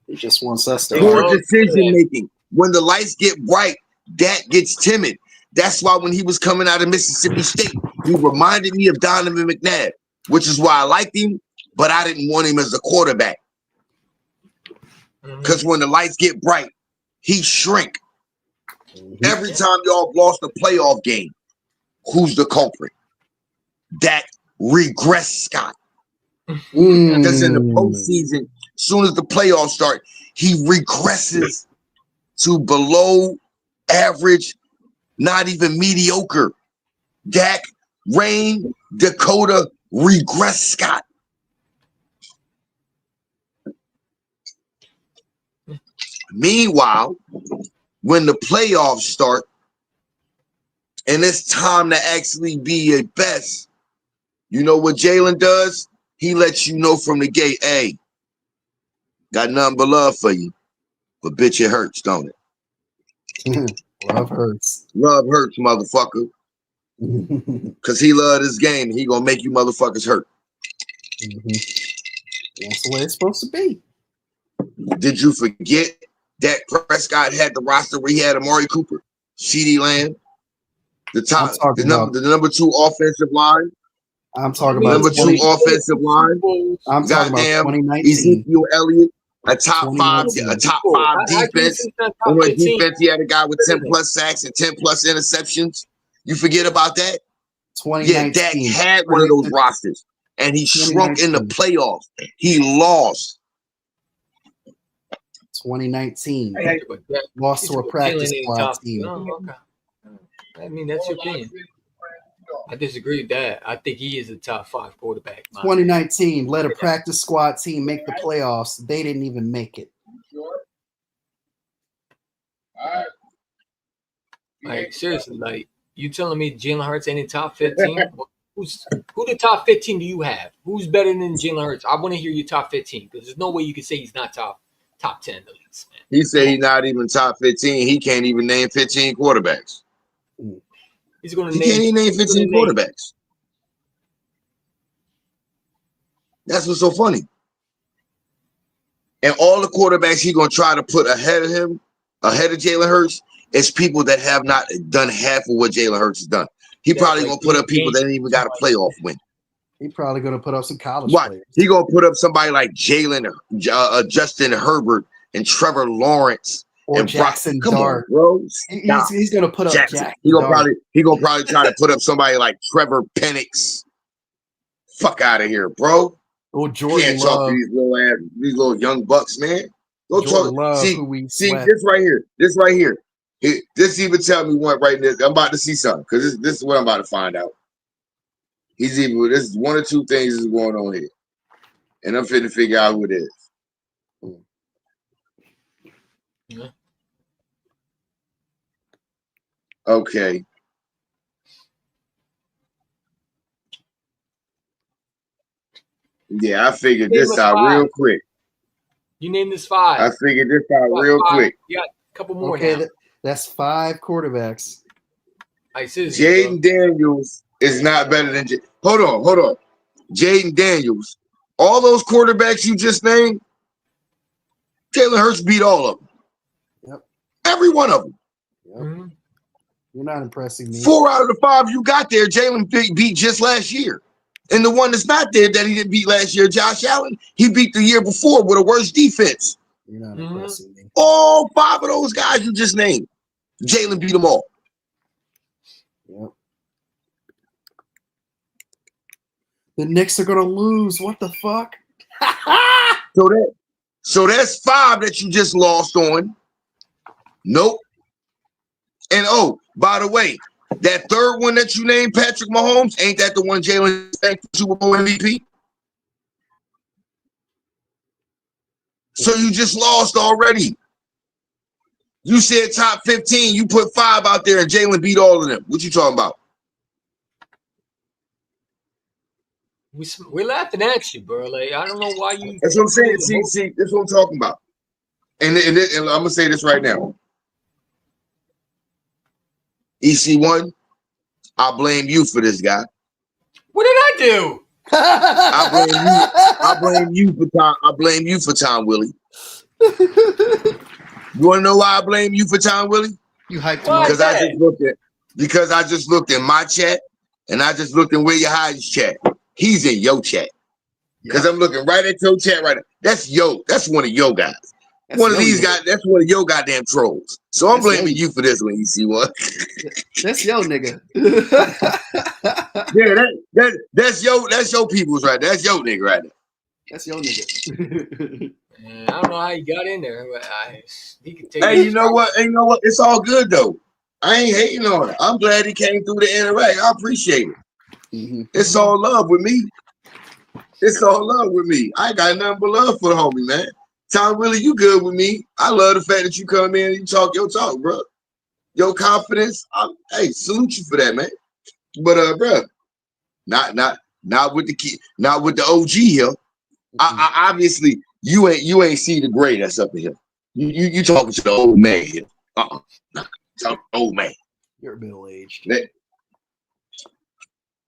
He just wants us to.
Poor decision making. When the lights get bright, Dak gets timid. That's why when he was coming out of Mississippi State, he reminded me of Donovan McNabb, which is why I liked him. but I didn't want him as a quarterback. Because when the lights get bright, he shrink. Every time y'all lost a playoff game, who's the culprit? Dak regress Scott. Because in the postseason, as soon as the playoffs start, he regresses to below average, not even mediocre. Dak, Rain, Dakota, regress Scott. Meanwhile, when the playoffs start and it's time to actually be a best, you know what Jalen does? He lets you know from the gate, hey, got nothing but love for you. But bitch, it hurts, don't it?
Love hurts.
Love hurts, motherfucker. Because he love this game and he gonna make you motherfuckers hurt.
That's the way it's supposed to be.
Did you forget that Prescott had the roster where he had Amari Cooper, CeeDee Lamb, the number 2 offensive line?
I'm talking about
number 2 offensive line.
I'm talking about 2019.
Ezekiel Elliott, a top 5 defense. And when defense, he had a guy with 10 plus sacks and 10 plus interceptions. You forget about that? Yeah, Dak had one of those rosters, and he shrunk in the playoffs. He lost.
2019 lost to a practice squad team.
I mean, that's your opinion. I disagree with that. I think he is a top 5 quarterback.
2019 led a practice squad team make the playoffs. They didn't even make it.
Like, seriously, like, you telling me Jalen Hurts ain't in top 15? Who the top 15 do you have? Who's better than Jalen Hurts? I want to hear your top 15 because there's no way you can say he's not top 10 at least. Man.
He said he's not even top 15. He can't even name 15 quarterbacks.
He's going to
name. He can't even name 15 quarterbacks. That's what's so funny. And all the quarterbacks he's going to try to put ahead of him, ahead of Jalen Hurts, is people that have not done half of what Jalen Hurts has done. He probably going to put up people that ain't even got a playoff win.
He probably going to put up some college
players.
He
going to put up somebody like Justin Herbert and Trevor Lawrence
or
and
Jackson
Dart, bro.
He's going to put up Jackson.
He going to probably try to put up somebody like Trevor Penix. Fuck out of here, bro.
Or Jordan
Can't
Love.
talk to these little young bucks, man. Go
Jordan
talk.
Love,
See this right here. This right here. This even tell me what right now. I'm about to see something because this is what I'm about to find out. This is one or two things is going on here, and I'm finna figure out who it is.
Yeah.
Okay. Yeah, I figured this out real quick.
You name this 5.
I figured this out real quick.
You got a couple more
okay,
now.
That's 5 quarterbacks.
Jaden Daniels is not better than Hold on. Jaden Daniels. All those quarterbacks you just named, Jalen Hurts beat all of them.
Yep.
Every one of them.
Yep. Mm-hmm. You're not impressing me.
4 out of the 5 you got there, Jalen beat just last year. And the one that's not there that he didn't beat last year, Josh Allen, he beat the year before with a worse defense.
You're not impressing me.
All 5 of those guys you just named, Jalen beat them all.
Yep. The Knicks are gonna lose. What the fuck?
So that's 5 that you just lost on. Nope. And by the way, that third one that you named, Patrick Mahomes, ain't that the one Jalen thanked for Super Bowl MVP? So you just lost already. You said top 15. You put 5 out there, and Jalen beat all of them. What you talking about?
We're laughing at you, bro. Like, I don't know why you.
That's what I'm saying. See, that's what I'm talking about. And I'm gonna say this right now. EC1, I blame you for this guy.
What did I do?
I blame you for Tom. I blame you for Tom Willie. You want to know why I blame you for Tom Willie?
You hyped
him because I just looked at my chat and I just looked in Willie Hyde's chat. He's in your chat. Because I'm looking right at your chat right now. That's one of your guys.
That's
One of
your
these
nigga.
guys, that's one of your goddamn trolls. So I'm
That's your
blaming you for this one, EC1.
That's your nigga.
Yeah, that's your people's right there. That's your nigga right there.
That's your nigga.
Man, I don't know how he got in there, but he could take.
Hey, you know what? It's all good though. I ain't hating on it. I'm glad he came through the interact. I appreciate it.
Mm-hmm.
It's all love with me. It's all love with me. I ain't got nothing but love for the homie, man. Tom, really, you good with me. I love the fact that you come in and you talk your talk, bro. Your confidence. Hey, salute you for that, man. But bro, not with the key, not with the OG here. I obviously you ain't see the gray that's up in here. You talking to the old man here. Nah, talk old man.
You're middle aged.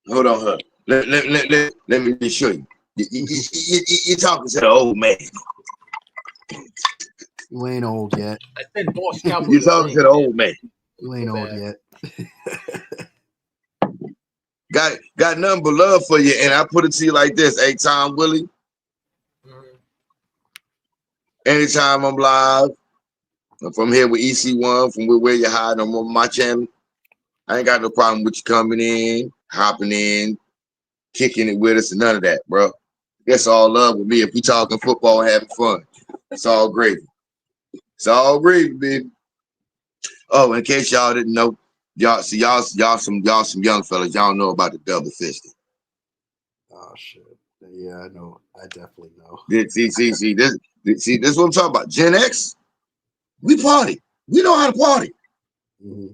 Hold on, let me show you. You're talking to the old man.
You ain't old yet.
I said boss cowboy.
You're talking to the old man.
You ain't old yet.
Got nothing but love for you, and I put it to you like this: hey, Tom Willie. Anytime I'm live, if I'm here with EC1, from where you're hiding, I'm on my channel. I ain't got no problem with you coming in, hopping in, kicking it with us, and none of that, bro. That's all love with me. If we talking football and having fun, it's all great. It's all great, baby. Oh, in case y'all didn't know, y'all some young fellas. Y'all know about the double fisting.
Oh shit. Yeah, I know. I definitely know.
See, this is what I'm talking about. Gen X, we party. We know how to party.
Mm-hmm.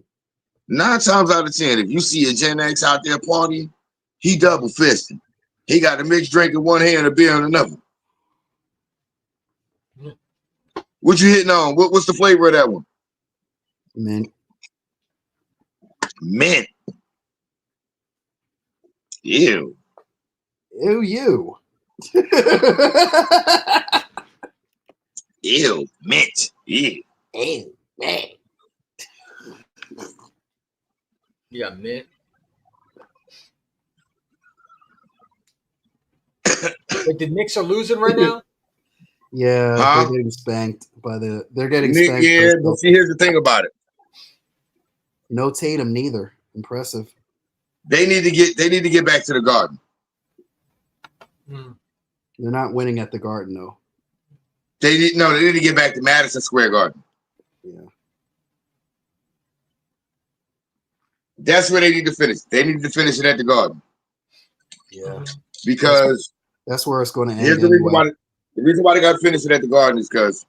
9 times out of 10, if you see a Gen X out there partying, he double fisting. He got a mixed drink in one hand and a beer in another. What you hitting on? What's the flavor of that one?
Mint.
Mint. Ew.
Ew, you.
Ew. Mint. Ew.
Ew. Man.
You got mint. But the Knicks are losing right now.
Yeah,
Huh?
they're getting spanked by the. They're getting
Nick,
spanked.
yeah, but see, here's the thing about it.
No Tatum neither. Impressive.
They need to get back to the Garden.
They're not winning at the Garden though.
They need to get back to Madison Square Garden.
Yeah.
That's where they need to finish. They need to finish it at the Garden.
Yeah.
Because
that's where it's going to end.
Here's the reason why they got to finish it at the Garden is because,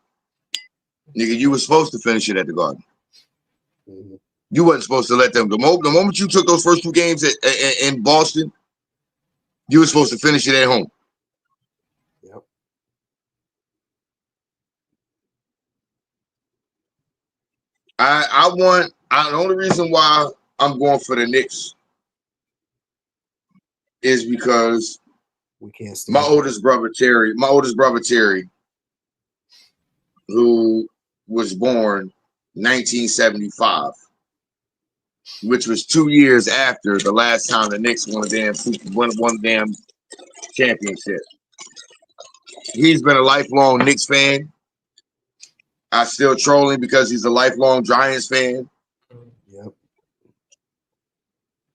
nigga, you were supposed to finish it at the Garden.
Mm-hmm.
You wasn't supposed to let them. The moment you took those first 2 games in Boston, you were supposed to finish it at home.
Yep.
The only reason why I'm going for the Knicks is because
we can't
my oldest brother Terry, who was born 1975, which was 2 years after the last time the Knicks won a damn championship. He's been a lifelong Knicks fan. I still troll him because he's a lifelong Giants fan.
Yep.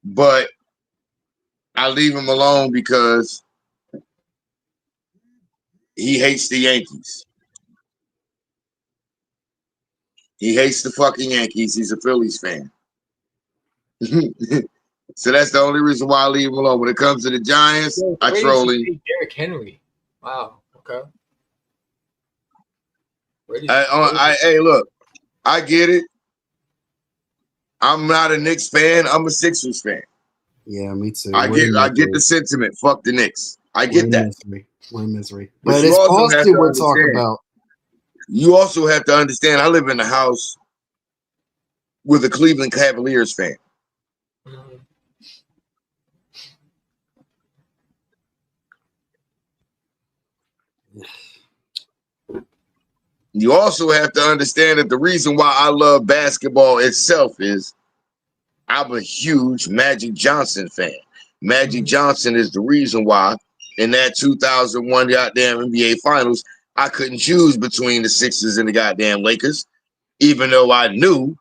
But I leave him alone because he hates the Yankees. He hates the fucking Yankees. He's a Phillies fan. So that's the only reason why I leave him alone. When it comes to the Giants, I troll him.
Derrick Henry. Wow. Okay.
Hey, look, I get it. I'm not a Knicks fan. I'm a Sixers fan.
Yeah, me too.
I get the sentiment. Fuck the Knicks. I get that.
We're in misery.
But
it's positive we're talking about.
You also have to understand, I live in a house with a Cleveland Cavaliers fan. You also have to understand that the reason why I love basketball itself is I'm a huge Magic Johnson fan. Magic Johnson is the reason why in that 2001 goddamn NBA Finals, I couldn't choose between the Sixers and the goddamn Lakers, even though I knew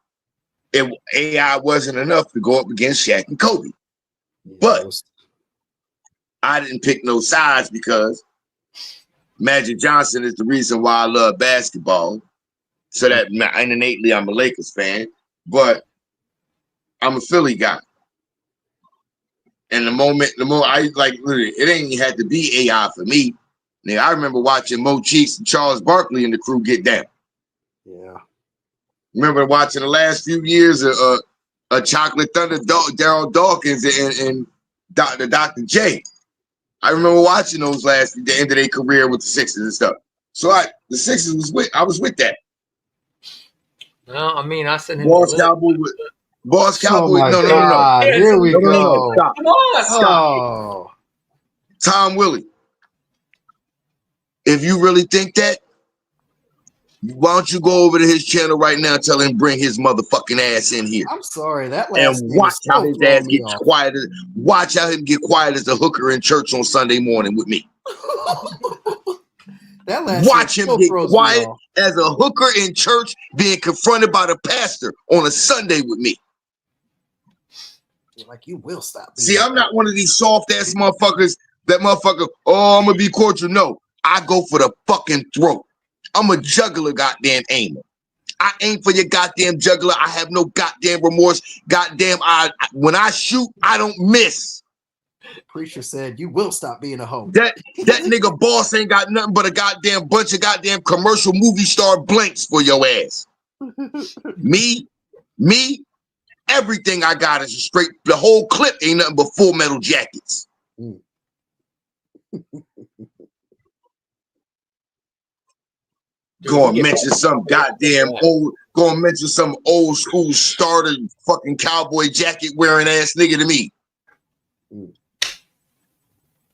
AI wasn't enough to go up against Shaq and Kobe. But I didn't pick no sides because Magic Johnson is the reason why I love basketball. So that and innately I'm a Lakers fan, but I'm a Philly guy. And the moment I like, literally, it ain't even had to be AI for me. Now, I remember watching Mo Cheeks and Charles Barkley and the crew get down.
Yeah.
Remember watching the last few years of Chocolate Thunder, Daryl Dawkins and Dr. J. I remember watching those the end of their career with the Sixers and stuff. So the Sixers I was with that.
No, I mean I sent him
Boss Cowboy with Boss Cowboy.
Oh my
No.
God, here we
No.
go.
Stop.
Come on.
Oh.
Tom Willie. If you really think that, why don't you go over to his channel right now and tell him bring his motherfucking ass in here.
I'm sorry, that last
and
name
watch
is
how
still
his
throwing
ass
me
gets
off.
quiet. Watch how him get quiet as a hooker in church on Sunday morning with me.
That last
Watch
name
him
still
get
throws me
quiet
off.
as a hooker in church being confronted by the pastor on a Sunday with me.
You're like, you will stop.
See, I'm not one of these soft ass motherfuckers. That motherfucker, oh, I'm gonna be cordial. No, I go for the fucking throat. I'm a juggler, goddamn aimer. I aim for your goddamn juggler. I have no goddamn remorse. Goddamn, when I shoot, I don't miss.
Preacher said, you will stop being a hoe.
That nigga boss ain't got nothing but a goddamn bunch of goddamn commercial movie star blanks for your ass. Me, everything I got is a straight. The whole clip ain't nothing but Full Metal Jackets. Go and mention some goddamn old. Go and mention some old school starter fucking cowboy jacket wearing ass nigga to me.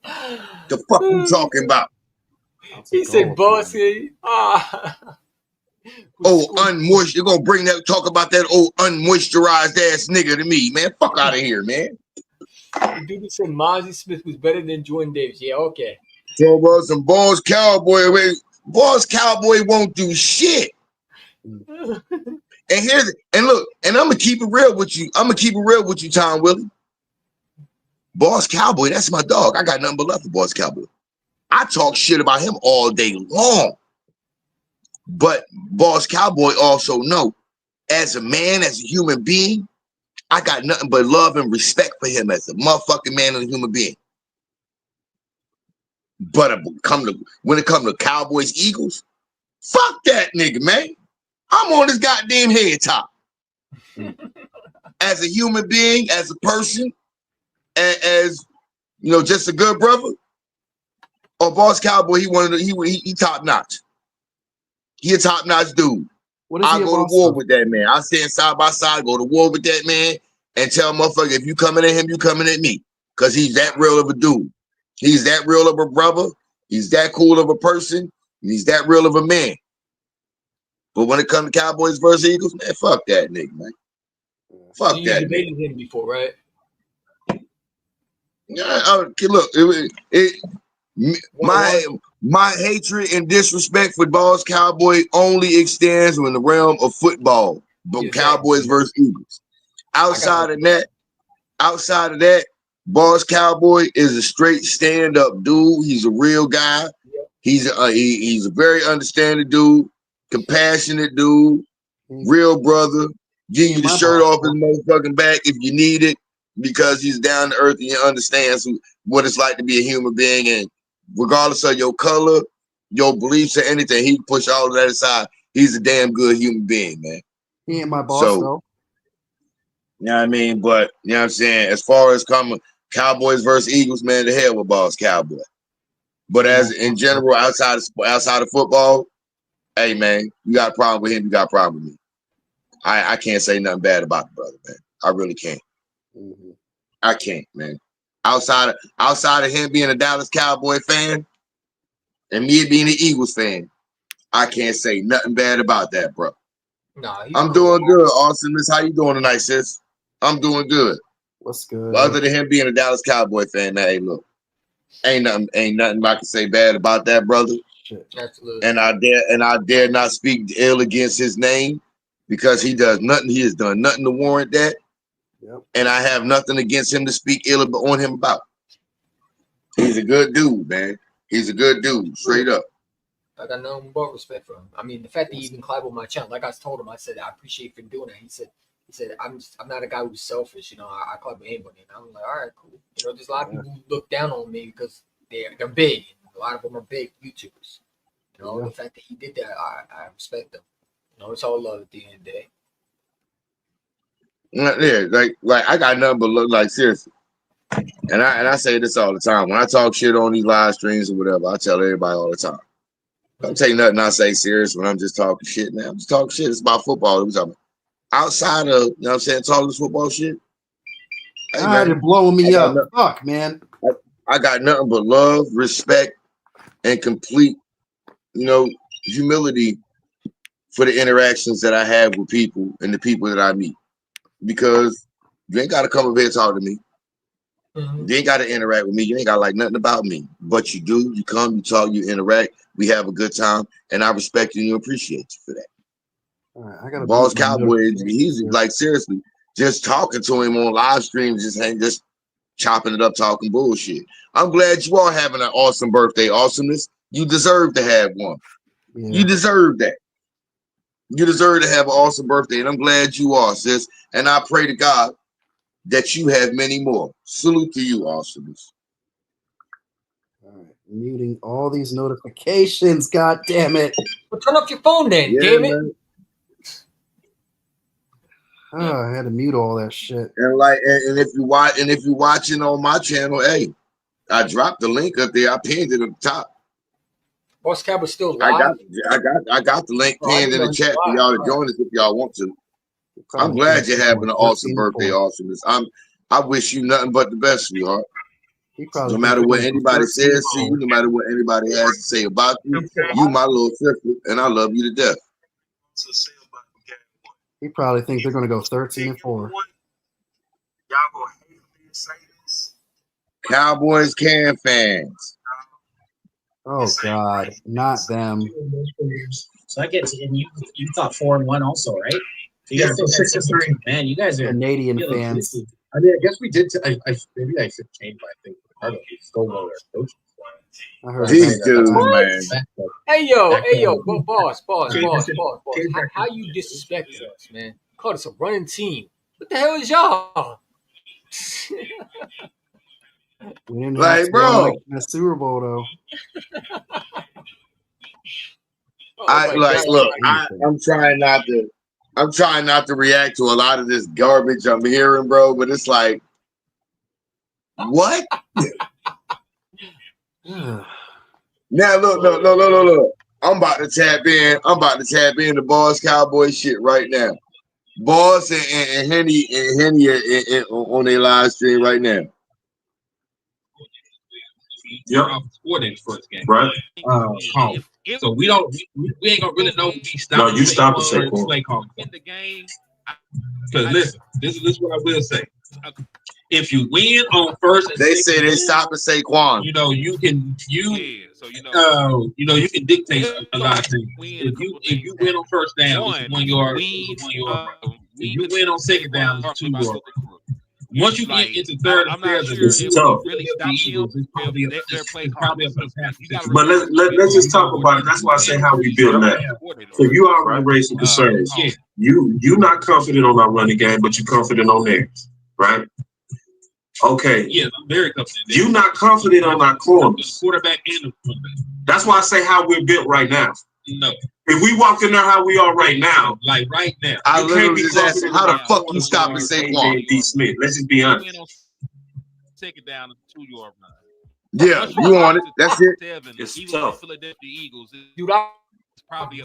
The fuck you talking about?
He said, "Boss,
unmoist. You're gonna bring that talk about that old unmoisturized ass nigga to me, man. Fuck out of here, man."
The dude said Mozzie Smith was better than Jordan Davis. Yeah, okay.
So about some Boss Cowboy. Boss Cowboy won't do shit. And look, and I'm gonna keep it real with you. Tom Willie. Boss Cowboy, that's my dog. I got nothing but love for Boss Cowboy. I talk shit about him all day long. But Boss Cowboy also know, as a man, as a human being, I got nothing but love and respect for him as a motherfucking man and a human being. But when it comes to Cowboys, Eagles, fuck that nigga, man. I'm on his goddamn head top. As a human being, as a person, as you know, just a good brother. Or Boss Cowboy, he top notch. He a top notch dude. I go to war with that man. I stand side by side, go to war with that man, and tell motherfucker, if you coming at him, you coming at me. Because he's that real of a dude. He's that real of a brother. He's that cool of a person. He's that real of a man. But when it comes to Cowboys versus Eagles, man, fuck that nigga, man. Fuck
you
that
debated
nigga.
him before, right?
Yeah, look, my hatred and disrespect for Boss Cowboy only extends in the realm of football. But Cowboys versus Eagles. Outside of that, Boss Cowboy is a straight stand-up dude. He's a real guy. He's a very understanding dude, compassionate dude, real brother. Give you the shirt off his motherfucking back if you need it, because he's down to earth and he understands what it's like to be a human being. And regardless of your color, your beliefs, or anything, he push all of that aside. He's a damn good human being, man.
He ain't my boss, though.
You know what I mean? But, you know what I'm saying? As far as coming Cowboys versus Eagles, man, the hell with Boss Cowboy. But as in general, outside of football, hey, man, you got a problem with him, you got a problem with me. I can't say nothing bad about the brother, man. I really can't. I can't, man. Outside of him being a Dallas Cowboy fan and me being an Eagles fan, I can't say nothing bad about that, bro.
Nah,
I'm doing good, Austin. Miss, how you doing tonight, sis? I'm doing good.
What's good?
But other than him being a Dallas Cowboy fan, man, hey, look, Ain't nothing I can say bad about that brother.
Absolutely.
And I dare not speak ill against his name because he does nothing. He has done nothing to warrant that.
Yep.
And I have nothing against him to speak ill on him about. He's a good dude, man. He's a good dude, straight up.
I got nothing but respect for him. I mean, the fact that he even collabed with my channel, like I told him, I said I appreciate you for doing that. He said I'm not a guy who's selfish. You know, I collab with anybody, and I'm like, all right, cool. You know, there's a lot of people who look down on me because they're big. A lot of them are big YouTubers. You know, the fact that he did that, I respect them. You know, it's all love at the end of the day.
Yeah, like I got nothing but look, like, seriously. And I say this all the time. When I talk shit on these live streams or whatever, I tell everybody all the time. Don't take nothing I say serious when I'm just talking shit, man. I'm just talking shit. It's about football. We're talking about. Outside of, you know what I'm saying, talking this football shit. Hey,
God, you're blowing me up. Fuck, man.
I got nothing but love, respect, and complete, you know, humility for the interactions that I have with people and the people that I meet. Because you ain't got to come up here and talk to me. You ain't got to interact with me. You ain't got to like nothing about me. But you do. You come, you talk, you interact. We have a good time. And I respect you and appreciate you for that.
All right, I got
Boss Cowboy, he's like, seriously, just talking to him on live streams, just chopping it up, talking bullshit. I'm glad you are having an awesome birthday. Awesomeness. You deserve to have one.
Yeah.
You deserve that. You deserve to have an awesome birthday. And I'm glad you are, sis. And I pray to God that you have many more. Salute to you, awesomeness.
All right, muting all these notifications. God damn it!
Well, turn off your phone, then. Damn it!
Oh, I had to mute all that shit.
And like, and if you watch, and if you're watching on my channel, hey, I dropped the link up there. I pinned it up top.
Boss Cab was still live.
I got the link pinned in the chat for y'all to join us if y'all want to. I'm glad you're having an awesome birthday, awesomeness. I wish you nothing but the best, sweetheart. No matter what anybody says to you, no matter what anybody has to say about you, you my little sister, and I love you to death.
He probably think they're gonna go 13-4.
Y'all gonna hate me to say this.
Cowboys can fans.
Oh God, not them.
So I get to, and you thought 4-1 also, right? So you guys still 6-3. Man, you guys are
Canadian fans.
I mean, I guess we did. Maybe I should change my thing. We stole all their coaches.
I heard
these dudes, man.
Hey yo, boss. How you disrespecting us, man? Called us a running team. What the hell is y'all?
We didn't
like,
have to
bro,
like in the Super Bowl though.
I'm trying not to react to a lot of this garbage I'm hearing, bro. But it's like, what? Now look. I'm about to tap in. I'm about to tap in the Boss Cowboy shit right now. Boss and Henny on their live stream right now.
Yep. First game. Right. Home. So we ain't gonna really know if we stop. No, you stop the Saquon. Play call in the game. Because listen, this is what I will say. If you win on first, and
they say they stop the Saquon.
You know you can you can dictate a lot of things. If you win on first down, this is one yard. If you win on second down, it's 2 yards. Once you get into third and fourth, it's tough.
But let's just talk about it. That's why I say how we build now. So you already raised some concerns. You not confident on our running game, but you're confident on theirs, right? Okay.
Yes, I'm very confident.
You're not confident on our corners.
Quarterback and the quarterback.
That's why I say how we're built right now.
No.
If we walk in there how we are right now,
like right now,
I literally just asked him, how the fuck you stop the Saquon?
D. Smith. Let's just be honest.
Take it down to 2-yard line.
Yeah, you on it. That's it.
It's tough.
Philadelphia Eagles.
Dude, I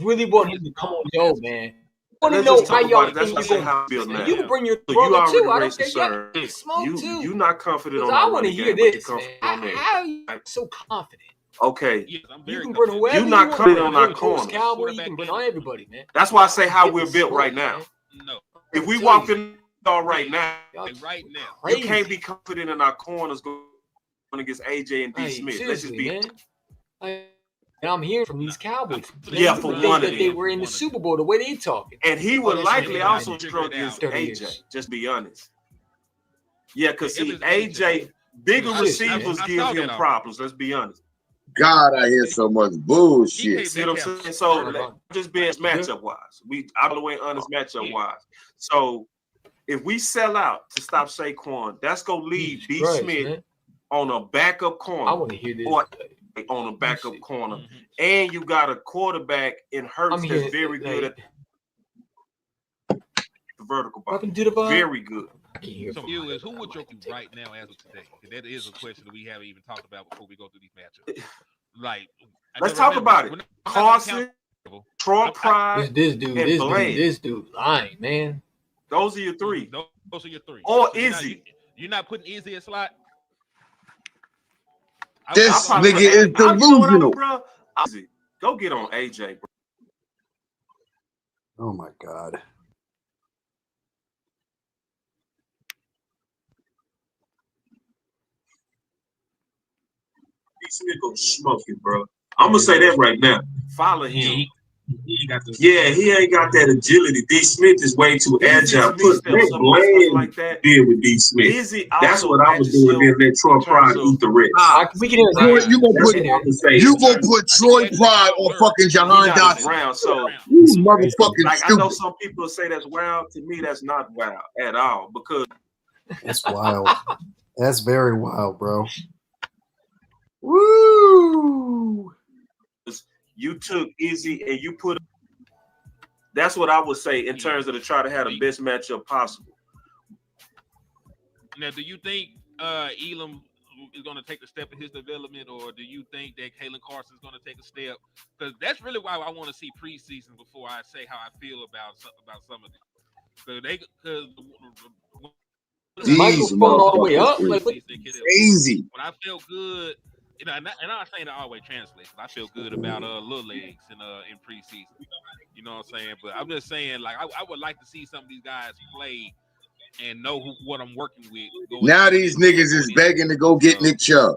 really want him to come on the show, man. I want to know how y'all think you can bring your brother too. I don't care. Y'all smoke too.
You're not confident on
I want to hear this, man. How are you so confident?
Okay,
you can bring whoever
you're not confident on our corners.
Cowboy, you can bring on everybody, man.
That's why I say how we're built right now.
No,
if we walk in right now, you can't be confident in our corners.
against AJ and D.
Hey,
Smith. Let's just
seriously,
be.
man. And I'm hearing from these Cowboys.
Yeah,
They
for
think
one
that
of
they
them.
were in the Super Bowl the way they talking.
And he would
that's
likely
right.
also struggle against
30
AJ.
years.
Just be honest. Yeah, because see,
It was AJ.
bigger
Shit,
receivers
man.
give
I saw
him
that
problems. Let's be honest.
God, I hear so much bullshit.
See what I'm saying? So just being matchup wise, we out of the way honest matchup wise. So if we sell out to stop Saquon, that's gonna leave D. Smith on a backup corner.
I want to hear this.
Or on a backup corner, and you got a quarterback in Hurts that's very good at the vertical ball. Very good.
So you is who would you right now as of today? That is a question that we haven't even talked about before we go through these matchups. Like,
let's talk about it. Carson, Troy Pride,
this dude,
and Blade.
This dude lying, man.
Those are your three.
Those are your three.
Or
so
Izzy.
You're not putting Izzy in slot.
This nigga is delusional.
Go get on AJ, bro.
Oh my God.
Smith gonna smoke it, bro. I'm gonna say that right now.
Follow him.
He ain't got that agility. D. Smith is way too agile. Let Bland deal with D. Smith. That's what I was doing. Then let Troy Pride eat the rest.
We can hear
You gonna put Troy Pride on fucking Jahan Dotson?
Round, so
you motherfucking
like
stupid.
I know some people say that's wild. To me, that's not wild at all because
That's wild. That's very wild, bro. Woo!
you took Izzy and you put. That's what I would say in terms of to try to have the best matchup possible.
Now, do you think Elam is going to take a step in his development, or do you think that Kalen Carson is going to take a step? Because that's really why I want to see preseason before I say how I feel about some of them.
These motherfuckers crazy.
When I feel good, and I'm not saying that always translates, but I feel good about little legs in preseason. You know what I'm saying? But I'm just saying, like, I would like to see some of these guys play and know what I'm working with.
Now these niggas is begging to go get Nick Chubb.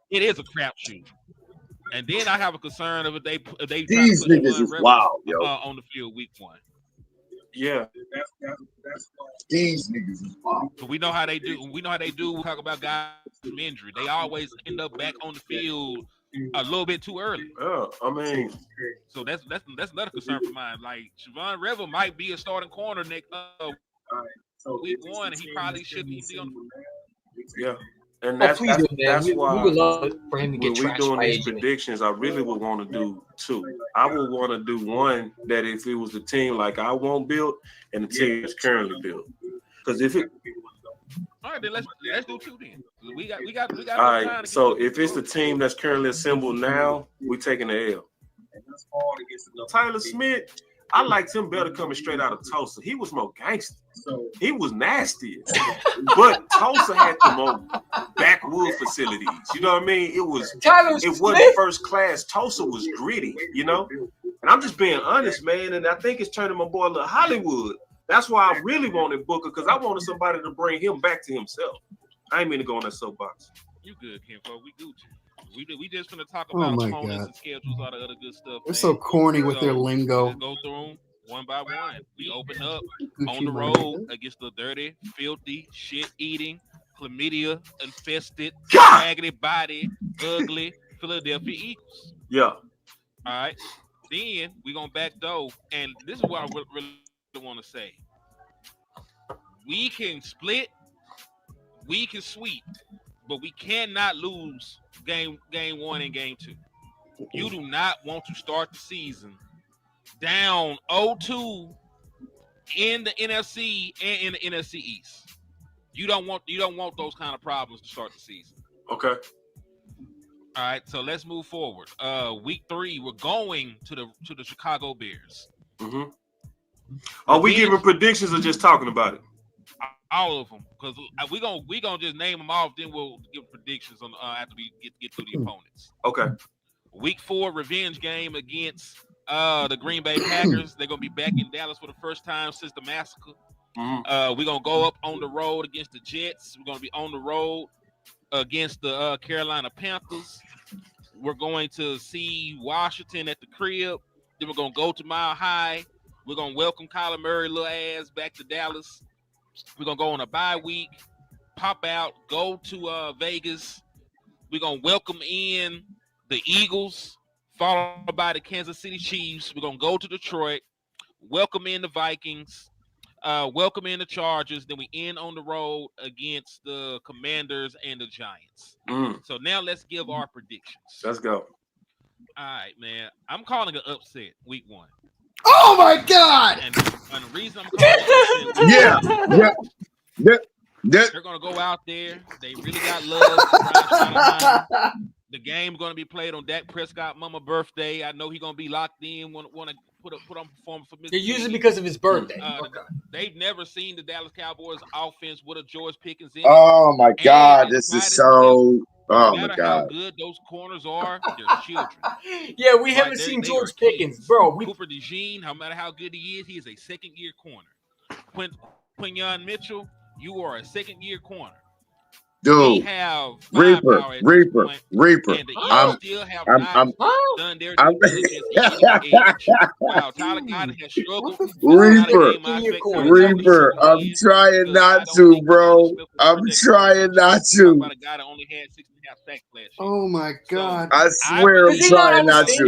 It is a crapshoot. And then I have a concern of if they
these niggas is wild, yo.
On the field week 1.
Yeah,
these niggas is wild.
So we know how they do. We talk about guys from injury. They always end up back on the field a little bit too early.
Yeah, I mean,
so that's another concern for mine. Like Siobhan Revel might be a starting corner next week 1, and he probably shouldn't be on.
Yeah. And that's why
we would love for him to get
when we doing these
AJ.
predictions, I really would want to do 2. I would want to do one that if it was the team like I want built and the team is currently built. Because if it
all right, then let's do 2 then. We got
all right, so if it's the team that's currently assembled now, we taking the L. Tyler Smith, I liked him better coming straight out of Tulsa. He was more gangster. He was nasty. But Tulsa had the more backwood facilities. You know what I mean? It wasn't first class. Tulsa was gritty, you know? And I'm just being honest, man. And I think it's turning my boy a little Hollywood. That's why I really wanted Booker, because I wanted somebody to bring him back to himself. I ain't mean to go on that soapbox.
You good, Kenfo. We Gucci. We just gonna talk about
my
opponents
God.
and schedules, all the other good stuff.
They're so corny with their lingo.
Let's go through them one by one. We open up on the
Gucci
road against the dirty, filthy, shit-eating, chlamydia-infested, raggedy body, ugly Philadelphia Eagles.
Yeah.
All right. Then we're gonna backdoor, and this is what I really want to say. We can split, we can sweep, but we cannot lose game 1 and game 2. You do not want to start the season down 0-2 in the NFC and in the NFC East. You don't want those kind of problems to start the season.
Okay.
All right, so let's move forward. Week 3, we're going to the Chicago Bears.
Mm-hmm. Are we giving predictions or just talking about it?
All of them, because we gonna just name them off. Then we'll give predictions on after we get to the opponents.
Okay.
Week 4 revenge game against the Green Bay Packers. They're gonna be back in Dallas for the first time since the massacre.
Mm-hmm.
We're gonna go up on the road against the Jets. We're gonna be on the road.
against the Carolina Panthers. We're going to see Washington at the crib. Then we're going to go to Mile High. We're going to welcome Kyler Murray little ass back to Dallas. We're going to go on a bye week, pop out, go to Vegas. We're going to welcome in the Eagles, followed by the Kansas City Chiefs. We're going to go to Detroit, welcome in the Vikings, welcome in the Chargers. Then we end on the road against the Commanders and the Giants. So now let's give our predictions.
Let's go.
All right, man. I'm calling an upset week 1.
Oh my God!
And the reason I'm calling it upset, they're gonna go out there. They really got love for Brian Schottenheimer. The game's gonna be played on Dak Prescott mama birthday. I know he's gonna be locked in. Want to put on performance for Mr.
They're usually because of his birthday.
They've never seen the Dallas Cowboys offense with a George Pickens in it.
Oh my God, this is so. Oh my
How
God.
good those corners are, they're children.
Yeah, we haven't seen George Pickens, bro.
Cooper DeJean, no matter how good he is a second-year corner. Quinyon Mitchell, you are a second-year corner.
Dude, Reaper.
And the Eagles still have not done their due diligence in getting edge. Wow, Tyler Guyton has struggled.
Reaper, I'm trying not to, bro. I'm trying not to.
Only had 6.5 sacks last year.
Oh my God!
I swear I'm trying not to.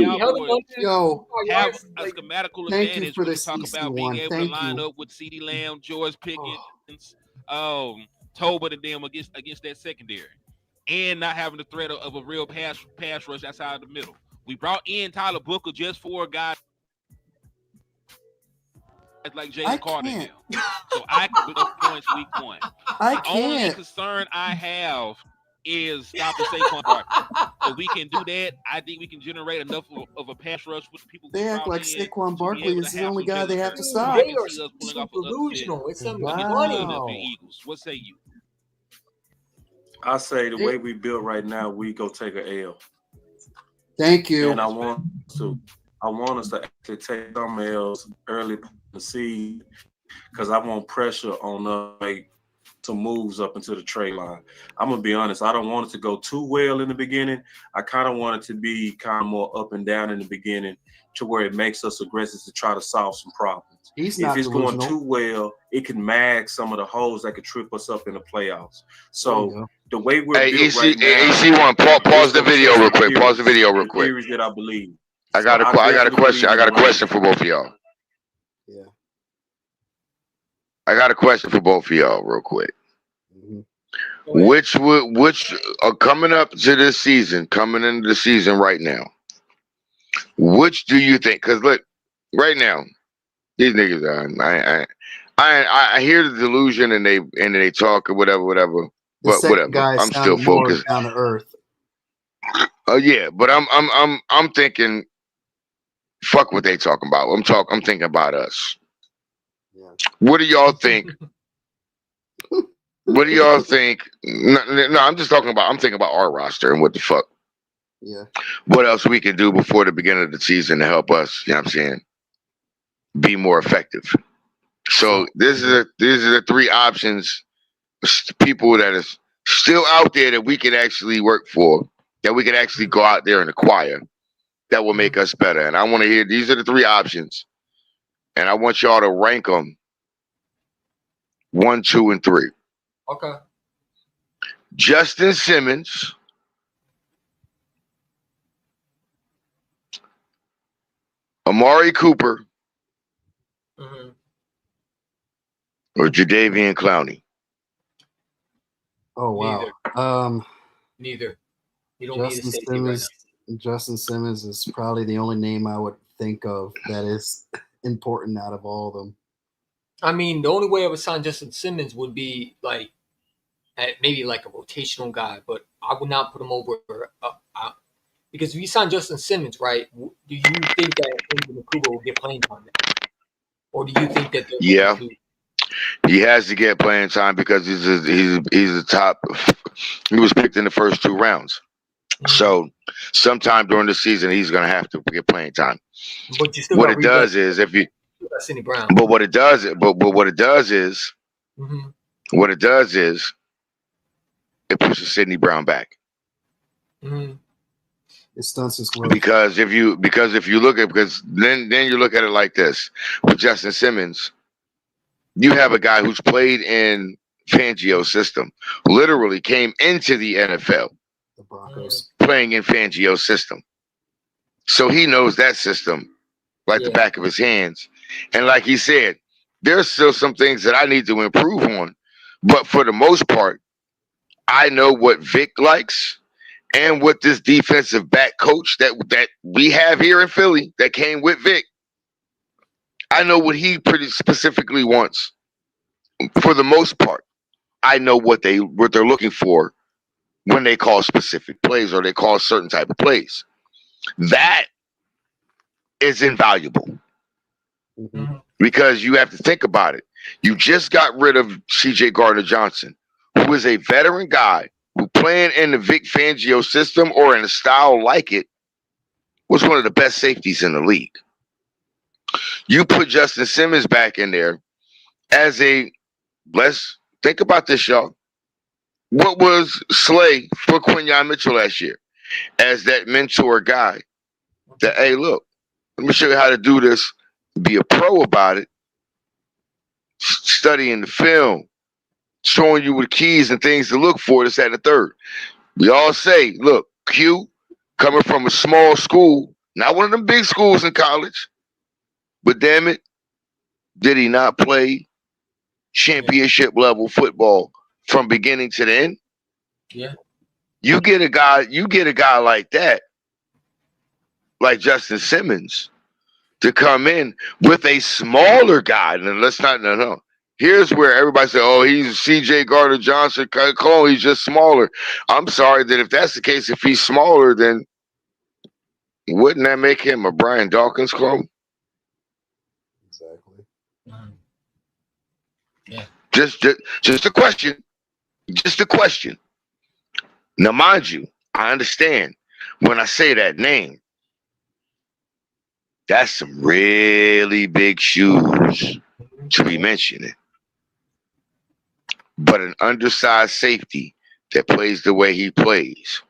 Yo,
have a schematical
thank you
advantage
for
when you
this
talk
Easty
about being
one.
able
Thank
to line
you.
up with CeeDee Lamb, George Pickens, Tolbert, and them against that secondary, and not having the threat of a real pass rush outside of the middle. We brought in Tyler Booker just for a guy like Jalen Carter now. So I can put up points week 1. The only concern I have is stopping Saquon Barkley. If we can do that, I think we can generate enough of a pass rush with people.
They act like Saquon Barkley is the only guy they have to stop.
They are super delusional. It's funny.
Eagles. What say you?
I say the way we built right now, we go take an L.
Thank you.
And I want us to actually take some L's early in the season because I want pressure on us like some moves up into the trade line. I'm gonna be honest. I don't want it to go too well in the beginning. I kind of want it to be kind of more up and down in the beginning, to where it makes us aggressive to try to solve some problems. If it's going too well, it can mag some of the holes that could trip us up in the playoffs. So the way we're built right now,
EC1, pause the video real quick. Pause the video real quick.
Theories that I believe.
I got a question. I got a question for both of y'all.
Yeah.
I got a question for both of y'all real quick. Which are coming up to this season, coming into the season right now? Which do you think? Because look, right now, these niggas are. I hear the delusion and they talk or whatever. But whatever. I'm still focused.
Down to earth.
Oh yeah, but I'm thinking. Fuck what they talking about. I'm thinking about us. Yeah. What do y'all think? What do y'all think? No, I'm thinking about our roster and what the fuck.
Yeah.
What else we can do before the beginning of the season to help us, you know what I'm saying, be more effective. So these are the 3 options, people that is still out there that we can actually work for, that we can actually go out there and acquire, that will make us better. And I want to hear, these are the 3 options. And I want y'all to rank them 1, 2, and 3.
Okay.
Justin Simmons, Amari Cooper, or Jadeveon Clowney.
Oh wow.
Neither. You don't need a safety right now.
Justin Simmons is probably the only name I would think of that is important out of all of them.
I mean, the only way I would sign Justin Simmons would be like maybe like a rotational guy, but I would not put him over because if you sign Justin Simmons, right? Do you think that Anthony Kuba will get playing time, or do you think that?
Yeah, he has to get playing time because he's a top. He was picked in the first 2 rounds, so sometime during the season he's gonna have to get playing time.
But you still
what it does is if you.
Brown.
But what it does is, it pushes Sidney Brown back.
Mm-hmm.
It stunts his growth.
Because if you look at then you look at it like this with Justin Simmons, you have a guy who's played in Fangio's system, literally came into the NFL,
the Broncos,
playing in Fangio's system, so he knows that system like the back of his hands. And like he said, there's still some things that I need to improve on, but for the most part, I know what Vic likes. And what this defensive back coach that we have here in Philly that came with Vic, I know what he pretty specifically wants. For the most part, I know what they're looking for when they call specific plays or they call certain type of plays. That is invaluable because you have to think about it. You just got rid of C.J. Gardner-Johnson, who is a veteran guy who playing in the Vic Fangio system or in a style like it was one of the best safeties in the league. You put Justin Simmons back in there as let's think about this, y'all. What was Slay for Quinyon Mitchell last year? As that mentor guy that, hey, look, let me show you how to do this, be a pro about it, studying the film, showing you the keys and things to look for, this, that, and the third. We all say, look, Q, coming from a small school, not one of them big schools in college, but damn it, did he not play championship level football from beginning to the end?
Yeah.
You get a guy like that, like Justin Simmons, to come in with a smaller guy. And let's not, no. Here's where everybody say, oh, he's C.J. Gardner-Johnson clone, he's just smaller. I'm sorry that if that's the case, if he's smaller, then wouldn't that make him a Brian Dawkins clone?
Exactly.
Yeah.
Just a question. Just a question. Now, mind you, I understand when I say that name, that's some really big shoes to be mentioning. But an undersized safety that plays the way he plays,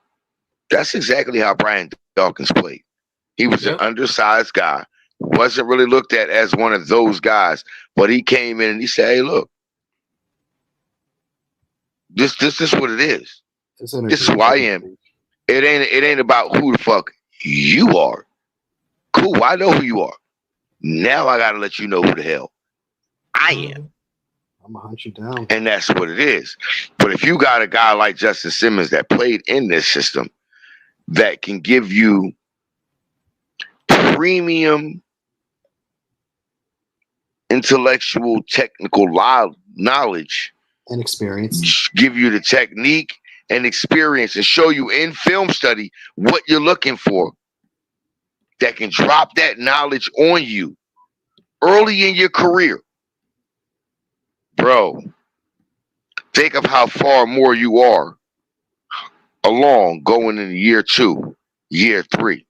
that's exactly how Brian Dawkins played. He was an undersized guy, wasn't really looked at as one of those guys, but he came in and he said, hey, look, this is what it is. This is who I am. It ain't about who the fuck you are. Cool, I know who you are. Now I gotta let you know who the hell I am.
I'm gonna hunt you down.
And that's what it is. But if you got a guy like Justin Simmons that played in this system that can give you premium intellectual technical knowledge
and experience,
give you the technique and experience and show you in film study what you're looking for, that can drop that knowledge on you early in your career, bro, think of how far more you are along going in year 2, year 3,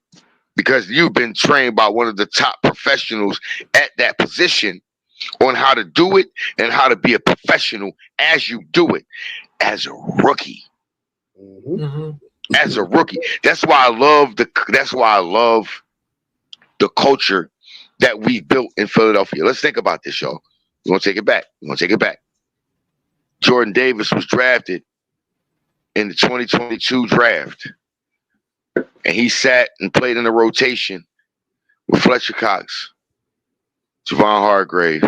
because you've been trained by one of the top professionals at that position on how to do it and how to be a professional as you do it as a rookie. As a rookie. That's why I love the culture that we built in Philadelphia. Let's think about this, y'all. We're gonna take it back. Jordan Davis was drafted in the 2022 draft, and he sat and played in the rotation with Fletcher Cox, Javon Hargrave,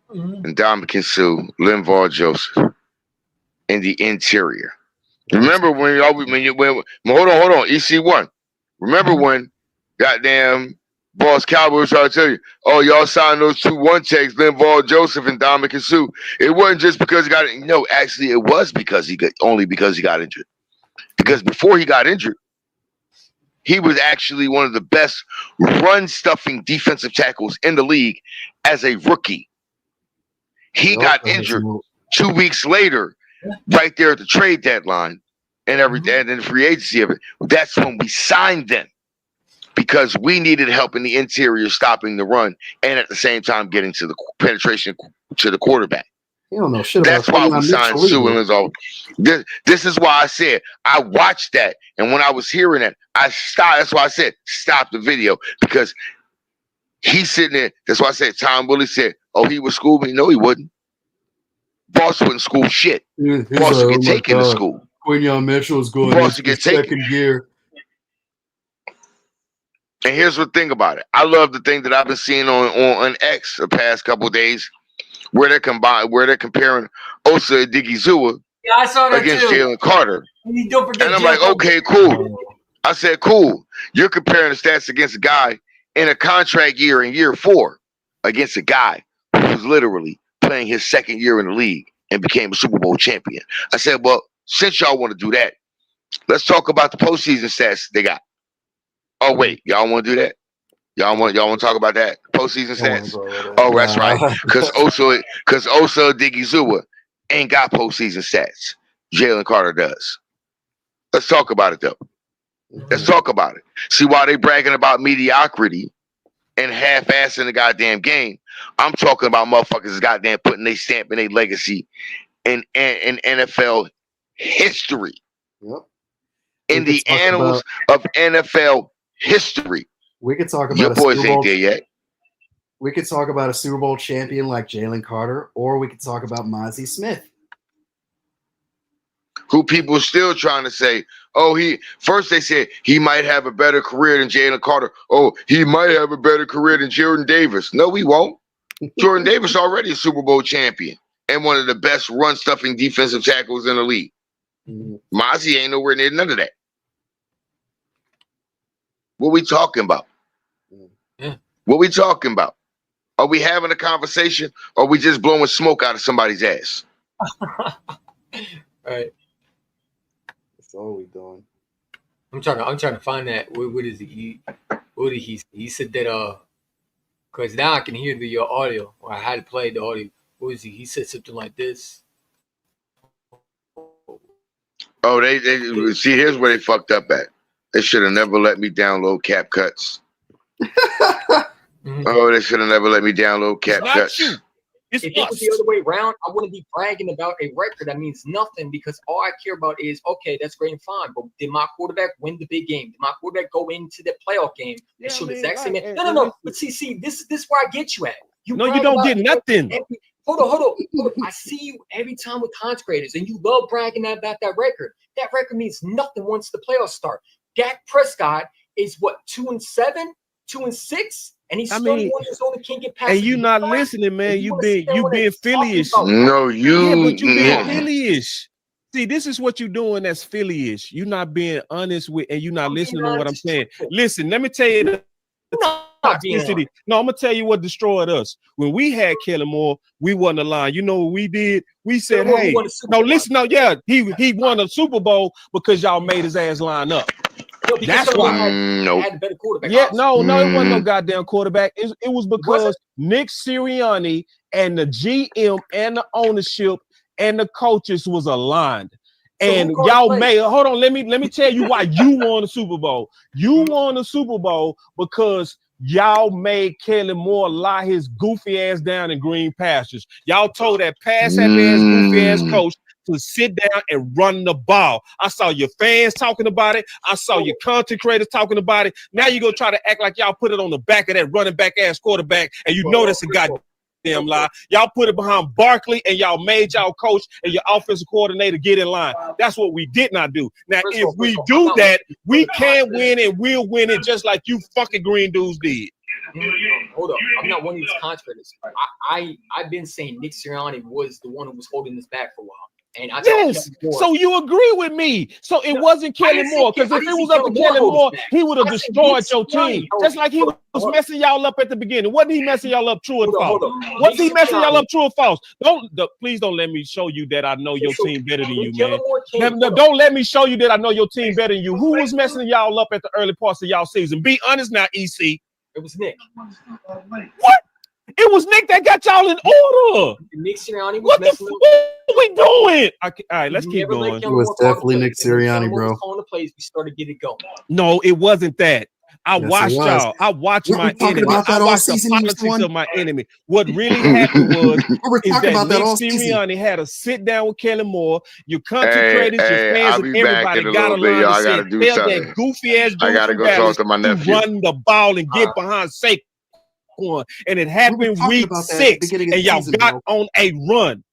and Dominican Sue, Linval Joseph in the interior. Remember when hold on, EC1. Remember when goddamn Boss Cowboy was trying to tell you, oh, y'all signed those 2 one-techs, Linval Joseph and Dominican Sue. It wasn't just because he got it. No, actually, it was because he got injured. Because before he got injured, he was actually one of the best run-stuffing defensive tackles in the league as a rookie. He got injured 2 weeks later, right there at the trade deadline and everything, and then the free agency of it. That's when we signed them, because we needed help in the interior stopping the run and at the same time getting to the penetration to the quarterback.
He don't know shit
That's
about
why we signed Sue and Lizzo. This is why I said I watched that, and when I was hearing that, I stopped. That's why I said stop the video, because he's sitting there. That's why I said Tom Willie said, "Oh, he would school me." No, he wouldn't. Boss wouldn't school shit. Boss would get taken to school.
Quinyon Mitchell is going
Boss
into
would get taken.
second gear.
And here's the thing about it. I love the thing that I've been seeing on X the past couple of days, where they're comparing Osa and Digizua
I saw that
against
too.
Jalen Carter.
And don't forget
And I'm like, okay, cool. I said, cool. You're comparing the stats against a guy in a contract year in year 4 against a guy who was literally playing his second year in the league and became a Super Bowl champion. I said, well, since y'all want to do that, let's talk about the postseason stats they got. Oh, wait, y'all want to do that? Y'all want to talk about that postseason stats? Oh, that's right. Because Osa Digizua ain't got postseason stats. Jalen Carter does. Let's talk about it though. Let's talk about it. See, while they bragging about mediocrity and half-assing the goddamn game, I'm talking about motherfuckers goddamn putting their stamp in their legacy in NFL history.
Yep.
In the annals of NFL history.
We could talk about
your boys ain't there yet.
We could talk about a Super Bowl champion like Jalen Carter, or we could talk about Mozzie Smith,
who people still trying to say, oh, first they said he might have a better career than Jalen Carter. Oh, he might have a better career than Jordan Davis. No, he won't. Jordan Davis already a Super Bowl champion and one of the best run-stuffing defensive tackles in the league. Mozzie ain't nowhere near none of that. What we talking about? What we talking about? Are we having a conversation, or are we just blowing smoke out of somebody's ass?
Right.
That's all we doing.
I'm trying to find that. What is he? What did he said that because now I can hear the audio. Or I had to play the audio. What was he? He said something like this.
Oh, they see. Here's where they fucked up at. They should have never let me download cap cuts. Oh, they should have never let me download cap cuts.
If it was the other way around, I wouldn't be bragging about a record that means nothing, because all I care about is, okay, that's great and fine, but did my quarterback win the big game? Did my quarterback go into the playoff game and show the exact same? No. But see, this is where I get you at.
You don't get nothing.
Hold on. I see you every time with consecrators, and you love bragging about that record. That record means nothing once the playoffs start. Dak Prescott is what, 2-7, 2-6, and he's 31 years old and can't get past.
And you not listening, man. You being Philly-ish.
No, you.
Yeah, but you being Philly-ish. See, this is what you're doing. That's Philly-ish. You're not being honest with, and you're not listening to what I'm saying. Listen, let me tell you. Toxicity. No, I'm gonna tell you what destroyed us. When we had Kellen Moore, we won the line. You know what we did? We said, hey, no, listen, no, yeah, he won a Super Bowl because y'all made his ass line up.
No,
that's why.
Had a better quarterback.
Yeah, no, it wasn't no goddamn quarterback. It was because Nick Sirianni and the GM and the ownership and the coaches was aligned. And y'all made, hold on, let me tell you why you won the Super Bowl. You won the Super Bowl because y'all made Kellen Moore lie his goofy ass down in green pastures. Y'all told that pass-happy ass, goofy ass coach to sit down and run the ball. I saw your fans talking about it. I saw your content creators talking about it. Now you're going to try to act like y'all put it on the back of that running back ass quarterback, and you know that's a goddamn lie. Y'all put it behind Barkley, and y'all made y'all coach and your offensive coordinator get in line. That's what we did not do. Now, if we do that, we can win and we'll win it just like you fucking green dudes did.
Hold up. I'm not one of these contractors. I've been saying Nick Sirianni was the one who was holding this back for a while. And I
so you agree with me. So it wasn't Kellen Moore, because if it was up to Kellen Moore, he would have destroyed your team. Just like he was messing y'all up at the beginning. Wasn't he messing y'all up true or false? Was he messing y'all up true or false? Please don't let me show you that I know your team better than you, man. Don't let me show you that I know your team better than you. Who was messing y'all up at the early parts of y'all season? Be honest now, EC.
It was Nick.
What? It was Nick that got y'all in order.
Nick Sirianni was messing up.
What we doing? All right, let's keep going.
It was definitely Nick Sirianni, bro.
On the plays, we started getting going.
No, it wasn't that. I
Yes,
watched
it was.
y'all. I watched
We're
my
talking
enemy.
about that
I
all
watched the
season, you
politics
son.
of my enemy. What really happened was
We're
is
talking
that
about that
Nick
all season.
Sirianni had a sit down with Kellen Moore. Your country
Hey,
credits, your fans,
I'll
and
be back
everybody
in a
got
little
a
bit,
line
y'all.
that
I
said,
gotta do
tell that
something.
goofy ass
I
dude
gotta
from
go
Dallas
talk to my
to
nephew.
run the ball and get behind Saquon. And it
We were
happened
talking
week
about that at the
6,
beginning of
and
the
y'all
season,
got
bro.
on a run.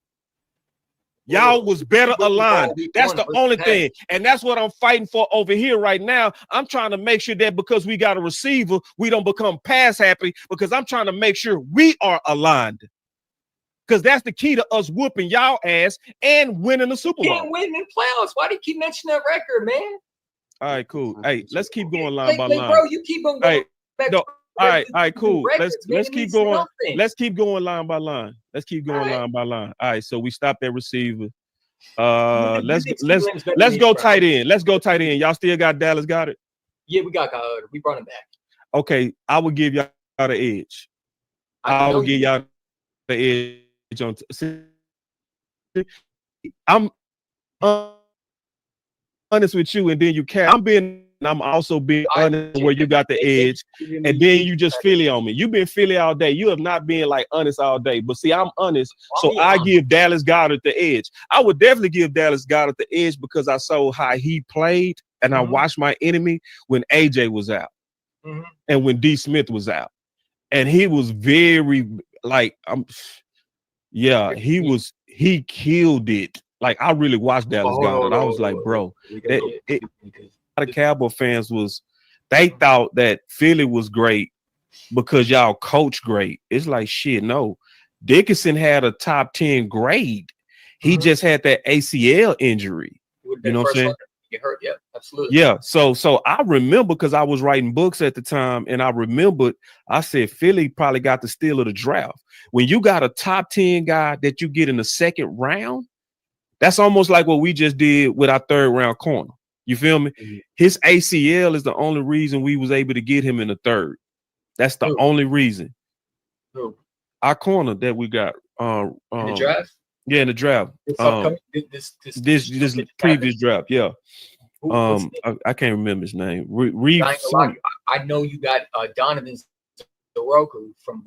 Y'all was better aligned. That's the only thing. And that's what I'm fighting for over here right now. I'm trying to make sure that because we got a receiver, we don't become pass happy, because I'm trying to make sure we are aligned. Because that's the key to us whooping y'all ass and winning the Super Bowl.
Can't win in playoffs. Why do you keep mentioning that record, man?
All right, cool. Hey, let's keep going line
Like,
by
like,
line.
bro, you keep on going
Hey,
back.
no, all right, cool.
Records, man,
Let's
it
keep
means
going.
nothing.
Let's keep going line by line. Let's keep going line by line. All right, so we stopped that receiver. Let's go tight end. Let's go tight end. Y'all still got Dallas got it?
Yeah, we got Goddard. We brought him back.
Okay, I would give y'all the edge. I will give y'all the edge on. I'm honest with you, and then you can't. I'm also being honest where you got the edge, and then you just Philly on me. You've been Philly all day. You have not been like honest all day. But see, I'm honest, so I give Dallas Goedert the edge. I would definitely give Dallas Goedert the edge because I saw how he played, and I watched my enemy when AJ was out, and when D Smith was out, and he was very like he killed it. Like I really watched Dallas Goedert. I was like, bro, a lot of Cowboy fans they thought that Philly was great because y'all coach great. It's like shit. No, Dickinson had a top 10 grade. He just had that ACL injury. You know what I'm saying?
Get hurt, yeah, absolutely.
Yeah. So I remember because I was writing books at the time, and I remembered I said Philly probably got the steal of the draft. When you got a top 10 guy that you get in the second round, that's almost like what we just did with our third round corner. You feel me? His ACL is the only reason we was able to get him in the third. That's the only reason. Our corner that we got
in the draft?
Yeah, in the draft. This previous draft, yeah. I can't remember his name.
I know you got Donovan Soroku from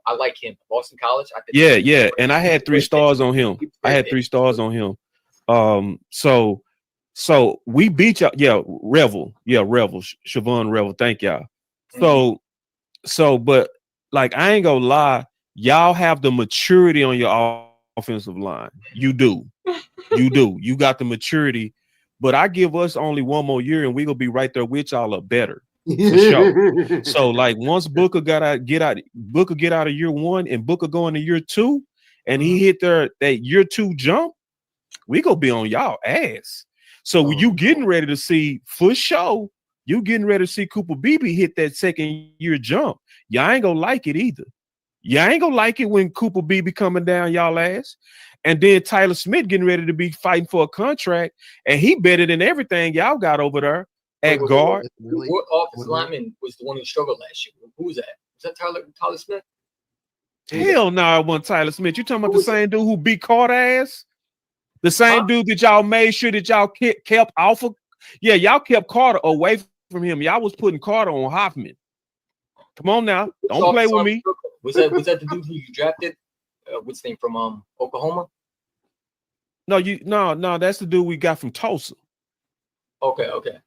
I like him, Boston College. I think
yeah, and I had 3 stars on him. So we beat y'all. Yeah, Revel, Siobhan Revel. Thank y'all. But like I ain't gonna lie, y'all have the maturity on your offensive line. You do. You got the maturity. But I give us only one more year, and we gonna be right there with y'all or better for sure. So like once Booker get out of year 1, and Booker go into year 2, and he hit that year 2 jump, we gonna be on y'all ass. So when you getting ready to see for sure, you getting ready to see Cooper Beebe hit that second year jump. Y'all ain't gonna like it either. Y'all ain't gonna like it when Cooper Beebe coming down y'all ass. And then Tyler Smith getting ready to be fighting for a contract, and he better than everything y'all got over there at guard.
What offensive lineman was the one who struggled last year? Who was that? Was that Tyler Smith?
Hell no, it wasn't Tyler Smith. You talking about the same dude who beat Carter ass? The same dude that y'all made sure that y'all kept off of? Yeah, y'all kept Carter away from him. Y'all was putting Carter on Hoffman. Come on now. Don't play with me.
Was that the dude who you drafted? What's his name from Oklahoma?
No, that's the dude we got from Tulsa.
Okay.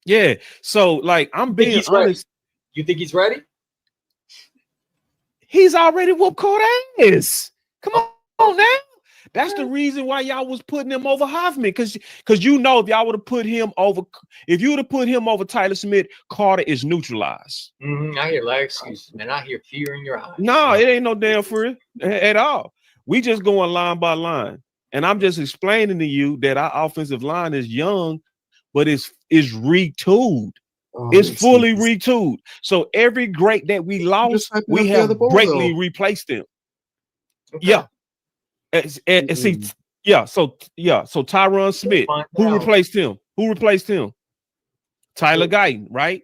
Yeah. So like I'm being honest.
You think he's ready?
He's already whooped Carter ass. Come on now. That's the reason why y'all was putting him over Hoffman, because if y'all would have put him over, if you would have put him over Tyler Smith, Carter is neutralized.
I hear a lot of excuses, man. I hear fear in your eyes.
No, it ain't no damn fear at all. We just going line by line, and I'm just explaining to you that our offensive line is young, but it's retooled. It's fully retooled. So every great that we lost, we have greatly replaced them. Okay. Yeah. So Tyron Smith, who replaced him? Tyler Guyton, right?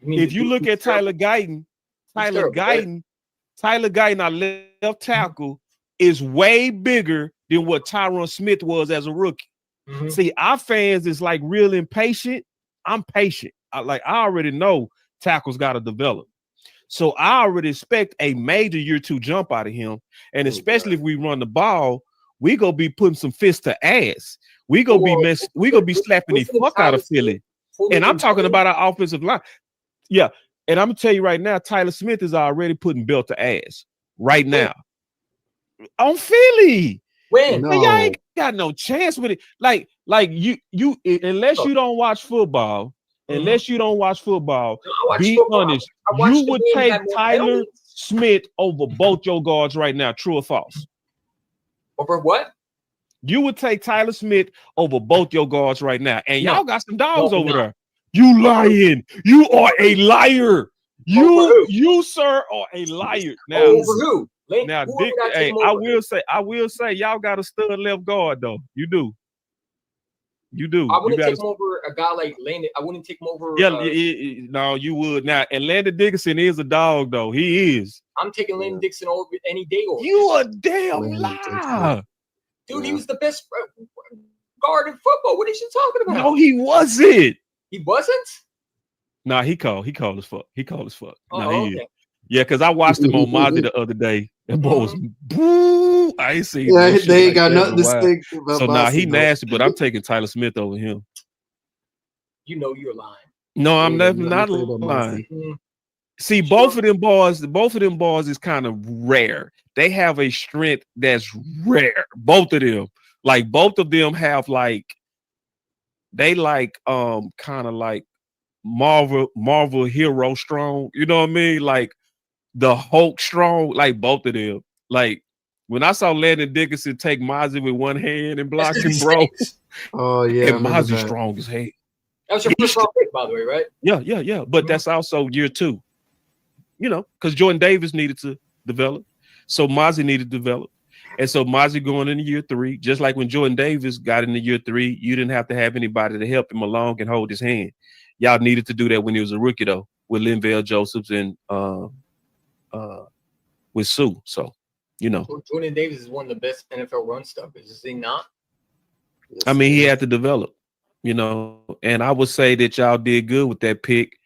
If you look at Tyler Guyton, our left tackle is way bigger than what Tyron Smith was as a rookie. See, our fans is like real impatient. I'm patient. I already know tackles got to develop. So I already expect a major year 2 jump out of him. And especially if we run the ball, we gonna be putting some fists to ass. We gonna be slapping the fuck out of Philly. And I'm talking about our offensive line. Yeah. And I'm gonna tell you right now, Tyler Smith is already putting belt to ass right now. On Philly.
When?
Man, y'all ain't got no chance with it. Like you unless you don't watch football, be honest. You would take Tyler Smith over both your guards right now. True or false?
Over what?
You would take Tyler Smith over both your guards right now. And y'all got some dogs over there.
You
lying. You are a liar. You sir are a liar. Now,
over who?
Now, Dick, hey, I will say, y'all got a stud left guard though. You do.
I wouldn't take him over a guy like Landon. I wouldn't take him over.
No, you would. Now, and Landon Dickinson is a dog though. He is.
I'm taking Landon Dixon over any day.
You a damn liar,
dude. He was the best guard in football. What are you talking about?
No, he wasn't.
He wasn't.
Nah, he called as fuck.
Oh,
Nah, he
okay.
is. Yeah, because I watched him on Mozzie the other day. That boy was boo. I ain't seen.
Yeah, they
like
ain't got nothing to stick about.
So now he nasty, but I'm taking Tyler Smith over him.
You know you're lying.
No, I'm not lying. See, both of them boys is kind of rare. They have a strength that's rare. Both of them. Like both of them have like they like kind of like Marvel hero strong. You know what I mean? Like the Hulk strong, like both of them. Like when I saw Landon Dickinson take Mozzie with one hand and block him, bro.
Oh yeah,
and Mozzie strong as hell.
That was your first round pick, by the way, right?
Yeah. But that's also year 2. You know, because Jordan Davis needed to develop, so Mozzie needed to develop, and so Mozzie going into year 3. Just like when Jordan Davis got into year 3, you didn't have to have anybody to help him along and hold his hand. Y'all needed to do that when he was a rookie though, with Linval Josephs and with Sue. So, you know,
Jordan Davis is one of the best NFL run stoppers, is he not?
I mean, he had to develop, you know, and I would say that y'all did good with that pick,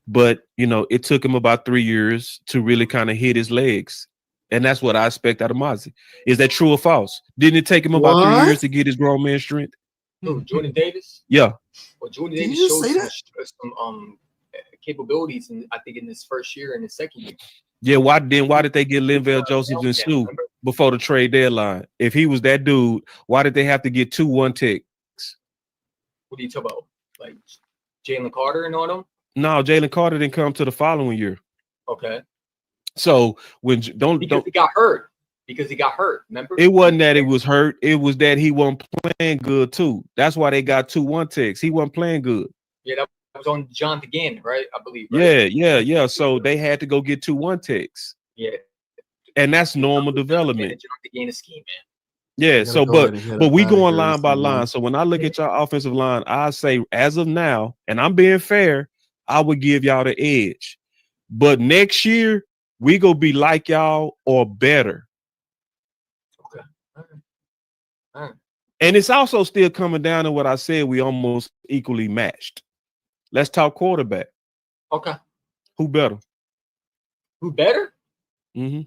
but you know, it took him about 3 years to really kind of hit his legs. And that's what I expect out of Mozzie. Is that true or false? Didn't it take him about 3 years to get his grown man strength?
Who, Jordan Davis?
Yeah.
Well, Jordan Davis showed some capabilities, I think in his first year and his second year.
Yeah, why did they get Linval Josephs and Sue before the trade deadline? If he was that dude, why did they have to get 2 1-techs?
What are you talking about? Like Jalen Carter and all them?
No, Jalen Carter didn't come to the following year.
Okay.
So when
he got hurt. Because he got hurt, remember?
It wasn't that it was hurt, it was that he wasn't playing good too. That's why they got 2 1-techs. He wasn't playing good.
Yeah, that was on Jonathan Gannon, right? I believe. Right?
Yeah. So they had to go get 2 1-techs.
Yeah.
And that's normal development.
Jonathan Gannon scheme, man.
Yeah, so but we going line by line. So when I look at your offensive line, I say as of now, and I'm being fair, I would give y'all the edge. But next year, we gonna be like y'all or better.
Okay. All right.
And it's also still coming down to what I said, we almost equally matched. Let's talk quarterback.
Okay.
Who better?
Who better?
Mm-hmm.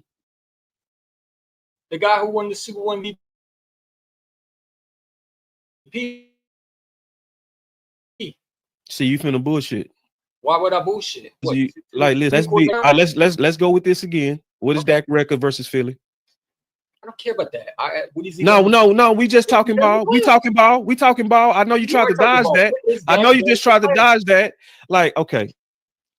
The guy who won the Super Bowl MVP.
See, you finna bullshit.
Why would I bullshit?
Let's go with this again. What is Dak record versus Philly?
I don't care about that. What is he?
No. We just talking about. We talking about. I know you tried to dodge that. I know you just tried to dodge that. Like, okay.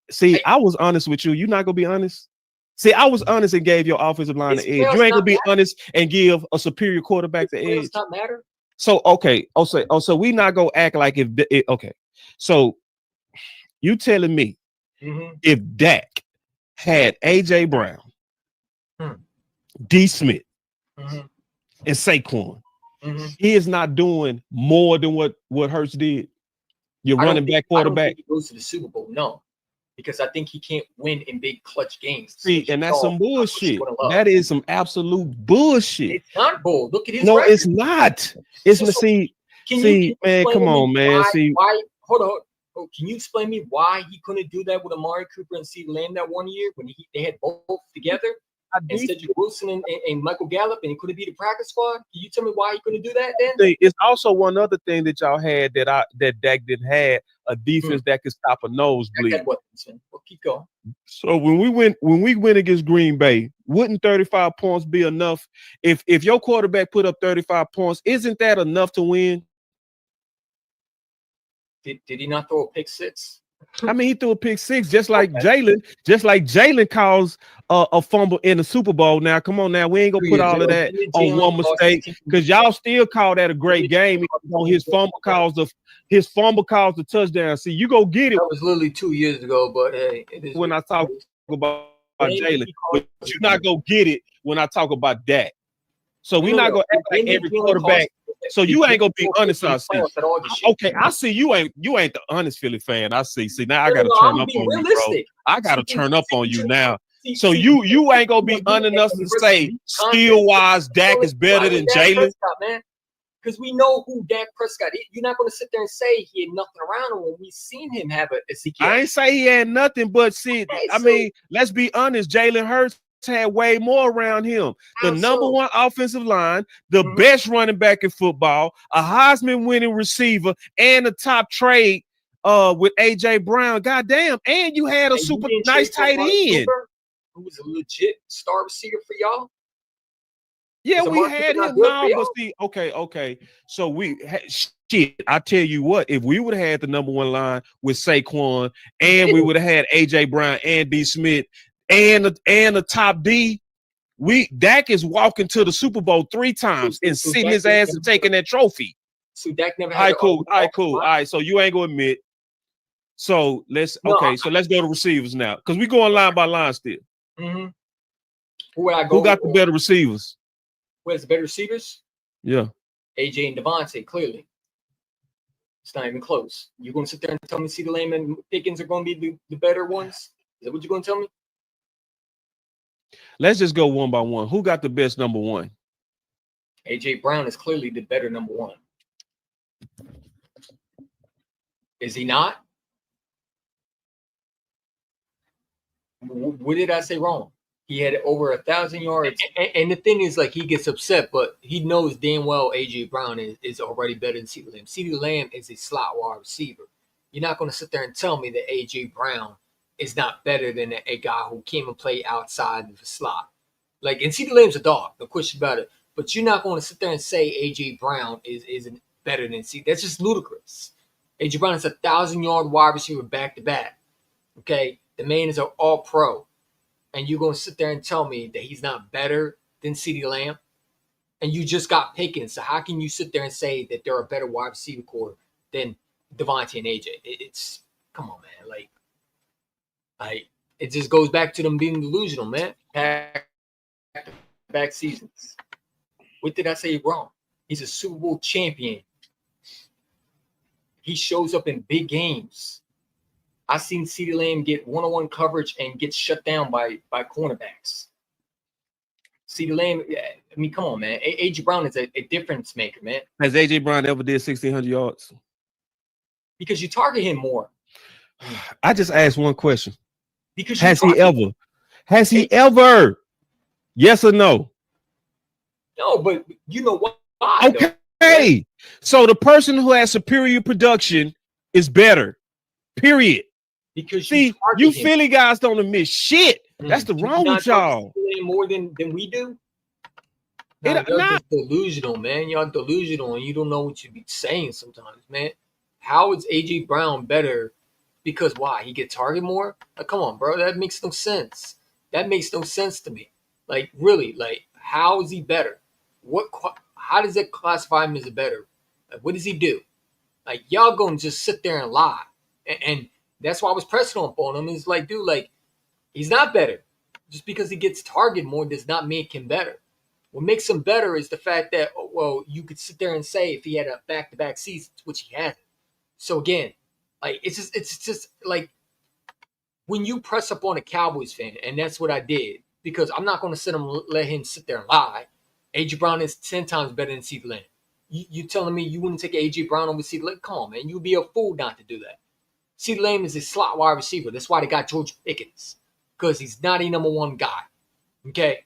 See, I was honest with you. You not gonna be honest. See, I was honest and gave your offensive line the edge. You ain't gonna be honest and give a superior quarterback the edge.
Does not matter.
So okay. So we not gonna act like okay. So you telling me if Dak had AJ Brown, D. Smith, and Saquon, he is not doing more than what Hurts did. Your running back quarterback.
I don't think he goes to the Super Bowl. No, because I think he can't win in big clutch games.
See, and that's some bullshit. That is some absolute bullshit.
It's not bull. Look at his.
No,
record.
it's not. It's see, man. Come on, man.
Why, hold on. Oh, can you explain me why he couldn't do that with Amari Cooper and CeeDee Lamb that one year when they had both together? And Cedric Wilson and Michael Gallup, and he couldn't be the practice squad. Can you tell me why he couldn't do that then?
It's also one other thing that y'all had that Dak didn't have, a defense that could stop a nosebleed.
Well, keep going.
So when we went against Green Bay, wouldn't 35 points be enough? If your quarterback put up 35 points, isn't that enough to win?
Did he not throw a pick six?
I mean, he threw a pick six, just like Jalen caused a fumble in the Super Bowl. Now, come on, now we ain't gonna put all of that on one mistake because y'all still call that a great game. His fumble caused the touchdown. See, you go get it.
That was literally 2 years ago, but hey,
when I talk about Jalen, but you're not gonna get it when I talk about Dak. So we're not gonna act like every quarterback. So you ain't gonna be honest. I see. Okay, I see you ain't the honest Philly fan. I see. See, now I gotta turn up on you, bro. I gotta turn up on you now. So you ain't gonna be honest enough to say skill wise, Dak is better than Jalen.
Because we know who Dak Prescott is. You're not gonna sit there and say he had nothing around him when we seen him have a CQ.
I ain't say he had nothing, but see, I mean, let's be honest. Jalen Hurts had way more around him. The number one offensive line, the best running back in football, a Heisman winning receiver, and a top trade with AJ Brown. Goddamn, and you had a super nice tight end.
Who was a legit star receiver for y'all?
Yeah, we had him now, but see, okay. So shit, I tell you what, if we would have had the number one line with Saquon, and we would have had AJ Brown and D. Smith and the top D, Dak is walking to the Super Bowl 3 times and sitting his ass and taking that trophy.
So Dak never had.
All right, cool. All right, so you ain't gonna admit. So let's go to receivers now, because we going line by line still.
Mm-hmm.
Who got the better receivers?
Who has the better receivers?
Yeah.
AJ and Devontae, clearly. It's not even close. You're going to sit there and tell me CeeDee Lamb and Pickens are going to be the better ones? Is that what you're going to tell me?
Let's just go one by one. Who got the best number one?
AJ Brown is clearly the better number one. Is he not? What did I say wrong? He had over 1,000 yards. And the thing is, like, he gets upset, but he knows damn well A.J. Brown is already better than CeeDee Lamb. CeeDee Lamb is a slot wide receiver. You're not going to sit there and tell me that A.J. Brown is not better than a guy who came and played outside of the slot. Like, and CeeDee Lamb's a dog, no question about it. But you're not going to sit there and say A.J. Brown isn't better than CeeDee. That's just ludicrous. A.J. Brown is a 1,000-yard wide receiver back-to-back. Okay? The man is an all-pro. And you're going to sit there and tell me that he's not better than CeeDee Lamb? And you just got Pickens. So how can you sit there and say that they're a better wide receiver core than Devontae and AJ? It's come on, man. Like, it just goes back to them being delusional, man. Back seasons. What did I say wrong? He's a Super Bowl champion. He shows up in big games. I've seen CeeDee Lamb get one-on-one coverage and get shut down by cornerbacks. CeeDee Lamb, I mean, come on, man. A.J. Brown is a difference maker, man.
Has A.J. Brown ever did 1,600 yards?
Because you target him more.
I just asked one question.
Because
Has he ever? Yes or no?
No, but you know why?
Okay. Hey, so the person who has superior production is better. Period.
Because
you Philly guys don't admit shit. That's the wrong with y'all.
More than we do. Y'all just delusional, man. Y'all delusional, and you don't know what you be saying sometimes, man. How is AJ Brown better? Because why? He get targeted more? Like, come on, bro. That makes no sense. That makes no sense to me. Like, really, like, how is he better? How does that classify him as a better? Like, what does he do? Like, y'all gonna just sit there and lie. And that's why I was pressing on him. It's like, dude, like, he's not better. Just because he gets targeted more does not make him better. What makes him better is the fact that, well, you could sit there and say if he had a back-to-back season, which he hasn't. So again, like, it's just like when you press up on a Cowboys fan, and that's what I did, because I'm not going to let him sit there and lie. A.J. Brown is 10 times better than CeeDee Lamb. You telling me you wouldn't take A.J. Brown over CeeDee Lamb? Come on, man. You'd be a fool not to do that. CeeDee Lamb is a slot wide receiver. That's why they got George Pickens, because he's not a number one guy. Okay,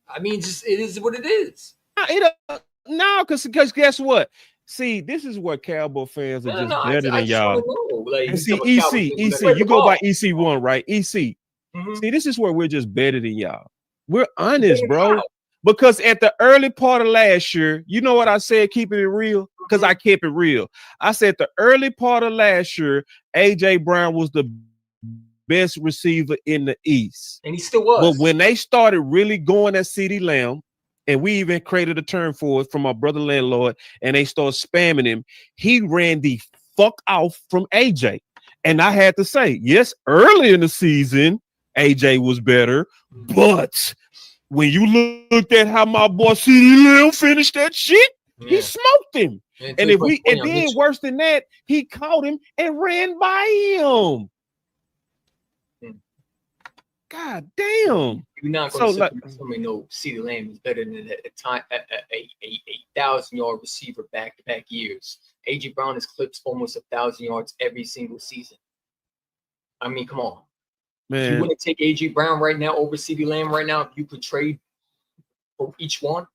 I mean, just it is what it is.
No, because guess what? See, this is what Cowboy fans are just better than y'all.
Like,
and see, EC, you go by EC1, right? EC.
Mm-hmm.
See, this is where we're just better than y'all. We're honest, bro. Because at the early part of last year, you know what I said, keeping it real? Because I kept it real. I said the early part of last year, A.J. Brown was the best receiver in the East.
And he still was.
But when they started really going at CeeDee Lamb, and we even created a term for it from our brother landlord, and they started spamming him, he ran the fuck off from AJ. And I had to say, yes, early in the season, AJ was better, but when you looked at how my boy CeeDee Lamb finished that shit, he smoked him. And then worse than that, he caught him and ran by him. God damn!
You're not going to tell me no CeeDee Lamb is better than a 1,000-yard receiver back-to-back years. A.J. Brown has clipped almost 1,000 yards every single season. I mean, come on, man. You wouldn't take A.J. Brown right now over CeeDee Lamb right now if you could trade for each one.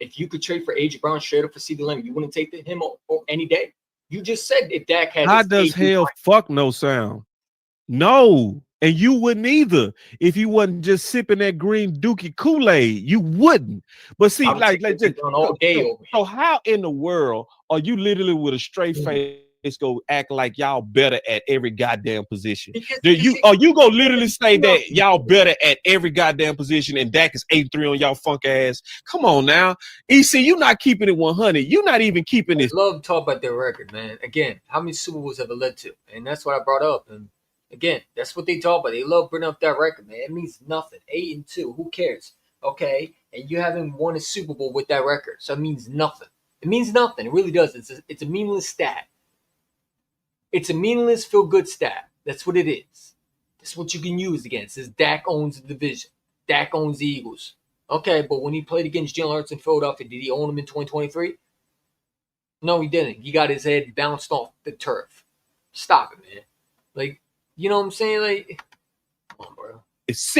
If you could trade for A.J. Brown straight up for CeeDee Lamb, you wouldn't take him any day. You just said if Dak had.
How does hell fuck no sound? No. And you wouldn't either if you wasn't just sipping that green Dookie Kool-Aid. You wouldn't. But see, like just, so how in the world are you literally with a straight face go act like y'all better at every goddamn position? You go literally say that y'all better at every goddamn position and Dak is 8-3 on y'all funk ass? Come on now. EC, you're not keeping it 100. You're not even keeping it.
I love to talk about their record, man. Again, how many Super Bowls have it led to? And that's what I brought up. And again, that's what they talk about. They love bringing up that record, man. It means nothing. 8-2. Who cares? Okay. And you haven't won a Super Bowl with that record. So it means nothing. It means nothing. It really does. It's a meaningless stat. It's a meaningless feel-good stat. That's what it is. That's what you can use against. Is Dak owns the division. Dak owns the Eagles. Okay, but when he played against Jalen Hurts in Philadelphia, did he own him in 2023? No, he didn't. He got his head bounced off the turf. Stop it, man. Like, you know what I'm saying? Like, come on, bro.
It's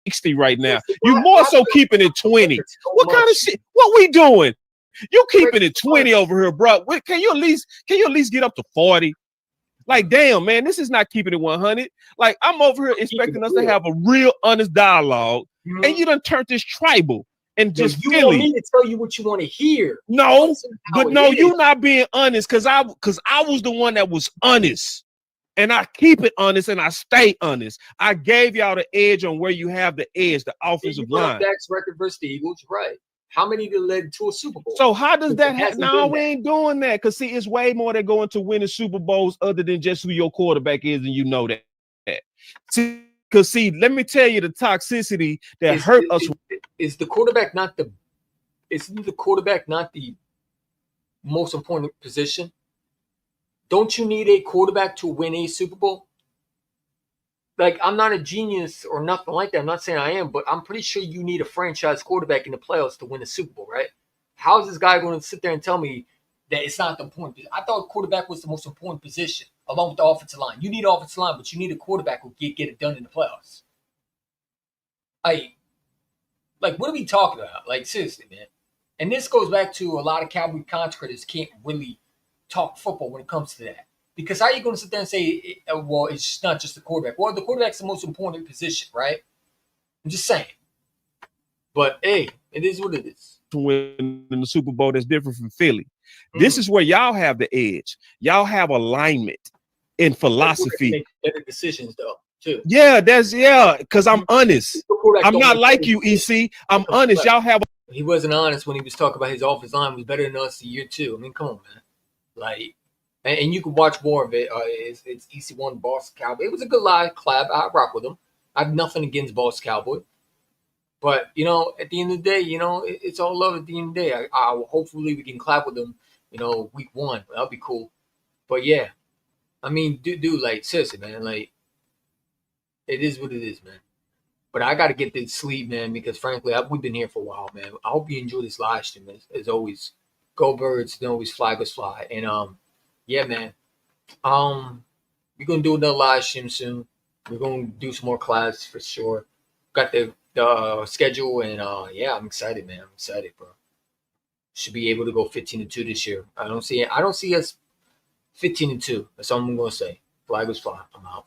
60 right now. You more so keeping it 20. What kind of shit? What we doing? You keeping it 20 over here, bro. Can you at least get up to 40? Like, damn, man, this is not keeping it 100. Like, I'm over here expecting us to have a real honest dialogue, and you done turned this tribal and just
you want me to tell you what you want to hear.
No, but no, you not being honest because I was the one that was honest. And I keep it honest and I stay honest. I gave y'all the edge on where you have the edge, the offensive line.
Dak's record versus the Eagles, right? How many did led to a Super Bowl?
So how does that happen? No, we ain't doing that. Because see, it's way more than going to winning Super Bowls other than just who your quarterback is, and you know that. Because see, let me tell you the toxicity that hurt us.
Is the quarterback not the most important position? Don't you need a quarterback to win a Super Bowl? Like, I'm not a genius or nothing like that. I'm not saying I am, but I'm pretty sure you need a franchise quarterback in the playoffs to win a Super Bowl, right? How is this guy going to sit there and tell me that it's not the important position? I thought quarterback was the most important position, along with the offensive line. You need offensive line, but you need a quarterback who get it done in the playoffs. Like, what are we talking about? Like, seriously, man. And this goes back to a lot of Cowboy contractors can't really talk football when it comes to that. Because how are you going to sit there and say, well, it's not just the quarterback? Well, the quarterback's the most important position, right? I'm just saying. But, hey, it is what it is.
To win in the Super Bowl that's different from Philly. This is where y'all have the edge. Y'all have alignment in philosophy.
Make better decisions, though, too.
Yeah, because I'm honest. I'm not like you, EC. I'm honest. Y'all have.
He wasn't honest when he was talking about his offensive line was better than us a year, too. I mean, come on, man. Like, and you can watch more of it. It's EC1 Boston Cowboy. It was a good live collab. I rock with him. I have nothing against Boston Cowboy. But, you know, at the end of the day, you know, it's all love at the end of the day. I hopefully we can collab with them, you know, week 1. That'll be cool. But, yeah. I mean, dude, like, seriously, man. Like, it is what it is, man. But I got to get this sleep, man, because, frankly, we've been here for a while, man. I hope you enjoy this live stream. As always, go Birds. Don't always fly, but fly. And, yeah, man. We're gonna do another live stream soon. We're gonna do some more classes for sure. Got the schedule, and yeah, I'm excited, man. I'm excited, bro. Should be able to go 15-2 this year. I don't see us 15-2. That's all I'm gonna say. Flag was flying. I'm out.